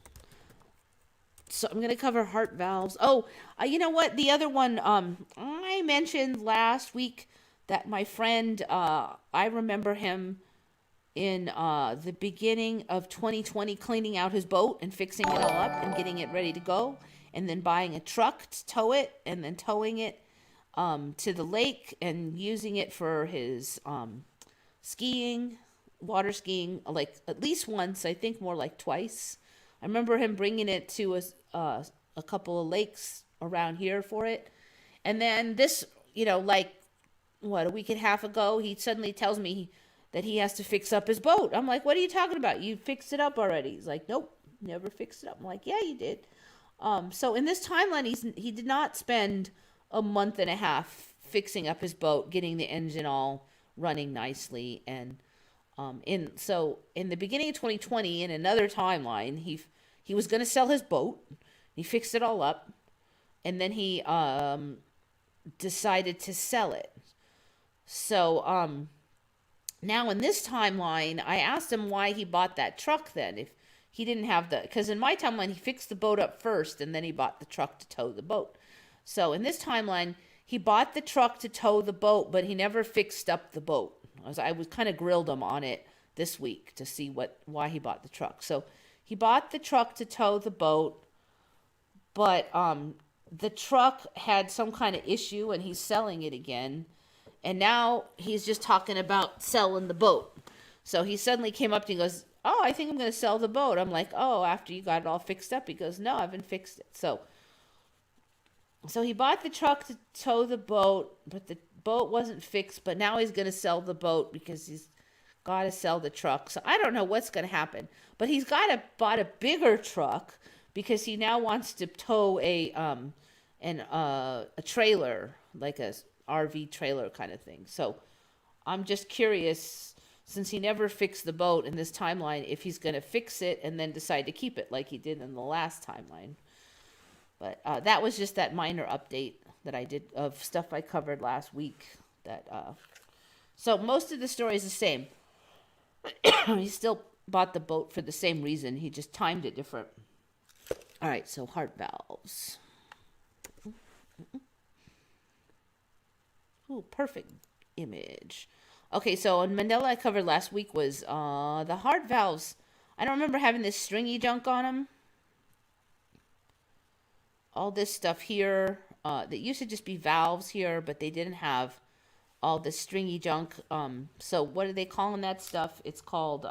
So I'm going to cover heart valves. Oh, you know what? The other one, I mentioned last week that my friend, I remember him in the beginning of 2020 cleaning out his boat and fixing it all up and getting it ready to go, and then buying a truck to tow it and then towing it to the lake and using it for his skiing, water skiing, like at least once, I think more like twice. I remember him bringing it to a couple of lakes around here for it. And then this, like, a week and a half ago, he suddenly tells me that he has to fix up his boat. I'm like, what are you talking about? You fixed it up already. He's like, nope, never fixed it up. I'm like, yeah, you did. So in this timeline, he did not spend a month and a half fixing up his boat, getting the engine all running nicely, and In the beginning of 2020, in another timeline, he was going to sell his boat. He fixed it all up, and then he decided to sell it. So now in this timeline, I asked him why he bought that truck then. If he didn't have because in my timeline, he fixed the boat up first and then he bought the truck to tow the boat. So in this timeline, he bought the truck to tow the boat, but he never fixed up the boat. I was kind of grilled him on it this week to see why he bought the truck. So he bought the truck to tow the boat, but the truck had some kind of issue and he's selling it again. And now he's just talking about selling the boat. So he suddenly came up to me and goes, "Oh, I think I'm going to sell the boat." I'm like, "Oh, after you got it all fixed up?" He goes, "No, I haven't fixed it." So he bought the truck to tow the boat, but the boat wasn't fixed. But now he's going to sell the boat because he's got to sell the truck. So I don't know what's going to happen. But he's bought a bigger truck because he now wants to tow a trailer, like a RV trailer kind of thing. So I'm just curious, since he never fixed the boat in this timeline, if he's going to fix it and then decide to keep it like he did in the last timeline. But that was just that minor update that I did of stuff I covered last week. So most of the story is the same. He still bought the boat for the same reason. He just timed it different. All right, so heart valves. Ooh, perfect image. Okay, so on Mandela I covered last week was the heart valves. I don't remember having this stringy junk on them. All this stuff here that used to just be valves here, but they didn't have all this stringy junk. So what are they calling that stuff? It's called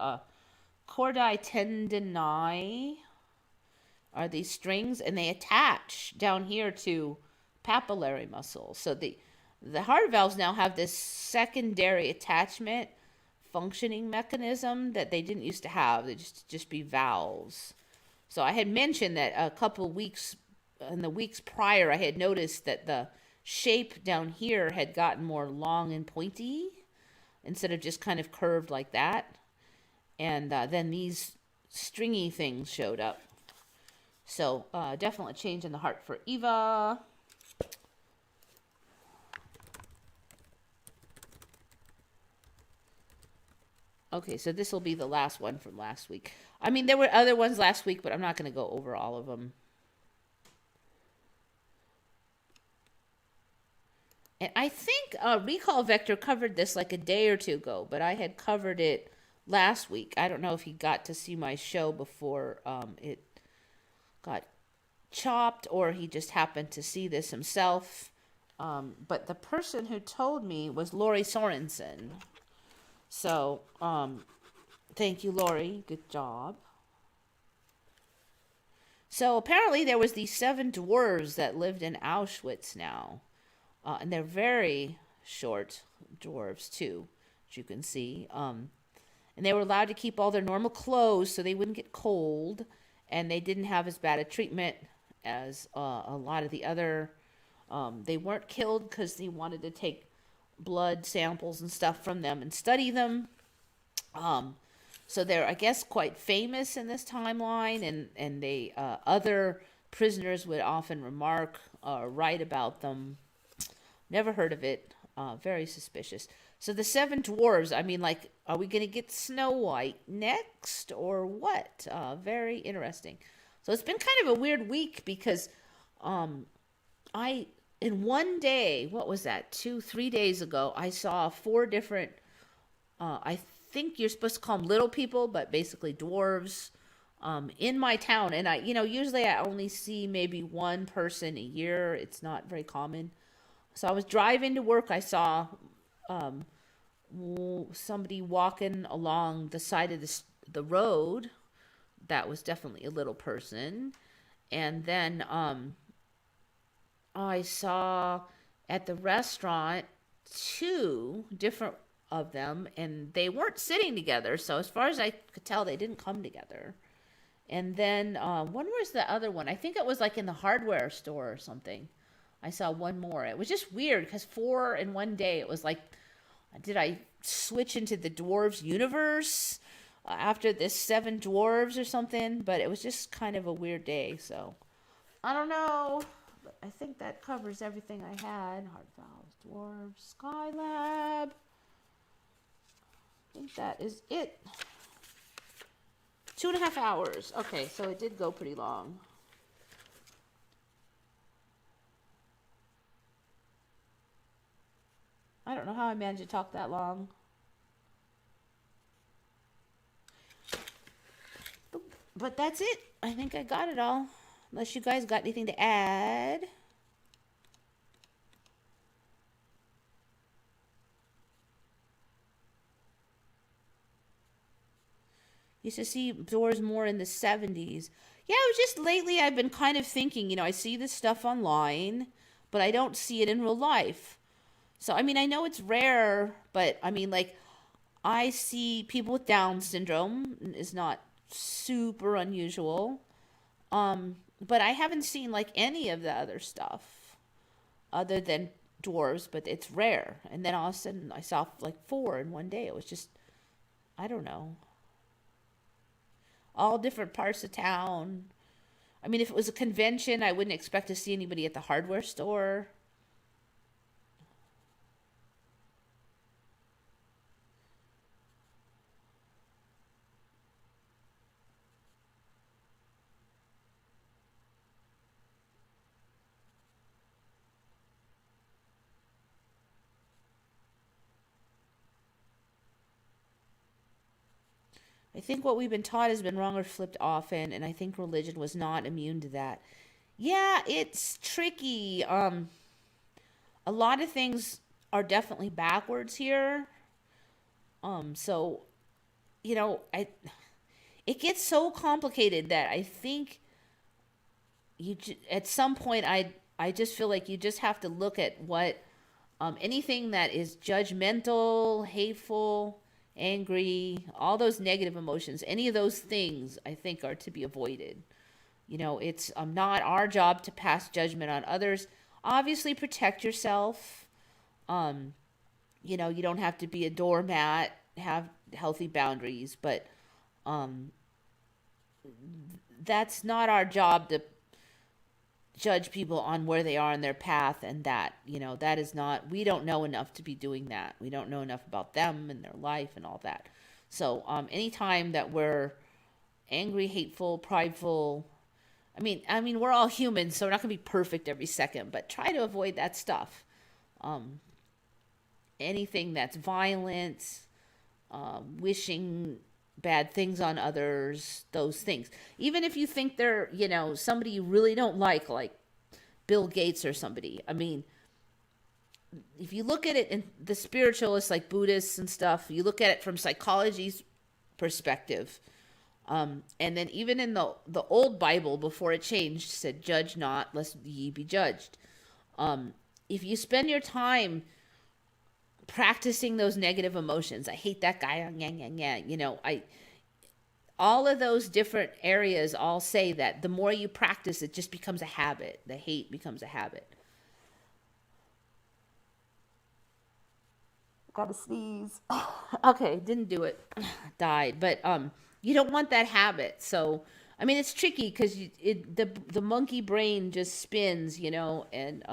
cordae tendineae. Are these strings, and they attach down here to papillary muscle. So the heart valves now have this secondary attachment functioning mechanism that they didn't used to have. They just be valves. So I had mentioned that a couple of weeks, in the weeks prior, I had noticed that the shape down here had gotten more long and pointy instead of just kind of curved like that. And then these stringy things showed up. So definitely a change in the heart for Eva. Okay, so this will be the last one from last week. I mean, there were other ones last week, but I'm not going to go over all of them. And I think Recall Vector covered this like a day or two ago, but I had covered it last week. I don't know if he got to see my show before it got chopped, or he just happened to see this himself. But the person who told me was Lori Sorensen. So, thank you, Lori. Good job. So, apparently there was these 7 dwarves that lived in Auschwitz now. And they're very short dwarves, too, as you can see. And they were allowed to keep all their normal clothes so they wouldn't get cold. And they didn't have as bad a treatment as a lot of the other. They weren't killed because they wanted to take blood samples and stuff from them and study them. So they're, I guess, quite famous in this timeline, and they other prisoners would often remark or write about them. Never heard of it. Very suspicious. So the 7 dwarves, I mean, like, are we going to get Snow White next or what? Very interesting. So it's been kind of a weird week because in one day, what was that, 3 days ago, I saw 4 different, I think you're supposed to call them little people, but basically dwarves, in my town. And usually I only see maybe one person a year. It's not very common. So I was driving to work. I saw somebody walking along the side of the road. That was definitely a little person. And then I saw at the restaurant 2 different of them, and they weren't sitting together. So as far as I could tell, they didn't come together. And then when was the other one? I think it was like in the hardware store or something. I saw one more. It was just weird because 4 in one day. It was like Did I switch into the dwarves universe after this seven dwarves or something? But it was just kind of a weird day, so I don't know. But I think that covers everything I had. Hard valves, dwarves, skylab. I think that is it. 2.5 hours. Okay, so it did go pretty long. I don't know how I managed to talk that long. But that's it. I think I got it all. Unless you guys got anything to add. Used to see doors more in the 70s. Yeah, it was just lately I've been kind of thinking, I see this stuff online, but I don't see it in real life. So, I mean, I know it's rare, but I mean, like, I see people with Down syndrome is not super unusual. But I haven't seen like any of the other stuff other than dwarves, but it's rare. And then all of a sudden I saw like 4 in one day. It was just, I don't know. All different parts of town. I mean, if it was a convention, I wouldn't expect to see anybody at the hardware store. I think what we've been taught has been wrong or flipped often, and I think religion was not immune to that. Yeah, it's tricky. A lot of things are definitely backwards here. So I it gets so complicated that I think at some point I just feel like you just have to look at what anything that is judgmental, hateful, angry, all those negative emotions, any of those things I think are to be avoided. It's not our job to pass judgment on others. Obviously, protect yourself. You don't have to be a doormat, have healthy boundaries, but that's not our job to judge people on where they are in their path, and that is not, we don't know enough to be doing that. We don't know enough about them and their life and all that. So anytime that we're angry, hateful, prideful, I mean we're all humans, so we're not going to be perfect every second, but try to avoid that stuff. Anything that's violent, wishing bad things on others, those things. Even if you think they're, somebody you really don't like Bill Gates or somebody. I mean, if you look at it in the spiritualists like Buddhists and stuff, you look at it from psychology's perspective. And then even in the old Bible, before it changed, said, "Judge not, lest ye be judged." If you spend your time practicing those negative emotions, I hate that guy, all of those different areas all say that the more you practice, it just becomes a habit. The hate becomes a habit. Gotta sneeze. Okay, didn't do it. Died. But you don't want that habit. So I mean, it's tricky because the monkey brain just spins, and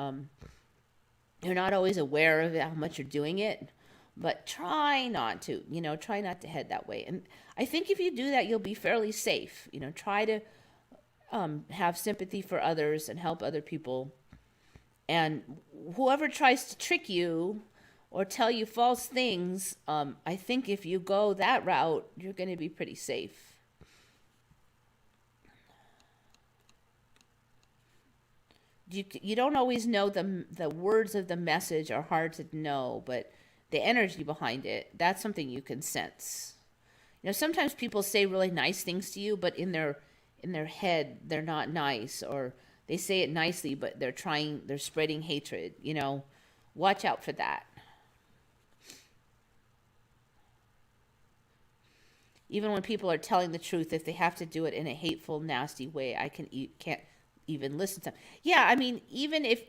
you're not always aware of how much you're doing it. But try not to, try not to head that way. And I think if you do that, you'll be fairly safe. Try to have sympathy for others and help other people. And whoever tries to trick you or tell you false things, I think if you go that route, you're going to be pretty safe. You don't always know the words of the message are hard to know, but the energy behind it, that's something you can sense. Sometimes people say really nice things to you, but in their head they're not nice, or they say it nicely, but they're spreading hatred. Watch out for that. Even when people are telling the truth, if they have to do it in a hateful, nasty way, I can't even listen to them. Yeah, I mean, even if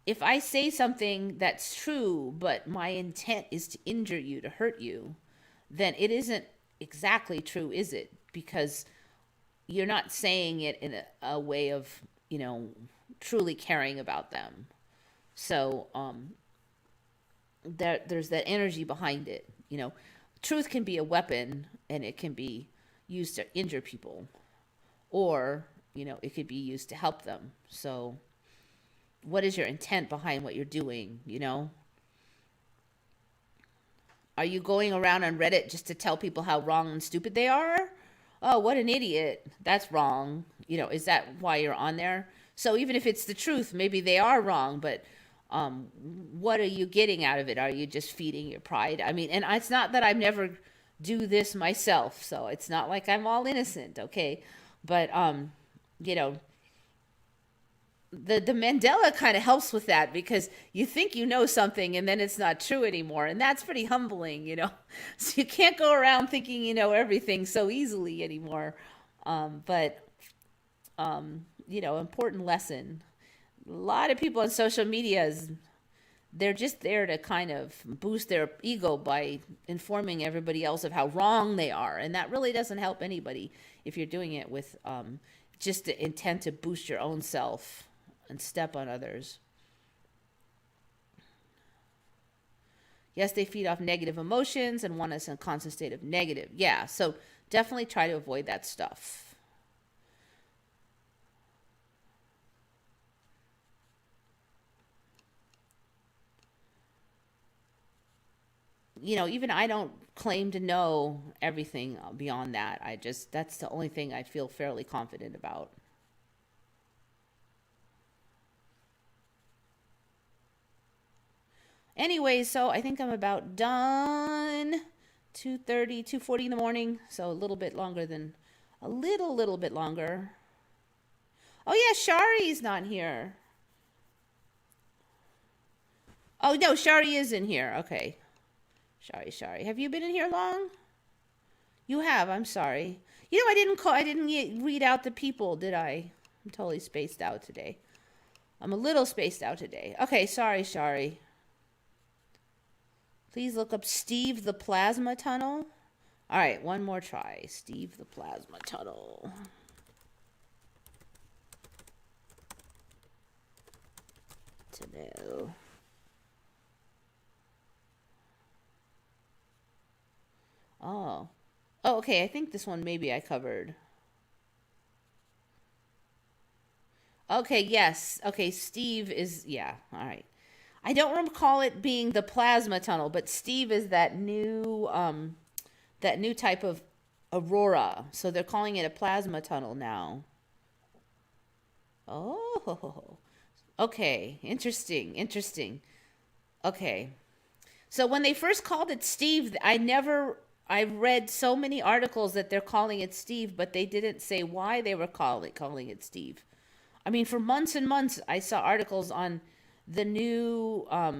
if I say something that's true, but my intent is to injure you, to hurt you, then it isn't exactly true, is it? Because you're not saying it in a way of, truly caring about them. So there's that energy behind it. Truth can be a weapon, and it can be used to injure people, or it could be used to help them. So what is your intent behind what you're doing? Are you going around on Reddit just to tell people how wrong and stupid they are? Oh, what an idiot. That's wrong. Is that why you're on there? So even if it's the truth, maybe they are wrong, but what are you getting out of it? Are you just feeding your pride? I mean, and it's not that I've never do this myself, so it's not like I'm all innocent, okay? But you know, the Mandela kind of helps with that, because you think you know something and then it's not true anymore, and that's pretty humbling. So you can't go around thinking you know everything so easily anymore. But important lesson. A lot of people on social media, they're just there to kind of boost their ego by informing everybody else of how wrong they are, and that really doesn't help anybody if you're doing it with just the intent to boost your own self and step on others. Yes, they feed off negative emotions and want us in a constant state of negative. Yeah, so definitely try to avoid that stuff. Even I don't claim to know everything beyond that. That's the only thing I feel fairly confident about. Anyway, so I think I'm about done. 2:30, 2:40 in the morning, so a little bit longer. Oh yeah, Shari's not here. Oh no, Shari is in here. Okay. Shari. Have you been in here long? You have. I'm sorry. I didn't read out the people, did I? I'm totally spaced out today. I'm a little spaced out today. Okay, sorry, Shari. Please look up Steve the Plasma Tunnel. All right, one more try. Steve the Plasma Tunnel. Tunnel. Oh. Oh, okay. I think this one maybe I covered. Okay, yes. Okay, Steve is, yeah. All right. I don't recall it being the plasma tunnel, but Steve is that new type of aurora. So they're calling it a plasma tunnel now. Oh. Okay, interesting. Okay. So when they first called it Steve, I read so many articles that they're calling it Steve, but they didn't say why they were calling it Steve. I mean, for months and months, I saw articles on the new, let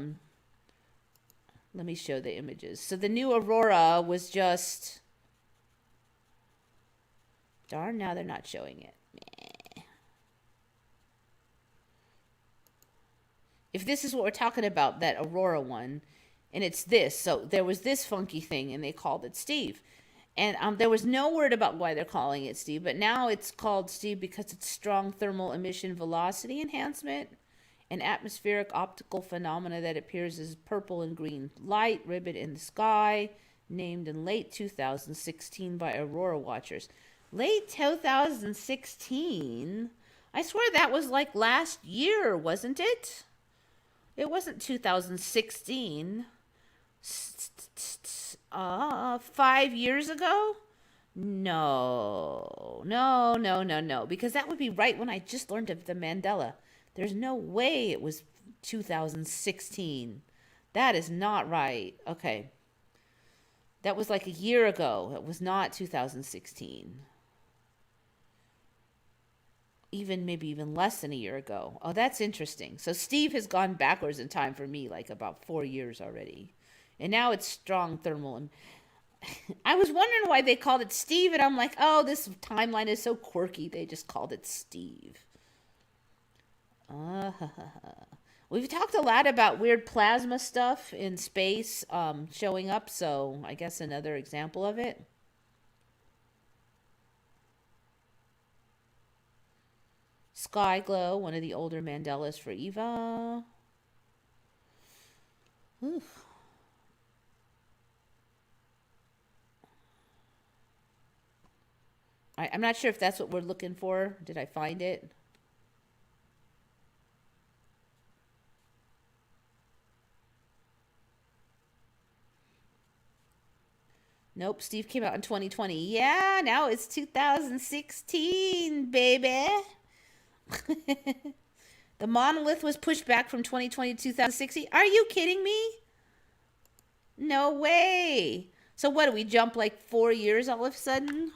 me show the images. So the new Aurora was just, darn, now they're not showing it. Meh. If this is what we're talking about, that Aurora one, and it's this. So there was this funky thing, and they called it Steve. And there was no word about why they're calling it Steve, but now it's called Steve because it's strong thermal emission velocity enhancement, an atmospheric optical phenomena that appears as purple and green light ribbon in the sky, named in late 2016 by Aurora watchers. Late 2016? I swear that was like last year, wasn't it? It wasn't 2016. 5 years ago? No. Because that would be right when I just learned of the Mandela. There's no way it was 2016. That is not right. Okay. That was like a year ago. It was not 2016. Maybe even less than a year ago. Oh, that's interesting. So Steve has gone backwards in time for me, like about 4 years already. And now it's strong thermal. I was wondering why they called it Steve, and I'm like, oh, this timeline is so quirky. They just called it Steve. We've talked a lot about weird plasma stuff in space showing up, so I guess another example of it. Sky Glow, one of the older Mandelas for Eva. Ooh. I'm not sure if that's what we're looking for. Did I find it? Nope, Steve came out in 2020. Yeah, now it's 2016, baby. The monolith was pushed back from 2020 to 2060. Are you kidding me? No way. So what, do we jump like 4 years all of a sudden?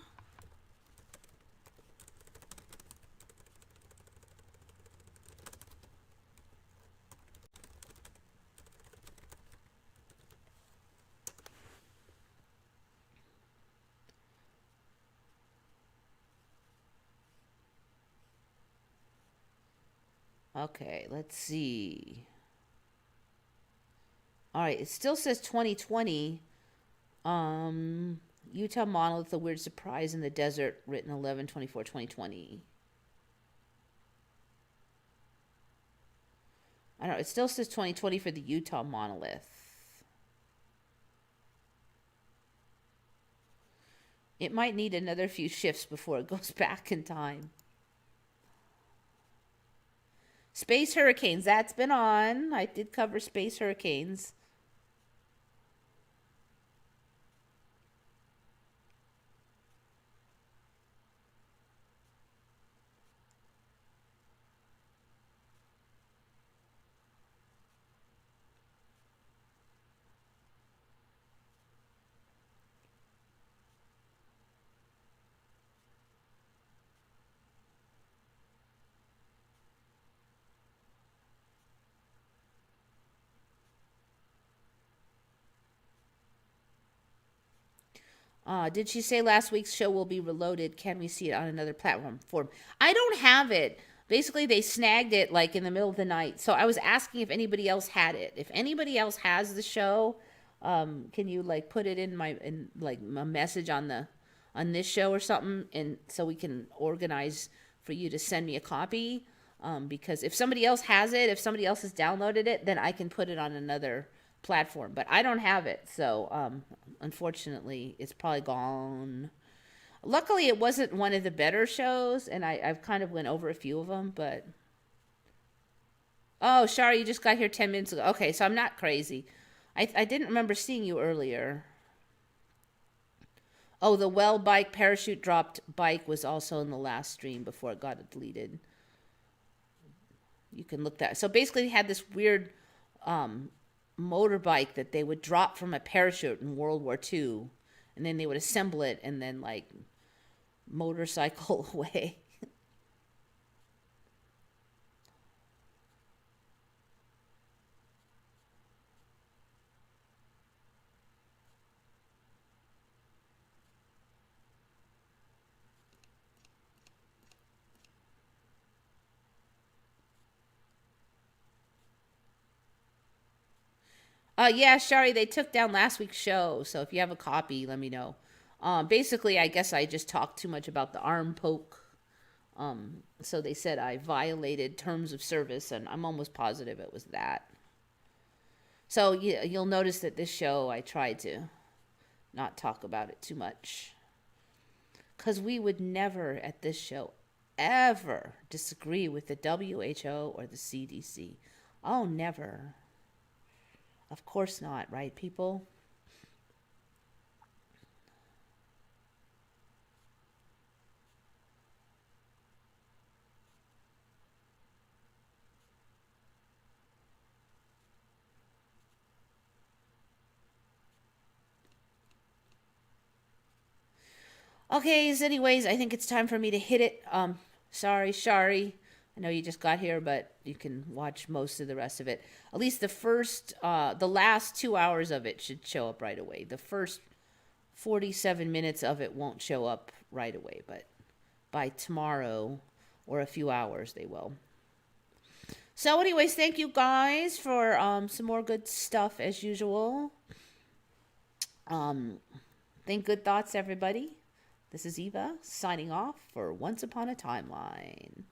Okay, let's see. All right, it still says 2020. Utah monolith, a weird surprise in the desert, written 11/24/2020. I don't know, it still says 2020 for the Utah monolith. It might need another few shifts before it goes back in time. Space hurricanes, that's been on. I did cover space hurricanes. Did she say last week's show will be reloaded? Can we see it on another platform? I don't have it. Basically, they snagged it like in the middle of the night. So I was asking if anybody else had it. If anybody else has the show, can you like put it in like a message on this show or something, and so we can organize for you to send me a copy. Because if somebody else has it, if somebody else has downloaded it, then I can put it on another platform. But I don't have it, so unfortunately, it's probably gone. Luckily, it wasn't one of the better shows, and I've kind of went over a few of them. But oh, Shari, you just got here 10 minutes ago. Okay, so I'm not crazy. I didn't remember seeing you earlier. Oh, the well bike parachute dropped bike was also in the last stream before it got deleted. You can look that. So basically, they had this weird motorbike that they would drop from a parachute in World War II, and then they would assemble it and then like motorcycle away. Yeah, Shari, they took down last week's show, so if you have a copy, let me know. Basically, I guess I just talked too much about the arm poke. So they said I violated terms of service, and I'm almost positive it was that. So you'll notice that this show, I tried to not talk about it too much. Because we would never, at this show, ever disagree with the WHO or the CDC. Oh, never. Of course not, right, people? Okay, anyways, I think it's time for me to hit it. Sorry, Shari. I know you just got here, but you can watch most of the rest of it. At least the last 2 hours of it should show up right away. The first 47 minutes of it won't show up right away, but by tomorrow or a few hours they will. So, anyways, thank you guys for some more good stuff as usual. Think good thoughts, everybody. This is Eva signing off for Once Upon a Timeline.